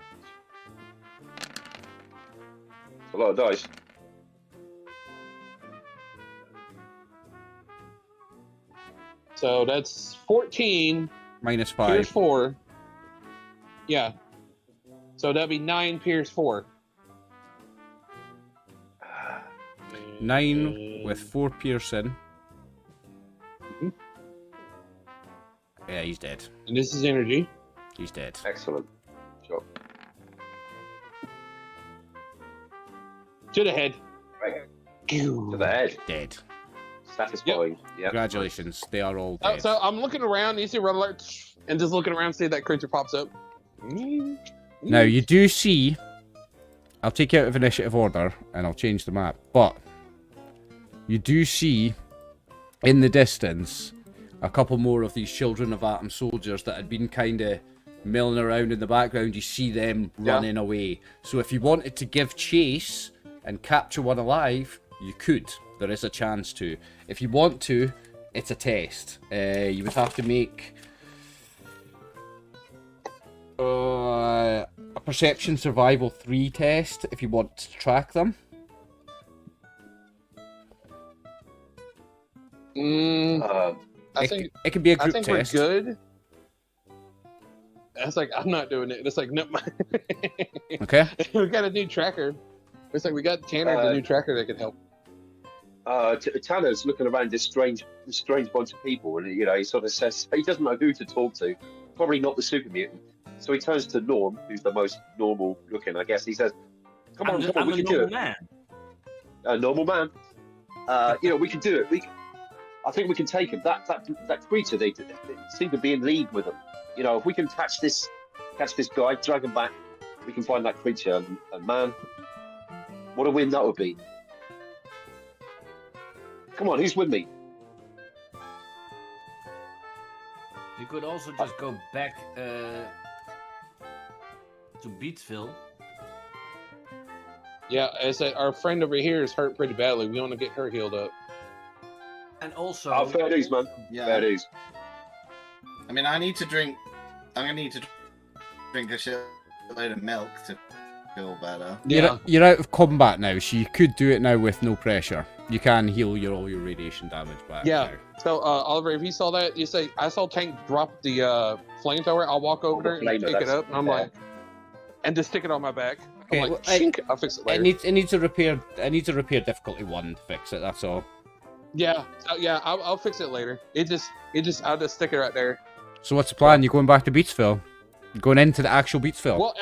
A lot of dice. So that's 14. Minus Pierce 5. 4. Yeah. So that'd be 9 Pierce 4. 9 with 4 piercing. Mhm. Yeah, he's dead. And this is energy. He's dead. Excellent. Sure. To the head. Right. To the head. Dead. Satisfying. Yeah. Congratulations, they are all Oh, dead. so I'm looking around, you see red alert, and just looking around, see that creature pops up. Now, you do see... I'll take you out of initiative order, and I'll change the map, but... You do see, in the distance, a couple more of these Children of Atom soldiers that had been kind of milling around in the background. You see them running away. So if you wanted to give chase and capture one alive, you could. There is a chance to. If you want to, it's a test. You would have to make a Perception Survival 3 test if you want to track them. I think It can be a I group think test. we're good. That's like I'm not doing it. It's like no. Okay. We got a new tracker. It's like we got Tanner, the new tracker that could help. Tanner's looking around this strange bunch of people, and he sort of says he doesn't know who to talk to. Probably not the super mutant. So he turns to Norm, who's the most normal looking, I guess. He says, "Come on, I'm we a can do normal it." man. A normal man. We can do it. I think we can take him. That creature, they seem to be in league with them. If we can catch this guy, drag him back, we can find that creature. And man, what a win that would be. Come on, who's with me? We could also just go back to Beatsville. Yeah, as our friend over here is hurt pretty badly. We want to get her healed up. And also... Oh, fair dues, man. Yeah. Fair dues. I mean, I need to drink. I'm gonna need to drink a shitload of milk to feel better. Yeah. You're out of combat now, so you could do it now with no pressure. You can heal all your radiation damage back. Yeah. now. So, Oliver, if you saw that, you say, I saw Tank drop the flamethrower. I'll walk over there and flamer, pick it that's- up. And I'm yeah. like, and just stick it on my back. Okay, I'm well, like, chink, I'll fix it later. It needs a repair. It needs a repair difficulty 1 to fix it. That's all. Yeah. So, yeah, I'll fix it later. I'll just stick it right there. So what's the plan? You going back to Beatsville? Going into the actual Beatsville? Well,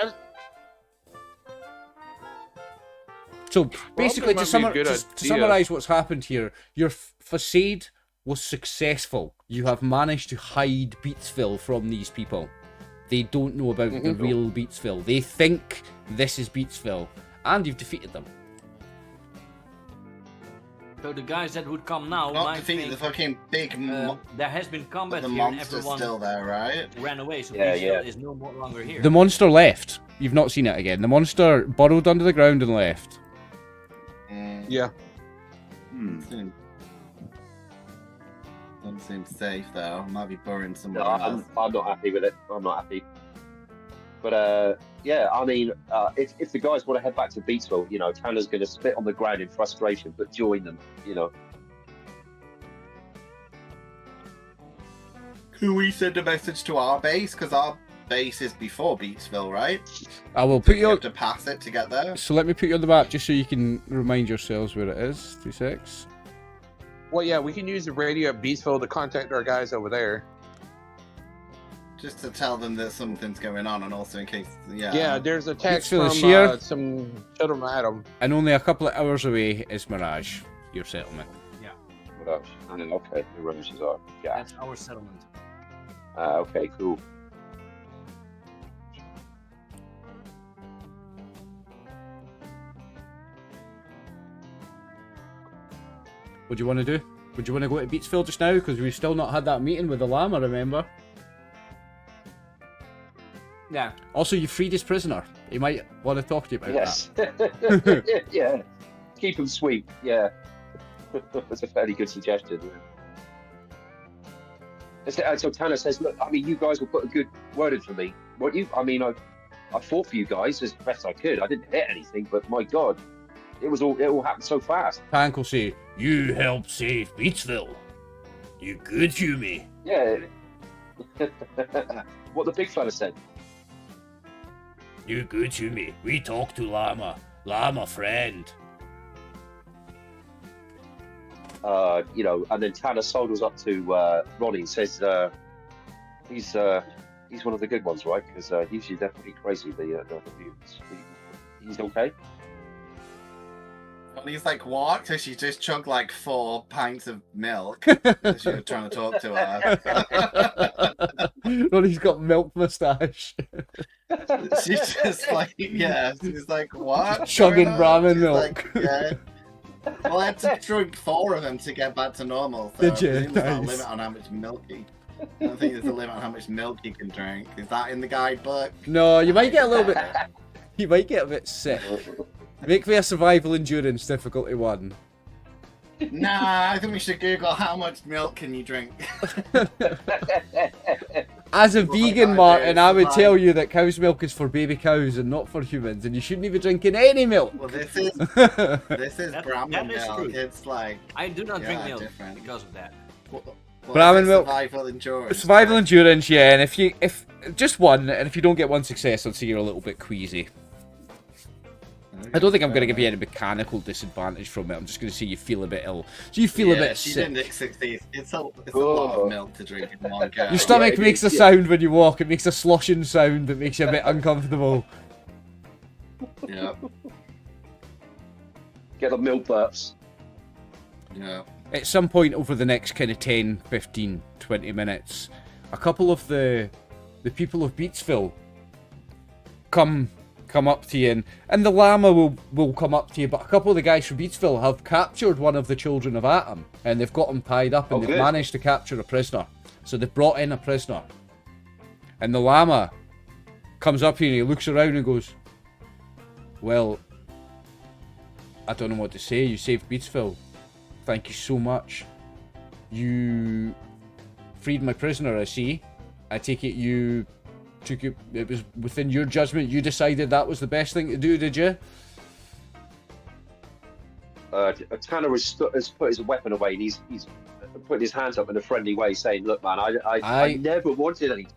So basically, that to, might be a good to idea. summarize what's happened here, your facade was successful. You have managed to hide Beatsville from these people. They don't know about the real Beatsville. They think this is Beatsville, and you've defeated them. So the guys that would come now Not might defeat think the fucking big. there has been combat The here and monster's everyone still there, right? ran away, so Yeah, Beatsville yeah. is no more longer here. The monster left. You've not seen it again. The monster burrowed under the ground and left. yeah. Doesn't seem safe though. Might be burrowing somewhere No, else. I'm not happy with it. I'm not happy. But yeah, I mean, if the guys want to head back to Beatsville, Tanner's going to spit on the ground in frustration, but join them. Can we send a message to our base? Because our base is before Beatsville, right? I will put You you on. have to pass it to get there. So let me put you on the map just so you can remind yourselves where it is. 2 secs. Well, yeah, we can use the radio at Beatsville to contact our guys over there. Just to tell them that something's going on, and also in case, Yeah, there's a text Beatsville from is here. some Children of Atom. And only a couple of hours away is Mirage, your settlement. What else? Okay, the roses are. Yeah. That's our settlement. Okay, cool. What do you want to do? Would you want to go to Beatsville just now? Because we've still not had that meeting with the llama, remember? Yeah. Also, you freed his prisoner. He might want to talk to you about Yes. that. Yeah. Keep him sweet. Yeah. That's a fairly good suggestion. Yeah. So Tanner says, look, I mean, you guys will put a good word in for me. What you? I mean, I fought for you guys as best I could. I didn't hit anything, but my God, it all happened so fast. Tank will say, you helped save Beatsville. You good to me. Yeah. What the big fella said. You good to me. We talk to llama. Llama friend. You know, and then Tanner soldiers up to Ronnie and says he's one of the good ones, right? Because usually they're pretty crazy. The mutants. He's okay. And he's like, what? Because she just chugged like 4 pints of milk as you were trying to talk to her. Ronnie's got milk moustache. She's just like, yeah. She's like, what? Chugging Brahmin She's milk. like, yeah. Well, I had to drink 4 of them to get back to normal. So Did you? There's not a Nice. limit on how much milk I don't think there's a limit on how much milk you can drink. Is that in the guidebook? No, you might get a little bit... You might get a bit sick. Make me a survival endurance difficulty 1. Nah, I think we should Google how much milk can you drink. As a Well, vegan, I Martin, do, I would fine. tell you that cow's milk is for baby cows and not for humans, and you shouldn't be drinking any milk. Well, this is That Brahmin is milk. true. It's like I do not drink Yeah, milk different. because of that. well, Brahmin it's milk. Survival endurance. Survival endurance, yeah, and if just one, and if you don't get one success, I'd say you're a little bit queasy. I don't think I'm going to give you any mechanical disadvantage from it. I'm just going to say you feel a bit ill. So you feel a bit she sick. didn't succeed. It's a lot of milk to drink in one go. Your stomach Yeah, makes a yeah. sound when you walk. It makes a sloshing sound that makes you a bit uncomfortable. Yeah, Get the milk burps. yeah. At some point over the next kind of 10, 15, 20 minutes, a couple of the people of Beatsville come up to you, and the llama will come up to you, but a couple of the guys from Beatsville have captured one of the children of Atom, and they've got him tied up, and Oh, they've good. managed to capture a prisoner. So they've brought in a prisoner. And the llama comes up here and he looks around and goes, well, I don't know what to say. You saved Beatsville. Thank you so much. You freed my prisoner, I see. I take it you took it. It was within your judgment. You decided that was the best thing to do, did you? Tanner has put his weapon away, and he's putting his hands up in a friendly way, saying, "Look, man, I never wanted any.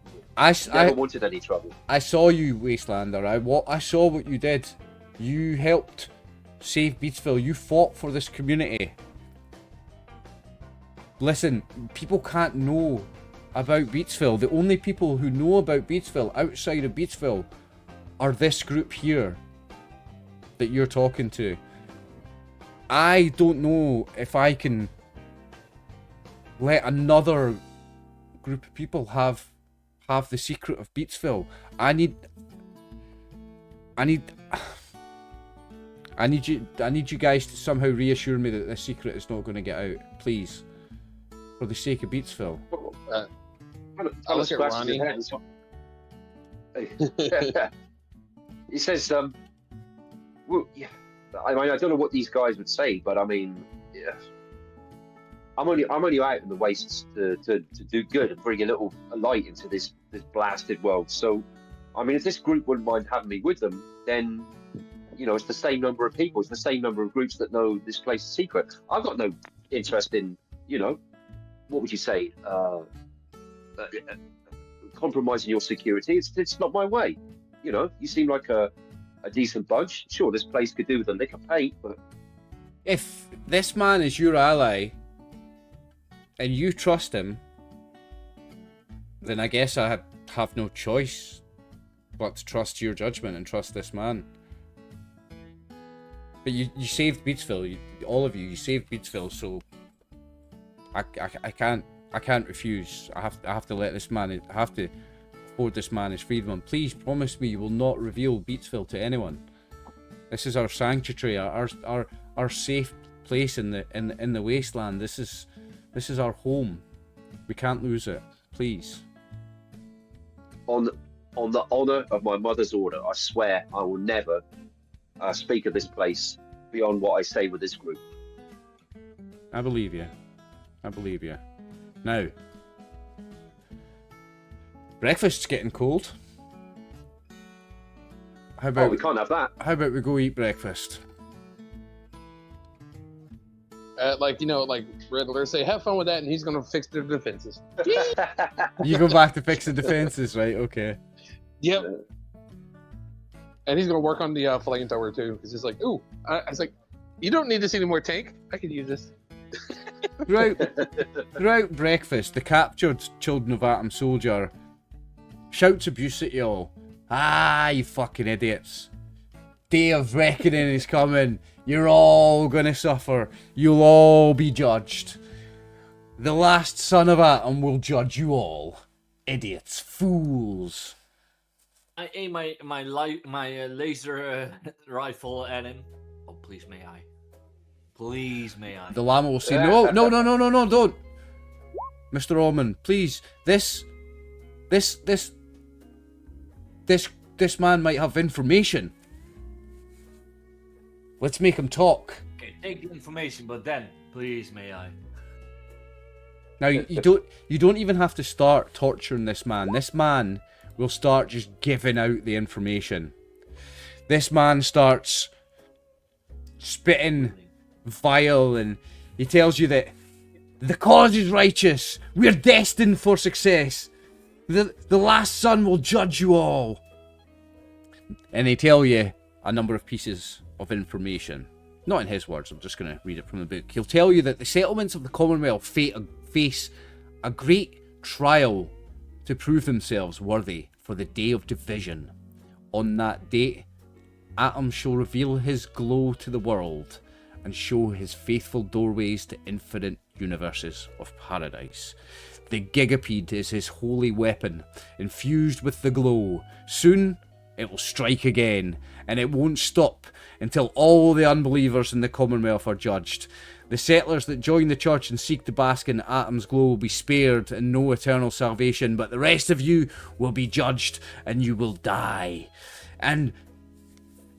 Never wanted any trouble. I saw you, Wastelander. I saw what you did. You helped save Beatsville. You fought for this community. Listen, people can't know about Beatsville. The only people who know about Beatsville outside of Beatsville are this group here that you're talking to. I don't know if I can let another group of people have the secret of Beatsville. I need you guys to somehow reassure me that this secret is not going to get out, please, for the sake of Beatsville. I look at Ronnie. He says, well, yeah. I mean, I don't know what these guys would say, but I mean, yeah. I'm only out in the wastes to do good and bring a light into this blasted world. So, I mean, if this group wouldn't mind having me with them, then, you know, it's the same number of people. It's the same number of groups that know this place is secret. I've got no interest in, you know, what would you say, compromising your security. It's not my way. You know, you seem like a decent bunch. Sure, this place could do with a lick of paint, but If this man is your ally and you trust him, then I guess I have no choice but to trust your judgment and trust this man. But you saved Beatsville, all of you saved Beatsville, so I can't refuse. I have to let this man. I have to afford this man his freedom. Please promise me you will not reveal Beatsville to anyone. This is our sanctuary, our safe place in the wasteland. This is our home. We can't lose it. Please. On the honour of my mother's order, I swear I will never speak of this place beyond what I say with this group. I believe you. I believe you. Now, breakfast's getting cold. How about we can't have that. How about we go eat breakfast? Like Riddler say, have fun with that, and he's gonna fix the defenses. You go back to fix the defenses, right? Okay. Yep. And he's gonna work on the flamethrower too, because he's like, ooh, I was like, you don't need to see any more tank. I could use this. Throughout breakfast, the captured Children of Atom soldier shouts abuse at you all. Ah, you fucking idiots. Day of reckoning is coming. You're all gonna suffer. You'll all be judged. The last son of Atom will judge you all. Idiots, fools. I aim my laser rifle at him. Oh, please may I? Please may I? The llama will say, no, don't. Mr. Orman, please, this man might have information. Let's make him talk. Okay, take the information, but then, please may I? Now, you don't even have to start torturing this man. This man will start just giving out the information. This man starts spitting vile, and he tells you that the cause is righteous. We're destined for success. The last son will judge you all. And they tell you a number of pieces of information. Not in his words, I'm just going to read it from the book. He'll tell you that the settlements of the Commonwealth face a great trial to prove themselves worthy for the day of division. On that date, Atom shall reveal his glow to the world and show his faithful doorways to infinite universes of paradise. The Gigapede is his holy weapon, infused with the glow. Soon, it will strike again, and it won't stop until all the unbelievers in the Commonwealth are judged. The settlers that join the church and seek to bask in Atom's glow will be spared and no eternal salvation, but the rest of you will be judged and you will die. And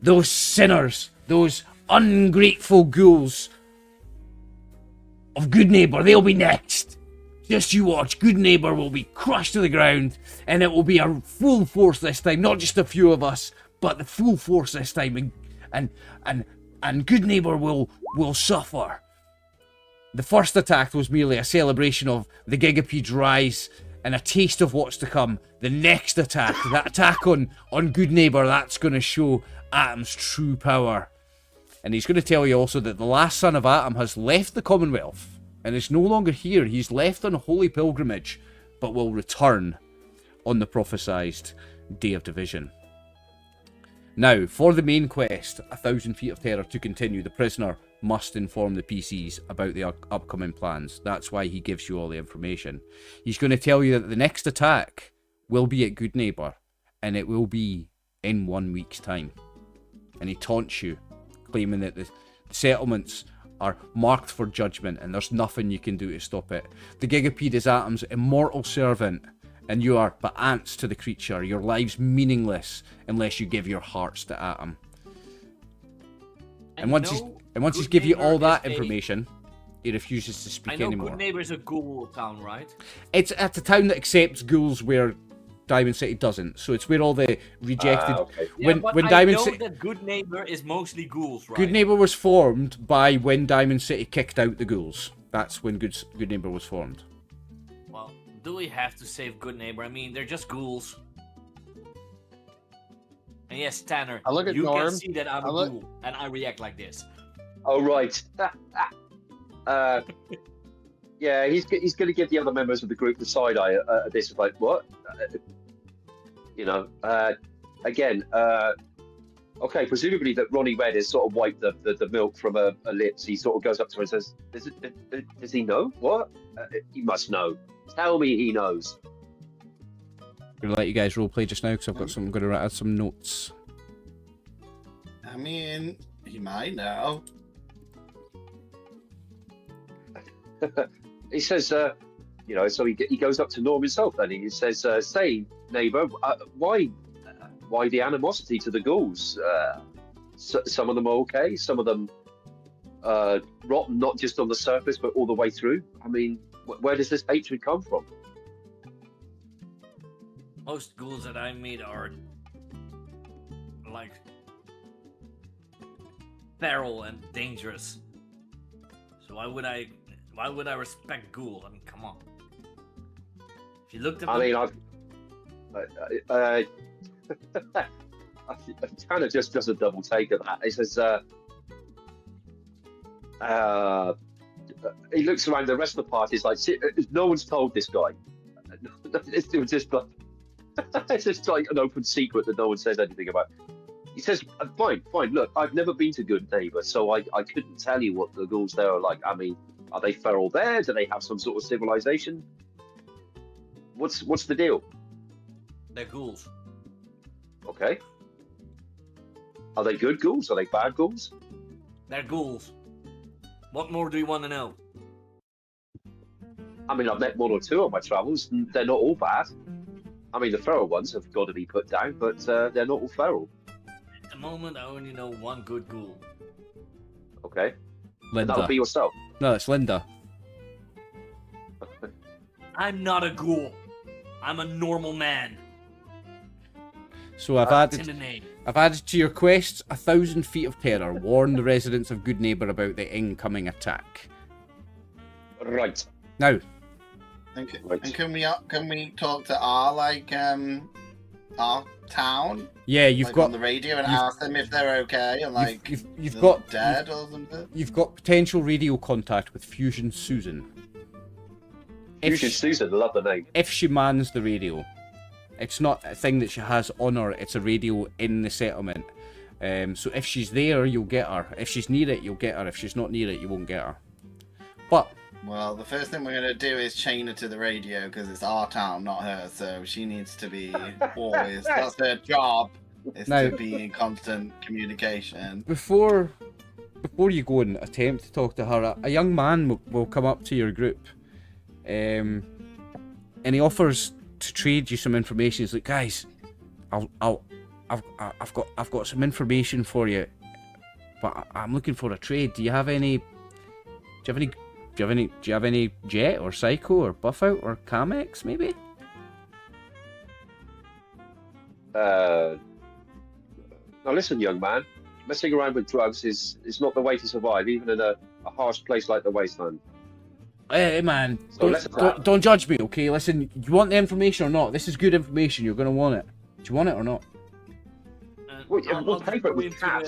those sinners, those ungrateful ghouls of Good Neighbor, they'll be next. Just you watch, Good Neighbor will be crushed to the ground, and it will be a full force this time, not just a few of us, but the full force this time, and Good Neighbor will suffer. The first attack was merely a celebration of the Gigapede's rise and a taste of what's to come. The next attack, that attack on Good Neighbor, that's going to show Atom's true power. And he's going to tell you also that the last son of Atom has left the Commonwealth and is no longer here. He's left on a holy pilgrimage, but will return on the prophesied Day of Division. Now, for the main quest, 1,000 Feet of Terror, to continue, the prisoner must inform the PCs about the upcoming plans. That's why he gives you all the information. He's going to tell you that the next attack will be at Good Neighbor, and it will be in 1 week's time. And he taunts you, claiming that the settlements are marked for judgment and there's nothing you can do to stop it. The Gigapede is Atom's immortal servant, and you are but ants to the creature. Your lives meaningless unless you give your hearts to Atom. And once he's give you all that information, he refuses to speak anymore. Good Neighbor is a ghoul town, right? It's a town that accepts ghouls where Diamond City doesn't. So it's where all the rejected. Okay. When Diamond I know City, that Good Neighbor is mostly ghouls, right? Good Neighbor was formed by when Diamond City kicked out the ghouls. That's when Good Neighbor was formed. Well, do we have to save Good Neighbor? I mean, they're just ghouls. And yes, Tanner, I look at you Norm, can see that I'm a ghoul, and I react like this. Oh, right. Yeah, he's going to give the other members of the group the side eye at this. Like, what? Again, okay, presumably that Ronnie Red has sort of wiped the milk from her lips. He sort of goes up to her and says, does he know? What? He must know. Tell me he knows. I'm going to let you guys roleplay just now because I'm going to add some notes. I mean, he might know. he says, so he goes up to Norm himself. Then he says, "Say, neighbour, why the animosity to the ghouls? Some of them are okay. Some of them rotten, not just on the surface, but all the way through. I mean, where does this hatred come from?" Most ghouls that I meet are like feral and dangerous. So why would I respect ghoul? I mean, come on. If you looked at them... I mean, I kind of just does a double take of that. He says, he looks around the rest of the party. He's like, no one's told this guy. It's just like, it's just like an open secret that no one says anything about. He says, fine. Look, I've never been to Good Neighbor, so I couldn't tell you what the ghouls there are like. I mean, are they feral there? Do they have some sort of civilization? What's the deal? They're ghouls. Okay. Are they good ghouls? Are they bad ghouls? They're ghouls. What more do you want to know? I mean, I've met one or two on my travels, and they're not all bad. I mean, the feral ones have got to be put down, but they're not all feral. At the moment, I only know one good ghoul. Okay. Linda. And that'll be yourself. No, it's Linda. I'm not a ghoul. I'm a normal man. So I've In the added name. to your quest 1,000 feet of terror. Warn the residents of Good Neighbor about the incoming attack. Right. Now, And Right. can we talk to our town? yeah, you've Like got on the radio and ask them if they're okay and like you've they're got dead or something. you've got potential radio contact with Fusion Susan. Fusion Susan, love the name. If she mans the radio, it's not a thing that she has on her. It's a radio in the settlement. So if she's there, you'll get her. If she's near it, you'll get her. If she's not near it, you won't get her. But Well, the first thing we're gonna do is chain her to the radio because it's our town, not her. So she needs to be always. That's her job. Is Now- to be in constant communication. before you go and attempt to talk to her, a young man will come up to your group, and he offers to trade you some information. He's like, guys, I've got some information for you, but I'm looking for a trade. Do you have any jet or psycho or buff out or Camex maybe? Now listen, young man. Messing around with drugs is not the way to survive, even in a harsh place like the Wasteland. Hey man, So let's don't judge me, okay? Listen, you want the information or not? This is good information. You're gonna want it. Do you want it or not? Well, yeah, we'll just pay for it go with into cash.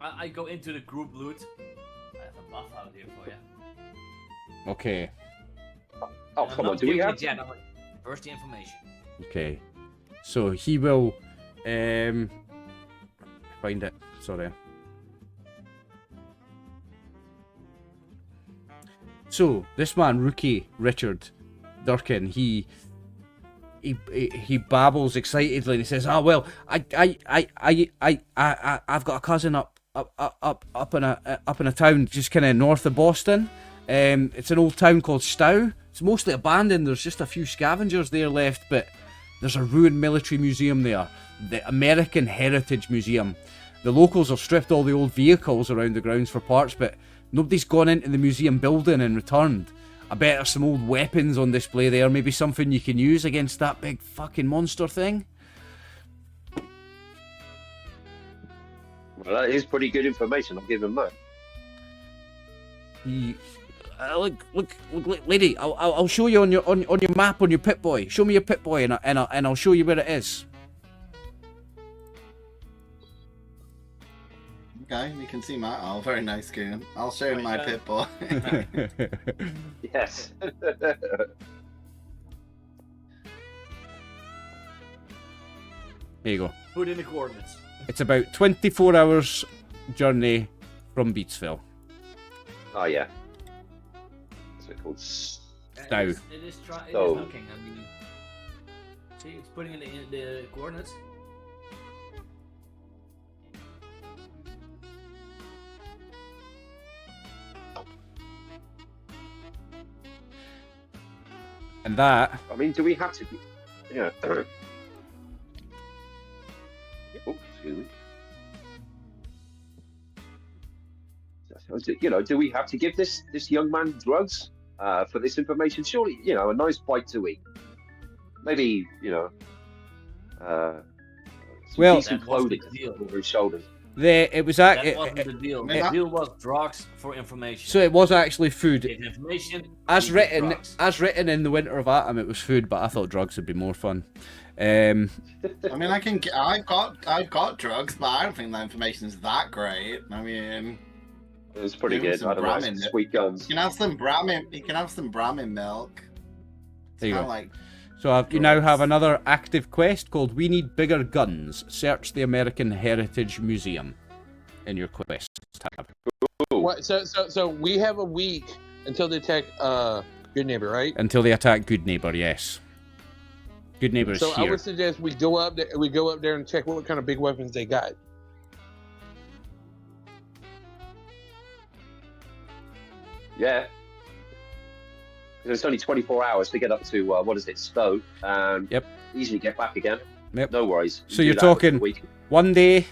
I go into the group loot. I have a buff out here for you. Okay. Oh, And I'm come on, not do we giving have it yet, I'm like, first the information. Okay. So he will find it. Sorry. So this man, Rookie Richard Durkin, he babbles excitedly and he says, "Ah, well, I've got a cousin up in a town just kind of north of Boston. It's an old town called Stow. It's mostly abandoned. There's just a few scavengers there left, but there's a ruined military museum there, the American Heritage Museum. The locals have stripped all the old vehicles around the grounds for parts, but nobody's gone into the museum building and returned. I bet there's some old weapons on display there, maybe something you can use against that big fucking monster thing." Well, that is pretty good information. I'll give him that. Look, lady, I'll show you on your map on your Pip-Boy. Show me your Pip-Boy and I'll show you where it is. Okay, you can see my. Oh, very nice, Goon. I'll show him my pit boy. Yes. There you go. Put in the coordinates. It's about 24 hours journey from Beatsville. Oh, yeah. What's it called? Now. It is So- looking. I mean, see, it's putting in the coordinates. And that... I mean, do we have to... Yeah. Oh, excuse me. Do we have to give this young man drugs for this information? Surely, a nice bite to eat. Maybe, some Well, decent That wasn't clothing the deal. over his shoulders. it was That wasn't the deal. it- The deal was drugs for information. so it was actually food. If information As equals written drugs. in the Winter of Atom, it was food, but I thought drugs would be more fun. Um, I mean, I've got drugs, but I don't think that information is that great. I mean, It was pretty Give him good. some I don't know, Brahmin. sweet guns. you can have some Brahmin milk. It's There you kind go. of like so you now have another active quest called We Need Bigger Guns. Search the American Heritage Museum in your quest tab. What? So we have a week until they attack Good Neighbor, right? Until they attack Good Neighbor, yes. Good Neighbor is So I here. would suggest we go up there. We go up there and check what kind of big weapons they got. Yeah. It's only 24 hours to get up to, Stowe, and Yep. easily get back again. Yep. No worries. So You you're do that within talking- a week. 1 day,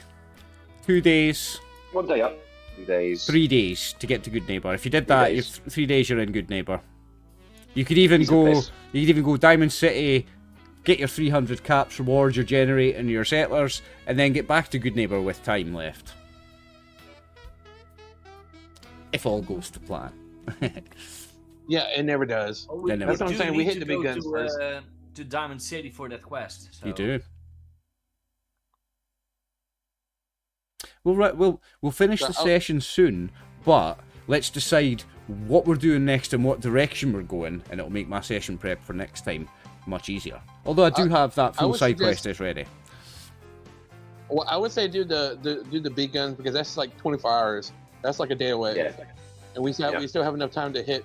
2 days, 1 day up, 2 days. 3 days to get to Good Neighbor. If you did that, you're days. 3 days you're in Good Neighbor. You could even Piece of go. piss. You could even go Diamond City, get your 300 caps rewards you're generating your settlers, and then get back to Good Neighbor with time left. If all goes to plan. Yeah, it never does. Oh, Then That's what I'm do saying, we need hit to the big go guns to, first. to Diamond City for that quest. So. You do. We'll finish the So I'll- session soon, but let's decide what we're doing next and what direction we're going, and it'll make my session prep for next time much easier. Although I do have that I full would side suggest- quest is ready. Well, I would say do the big guns because that's like 24 hours. That's like a day away, Yeah. and we still have enough time to hit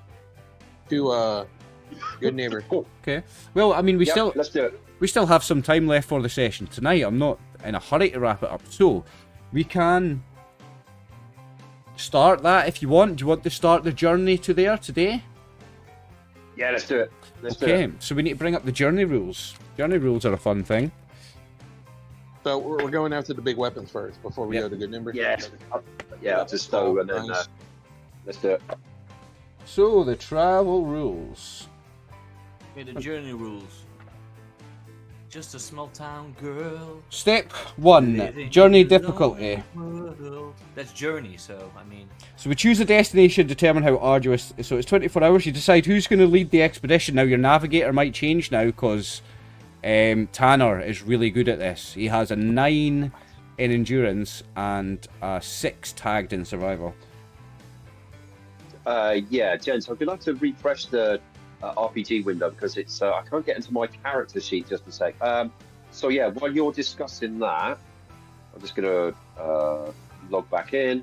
to Good Neighbor. Cool. Okay. Well, I mean, Yep, let's do it. we still have some time left for the session tonight. I'm not in a hurry to wrap it up, so we can start that if you want. Do you want to start the journey to there today? Yeah, let's do it. Let's do Okay, it. so we need to bring up the journey rules. Journey rules are a fun thing. So we're going after the big weapons first before we Yep. go to Good Neighbor. Up to Stowe, and then Nice. let's do it. So the travel rules. Okay, the journey rules. Just a small town girl. Step 1, living journey in a difficulty. lonely world. That's journey, so I mean. So we choose a destination, determine how arduous. So it's 24 hours. You decide who's going to lead the expedition. Now your navigator might change now because Tanner is really good at this. He has a 9 in endurance and a 6 tagged in survival. Yeah, gents, I'm gonna have to refresh the RPG window because it's I can't get into my character sheet just a sec. So yeah, while you're discussing that, I'm just gonna log back in.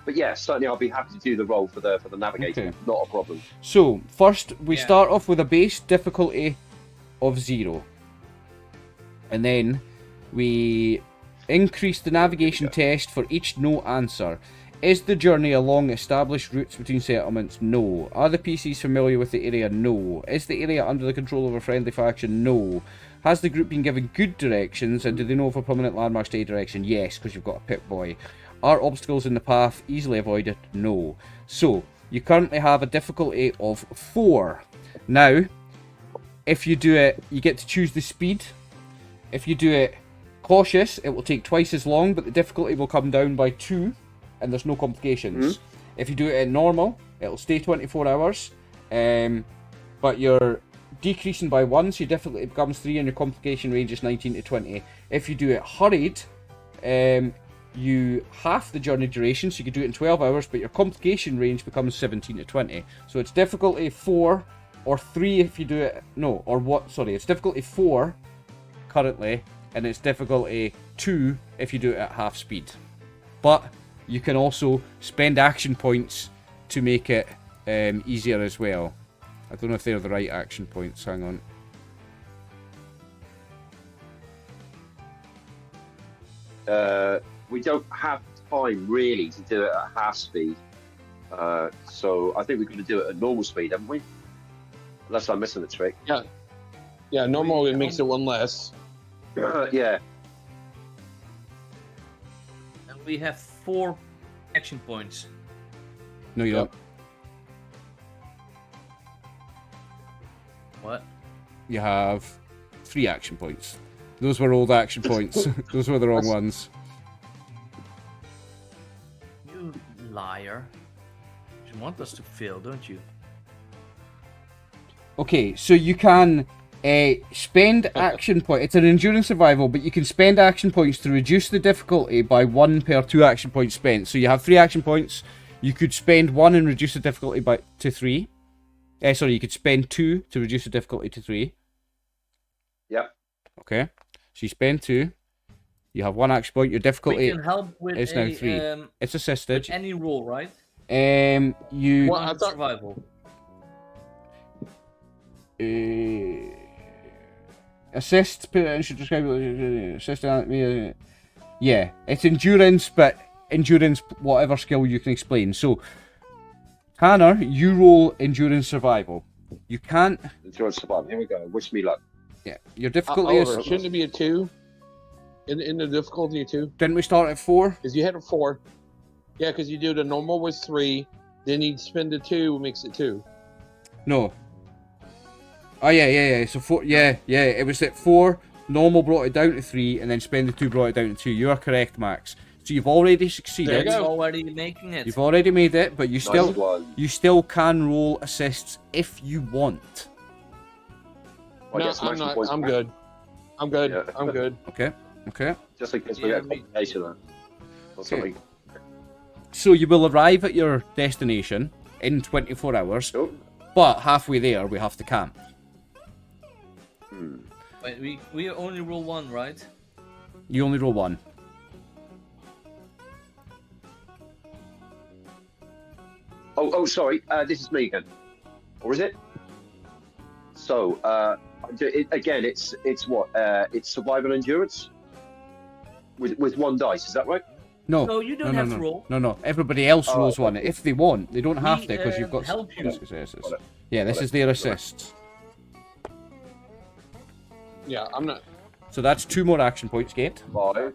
But yeah, certainly I'll be happy to do the role for the navigator. Okay. Not a problem. So first we Yeah. start off with a base difficulty of 0, and then we increase the navigation test for each no answer. Is the journey along established routes between settlements? No. Are the PCs familiar with the area? No. Is the area under the control of a friendly faction? No. Has the group been given good directions, and do they know of a permanent landmark stay direction? Yes, because you've got a Pip-Boy. Are obstacles in the path easily avoided? No. So, you currently have a difficulty of 4. Now, if you do it, you get to choose the speed. If you do it cautious, it will take twice as long, but the difficulty will come down by 2. And there's no complications. If you do it at normal, it'll stay 24 hours, but you're decreasing by 1, so your difficulty becomes 3 and your complication range is 19 to 20. If you do it hurried, you half the journey duration, so you can do it in 12 hours, but your complication range becomes 17 to 20. So it's difficulty 4 or 3 if you do it, it's difficulty 4 currently, and it's difficulty 2 if you do it at half speed. But you can also spend action points to make it easier as well. I don't know if they're the right action points. Hang on. We don't have time really to do it at half speed. So I think we're going to do it at normal speed, haven't we? Unless I'm missing the trick. Yeah, normal it makes it one less. Yeah. And we have 4 action points. No, you don't. What? You have 3 action points. Those were old action points. Those were the wrong ones. You liar. You want us to fail, don't you? Okay, so you can spend action points. It's an endurance survival, but you can spend action points to reduce the difficulty by 1 per 2 action points spent. So you have 3 action points. You could spend 1 and reduce the difficulty to 3. Sorry, you could spend 2 to reduce the difficulty to 3. Yep. Okay, so you spend 2. You have 1 action point. Your difficulty We can help with is now 3. It's assisted. with any rule, right? You Well, I thought- Survival. assist. Should describe assist. Yeah, it's endurance, but endurance, whatever skill you can explain. So, Hannah, you roll endurance survival. You can't. Endurance survival. Here we go. Wish me luck. Yeah, your difficulty Oliver, is. shouldn't it be a 2? In the difficulty of 2? Didn't we start at 4? Because you had a 4. Yeah, because you do the normal was 3, then you spend the 2, makes it 2. No. Oh yeah. So 4. Yeah. It was at 4. Normal brought it down to 3, and then spend the 2 brought it down to 2. You are correct, Max. So you've already succeeded. There you go. Already making it. You've already made it, but you still Nice one. you still can roll assists if you want. I No, get some I'm action not. points I'm back. good. I'm good. Yeah. I'm good. Okay. Just in case we Yeah, get a me- complication or something. So you will arrive at your destination in 24 hours, Oh. but halfway there we have to camp. Wait, we only roll 1, right? You only roll 1. Oh, sorry. This is me again. Or is it? So, again, it's what? It's survival endurance with 1 dice. Is that right? No. No, you don't have to roll. No. Everybody else Oh, rolls 1 okay. if they want. They don't have We, to because you've got help you. successes. Got it. Yeah, this Got it. is their Got it. assists. Yeah, I'm not. So that's 2 more action points, Gate. 5.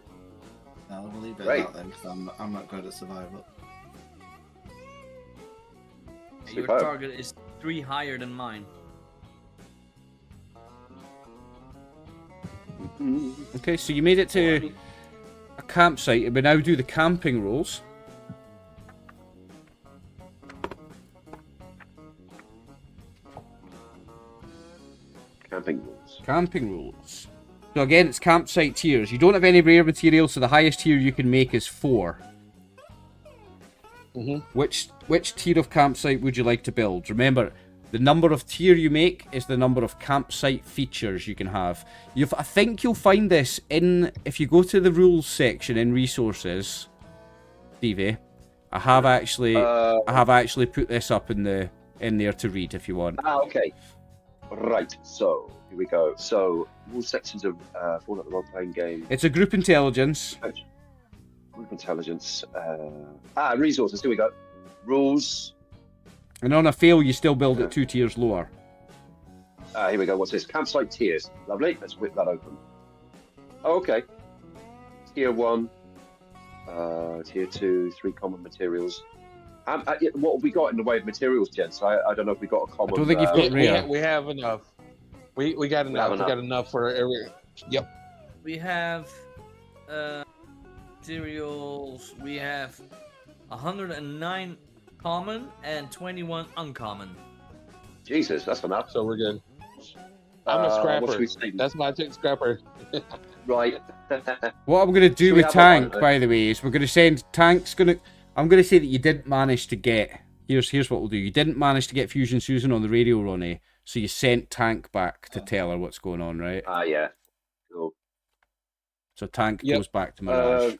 I'll leave it Great. at that then, because I'm not good at survival. Your Superb. target is 3 higher than mine. Okay, so you made it to a campsite, and we now do the camping rolls. Camping rules. Camping rules. So again, it's campsite tiers. You don't have any rare materials, so the highest tier you can make is 4. Which tier of campsite would you like to build? Remember, the number of tier you make is the number of campsite features you can have. I think you'll find this if you go to the rules section in resources, Stevie. I have actually put this up in there to read if you want. Okay. Right. So here we go. So rule sections of Fallout the role-playing game. It's a group intelligence. Group intelligence. Resources. Here we go. Rules. And on a fail, you still build it 2 tiers lower. Here we go. What's this? Campsite tiers. Lovely. Let's whip that open. Oh, okay. Tier 1. Tier 2. 3 common materials. What have we got in the way of materials, gents? I don't know if we got a common. I don't think you've got rare. We have enough. We got enough. We got enough for every. Yep. We have materials. We have 109 common and 21 uncommon. Jesus, that's enough. So we're good. I'm a What scrapper. should we say? That's why I took scrapper. Right. What I'm going to do So we with have Tank, one, by the way, is we're going to send Tank's going to. I'm going to say that you didn't manage to get. Here's what we'll do. You didn't manage to get Fusion Susan on the radio, Ronnie. So you sent Tank back to tell her what's going on, right? Yeah. Cool. So Tank Yep. goes back to Mirage.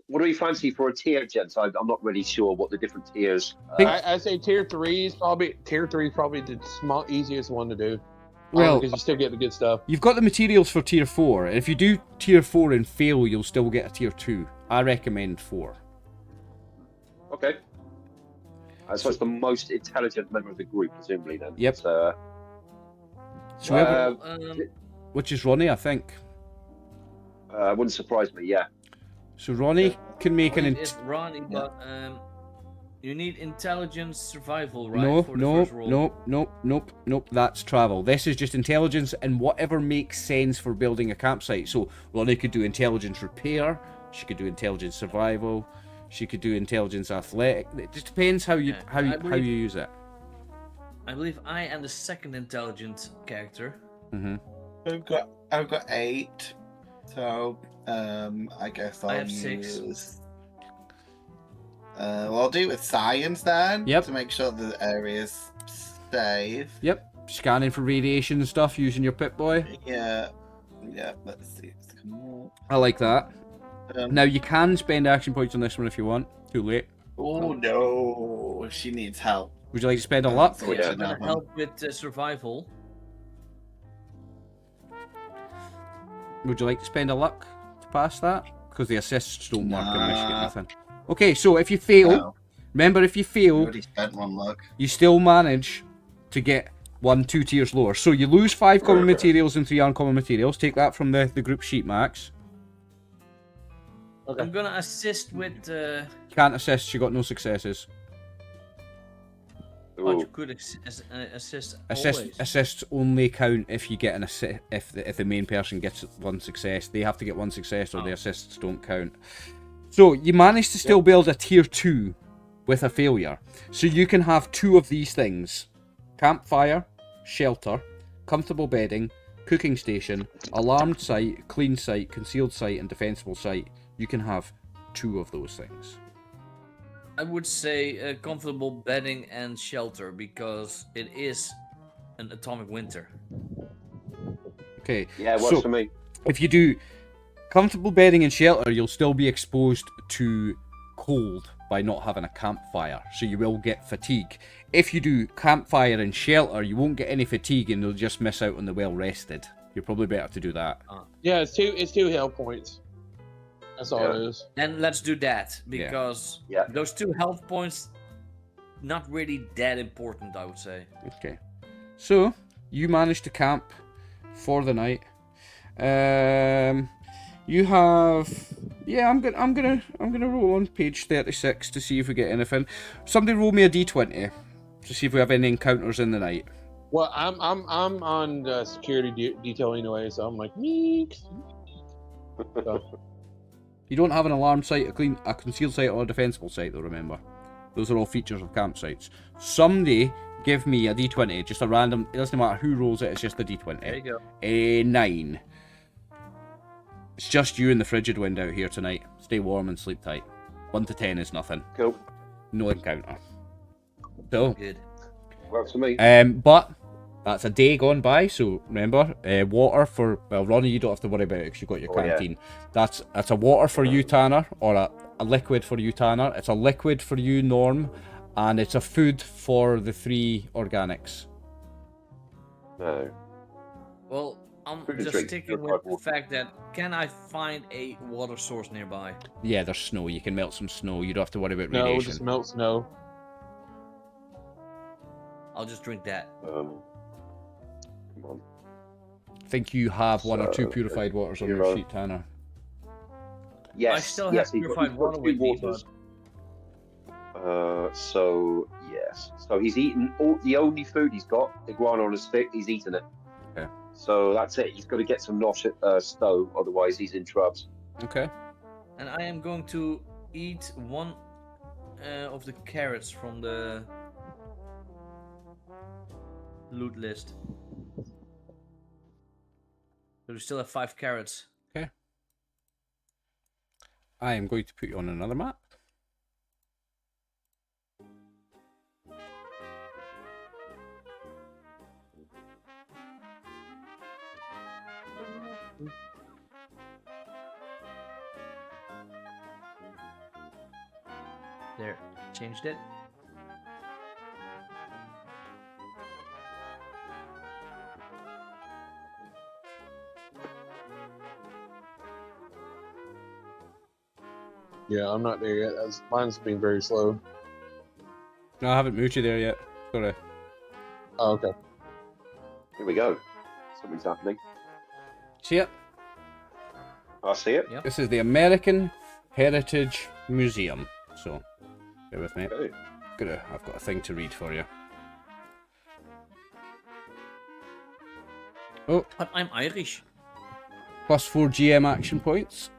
What do we fancy for a tier, gents? I'm not really sure what the different tiers. I say tier 3 is probably the easiest one to do. Well, because you still get the good stuff. you've got the materials for tier 4, and if you do tier 4 and fail, you'll still get a tier 2. I recommend 4. Okay. So it's the most intelligent member of the group, presumably. Then. Yep. So, So whoever, Well, which is Ronnie, I think. wouldn't surprise me. Yeah. So Ronnie can make an. it's Ronnie, but you need intelligence survival, right? No, for the first roll. nope. That's travel. This is just intelligence and whatever makes sense for building a campsite. So Ronnie could do intelligence repair. She could do intelligence survival. She could do intelligence athletic. It just depends how you use it. I believe I am the second intelligent character. I've got 8. So I guess I'll have use... 6. Well, I'll do it with science then. Yep. To make sure the area's safe. Yep. Scanning for radiation and stuff using your Pip-Boy. Yeah. Yeah. Let's see. Come on. I like that. Now you can spend action points on this one if you want. Too late. Oh no, she needs help. Would you like to spend a luck? Oh, yeah. I'm gonna help with survival. Would you like to spend a luck to pass that? Because the assists don't work unless you get Nah. nothing. Okay, so if you fail, No. remember if you I fail, already spent 1 luck. you still manage to get 2 tiers lower. So you lose 5 common materials and 3 uncommon materials. Take that from the group sheet, Max. I'm gonna assist with. Can't assist, you got no successes. Oh, Ooh. you could assist. Always. Assists only count if you get an assist. If the main person gets 1 success, they have to get 1 success, or the assists don't count. So you managed to still build a tier 2 with a failure. So you can have 2 of these things: campfire, shelter, comfortable bedding, cooking station, alarmed site, clean site, concealed site, and defensible site. You can have 2 of those things. I would say comfortable bedding and shelter because it is an atomic winter. Okay. Yeah, it works so for me. if you do comfortable bedding and shelter, you'll still be exposed to cold by not having a campfire, so you will get fatigue. If you do campfire and shelter, you won't get any fatigue and you'll just miss out on the well rested. You're probably better to do that. Yeah, it's 2 health points. That's all it is. And let's do that because Yeah. those 2 health points, not really that important, I would say. Okay. So you managed to camp for the night. You have. Yeah, I'm gonna roll on page 36 to see if we get anything. Somebody roll me a d20 to see if we have any encounters in the night. Well, I'm on the security detail anyway, so I'm like, meek. So, You don't have an alarm site, a concealed site, or a defensible site, though. Remember, those are all features of campsites. Somebody give me a d20, just a random. It doesn't matter who rolls it. It's just a d20. There you go. A 9. It's just you and the frigid wind out here tonight. Stay warm and sleep tight. 1 to 10 is nothing. Cool. No encounter. So, Good. Works for me. but that's a day gone by. So remember, water for Ronnie, you don't have to worry about it because you've got your Oh, yeah. canteen. That's a water for you, Tanner, or a liquid for you, Tanner. It's a liquid for you, Norm, and it's a food for the 3 organics. No. Well, I'm Food and just drink, sticking purified with the water. fact that can I find a water source nearby? Yeah, there's snow. You can melt some snow. You don't have to worry about no, radiation. just melt snow. I'll just drink that. Come on. I think you have 1 or 2 So, purified waters on your zero. sheet, Tanner. Yes. I still yes, have he's got- purified he's got water 2 with me, waters. So yes. So he's eaten the only food he's got, iguana on a stick. He's eaten it. Okay. So that's it. He's got to get some nosh stove, otherwise he's in trouble. Okay. And I am going to eat 1 of the carrots from the loot list. So we still have 5 carrots. I am going to put you on another map. There, changed it. Yeah, I'm not there yet. Mine's being very slow. No, I haven't moved you there yet. Sorry. Oh, okay. Here we go. Something's happening. See it? I see it. Yep. This is the American Heritage Museum. So, bear with me. Okay. I've got a thing to read for you. Oh, But I'm Irish. +4 GM action points.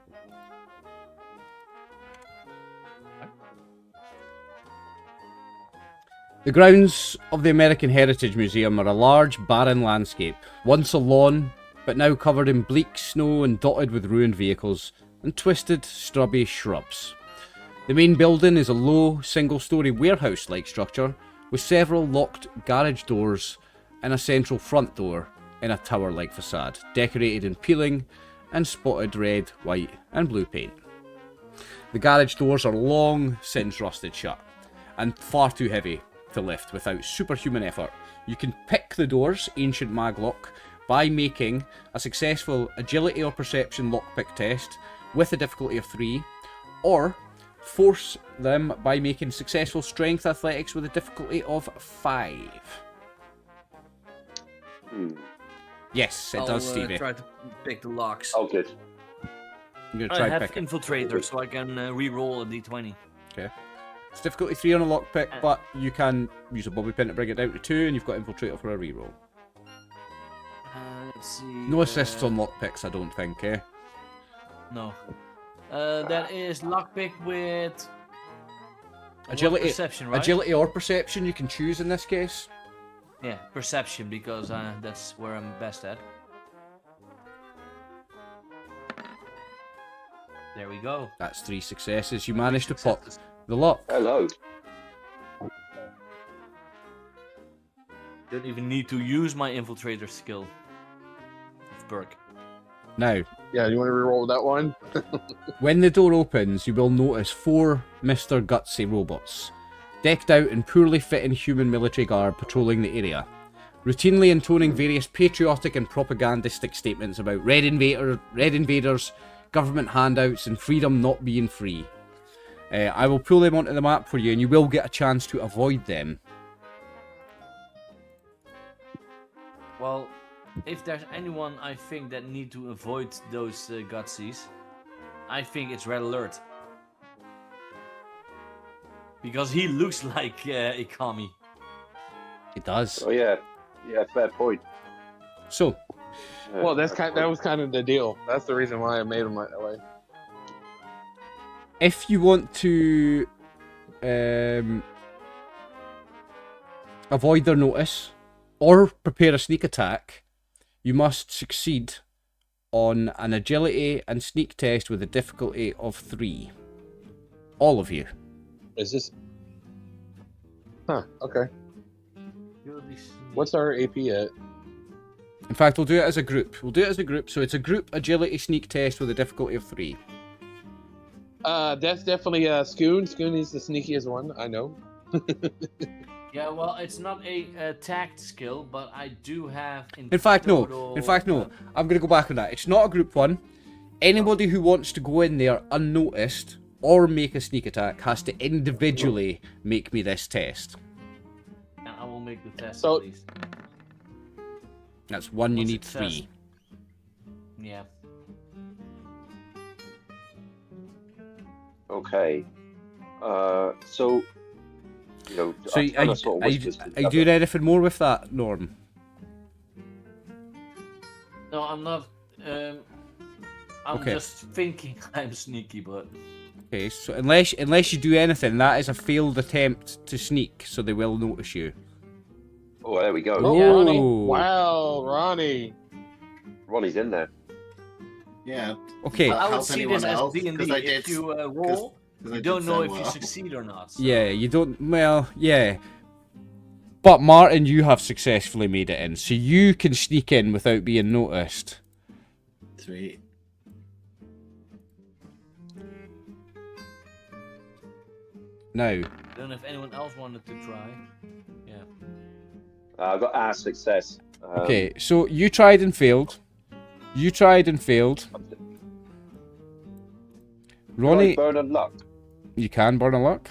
The grounds of the American Heritage Museum are a large, barren landscape, once a lawn, but now covered in bleak snow and dotted with ruined vehicles and twisted, scrubby shrubs. The main building is a low, single-storey warehouse-like structure with several locked garage doors and a central front door in a tower-like facade, decorated in peeling and spotted red, white and blue paint. The garage doors are long since rusted shut and far too heavy to lift without superhuman effort. You can pick the door's ancient maglock by making a successful agility or perception lockpick test with a difficulty of 3, or force them by making successful strength athletics with a difficulty of 5. Yes, it does, Stevie. Try to pick the locks. Oh, good. I'm going to I try have pick it. infiltrator, so I can re-roll a d20. Okay. It's difficulty 3 on a lockpick, but you can use a bobby pin to bring it down to 2, and you've got infiltrator for a reroll. Let's see. No assists on lockpicks, I don't think, eh? No. That is lockpick with Agility, perception, right? agility or perception you can choose in this case. Yeah, perception, because that's where I'm best at. There we go. That's 3 successes. You managed to pop the lock. Hello. Don't even need to use my infiltrator skill. Of perk. Now, Yeah, you want to reroll that one? when the door opens, you will notice 4 Mr. Gutsy robots, decked out in poorly fitting human military garb patrolling the area, routinely intoning various patriotic and propagandistic statements about red invaders, government handouts, and freedom not being free. I will pull them onto the map for you, and you will get a chance to avoid them. Well, if there's anyone I think that need to avoid those gutsies, I think it's Red Alert. Because he looks like a commie. It does. Oh yeah. Yeah, fair point. So, Yeah, Well, that fair was kind of the deal. That's the reason why I made him that way. if you want to avoid their notice or prepare a sneak attack, you must succeed on an agility and sneak test with a difficulty of 3. All of you. Is this? Huh. Okay. What's our AP at? In fact, we'll do it as a group. So it's a group agility sneak test with a difficulty of 3. That's definitely Scoon. Scoon is the sneakiest one. I know. Yeah, well, it's not a tact skill, but I do have. In fact, no. total, I'm going to go back on that. It's not a group one. Anybody who wants to go in there unnoticed or make a sneak attack has to individually make me this test. And I will make the test So- at least. That's 1, you One need success. 3. Yeah. Okay. So, you know, So I are kinda you, sort of are you, whispers are you doing anything more with that, Norm? No, I'm not. I'm Okay. just thinking I'm sneaky, but Okay, so unless you do anything, that is a failed attempt to sneak, so they will notice you. Oh, there we go. Oh, Yeah. Ronnie. Ooh. Wow, Ronnie. Ronnie's in there. Yeah. Okay, I would help see anyone this as else, D&D. 'cause I If did- you roll, 'cause I you did don't know so if you well. succeed or not. So. yeah, you don't. Well, yeah. But Martin, you have successfully made it in, so you can sneak in without being noticed. Sweet. Now, I don't know if anyone else wanted to try. Yeah. I got our success. okay, so you tried and failed. You tried and failed. Ronnie Ronnie, burn and luck. you can burn a luck.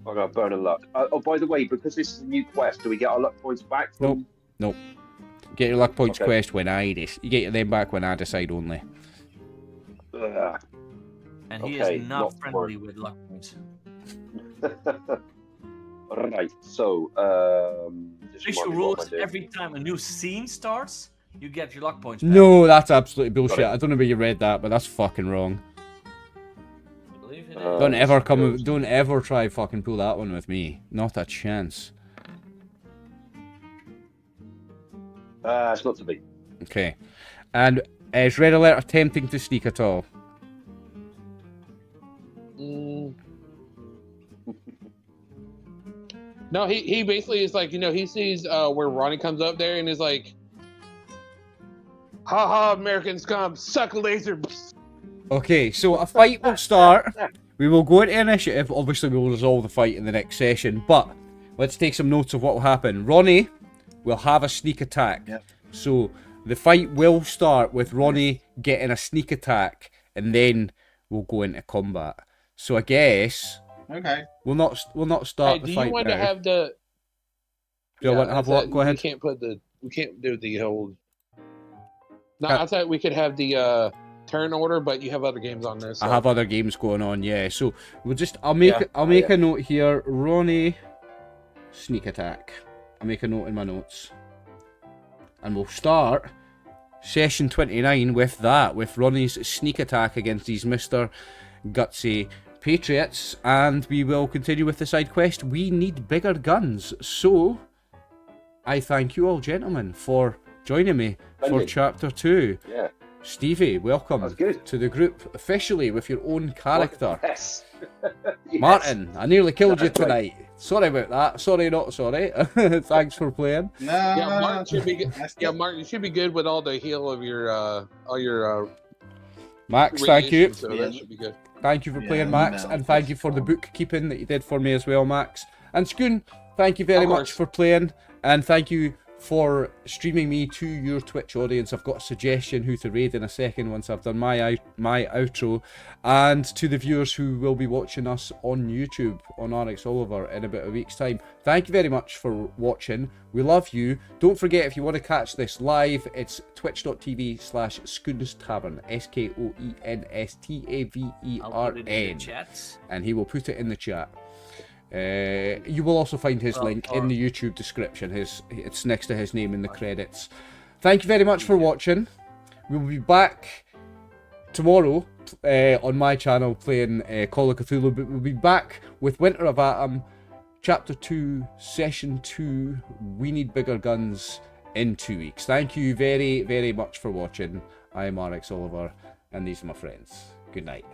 I'm gonna burn a luck. Oh, by the way, because this is a new quest, do we get our luck points back from? Nope. Get your luck points Okay. quest when I you get them back when I decide only. And he Okay, is not not friendly with luck points. Right. So, just Official remind me, what rule am I is doing? every time a new scene starts, you get your luck points back. No, that's absolutely bullshit. it. I don't know where you read that, but that's fucking wrong. I believe it is. Don't ever goes- don't ever try fucking pull that one with me. Not a chance. It's not to be. Okay. And is Red Alert attempting to sneak at all? Mm. No, he basically is like, he sees where Ronnie comes up there and is like, ha ha, American scum, suck laser. Okay, so a fight will start. We will go into initiative. Obviously, we will resolve the fight in the next session, but let's take some notes of what will happen. Ronnie will have a sneak attack. Yep. So the fight will start with Ronnie getting a sneak attack, and then we'll go into combat. So I guess Okay. we'll not start Hey, the do fight you want now. to have the? Do I want to have what? Go ahead. We can't do the whole. No, Uh, I thought we could have the turn order, but you have other games on this. I so- have other games going on, yeah. So we'll just I'll make Yeah. a note here. Ronnie sneak attack. I'll make a note in my notes. And we'll start session 29 with that, with Ronnie's sneak attack against these Mr. Gutsy Patriots, and we will continue with the side quest. We need bigger guns. So I thank you all, gentlemen, for joining me Thank for you. chapter 2. Yeah. Stevie, welcome That's good. to the group officially with your own character. Yes. Yes. Martin, I nearly killed you That's right. tonight. Sorry about that. Sorry, not sorry. Thanks for playing. No. Yeah, Martin should be good. That's Yeah, good. Martin, you should be good with all the heal of your Max, thank you. reissues, So that should be good. Thank you for Yeah, playing, Max, email and thank you for the bookkeeping that you did for me as well, Max. And Schoon, thank you very Of much course. for playing, and thank you for streaming me to your Twitch audience. I've got a suggestion who to raid in a second once I've done my outro, and to the viewers who will be watching us on YouTube on RxOliver in about a week's time. Thank you very much for watching. We love you. Don't forget, if you want to catch this live, it's twitch.tv/Skoon's Tavern, I'll put it in the SKOENSTAVERN, chat. and he will put it in the chat. You will also find his link in the YouTube description. It's next to his name in the credits. Thank you very much for watching. We'll be back tomorrow on my channel playing Call of Cthulhu, but we'll be back with Winter of Atom, Chapter 2, Session 2, We Need Bigger Guns, in 2 weeks. Thank you very, very much for watching. I am RxOliver, and these are my friends. Good night.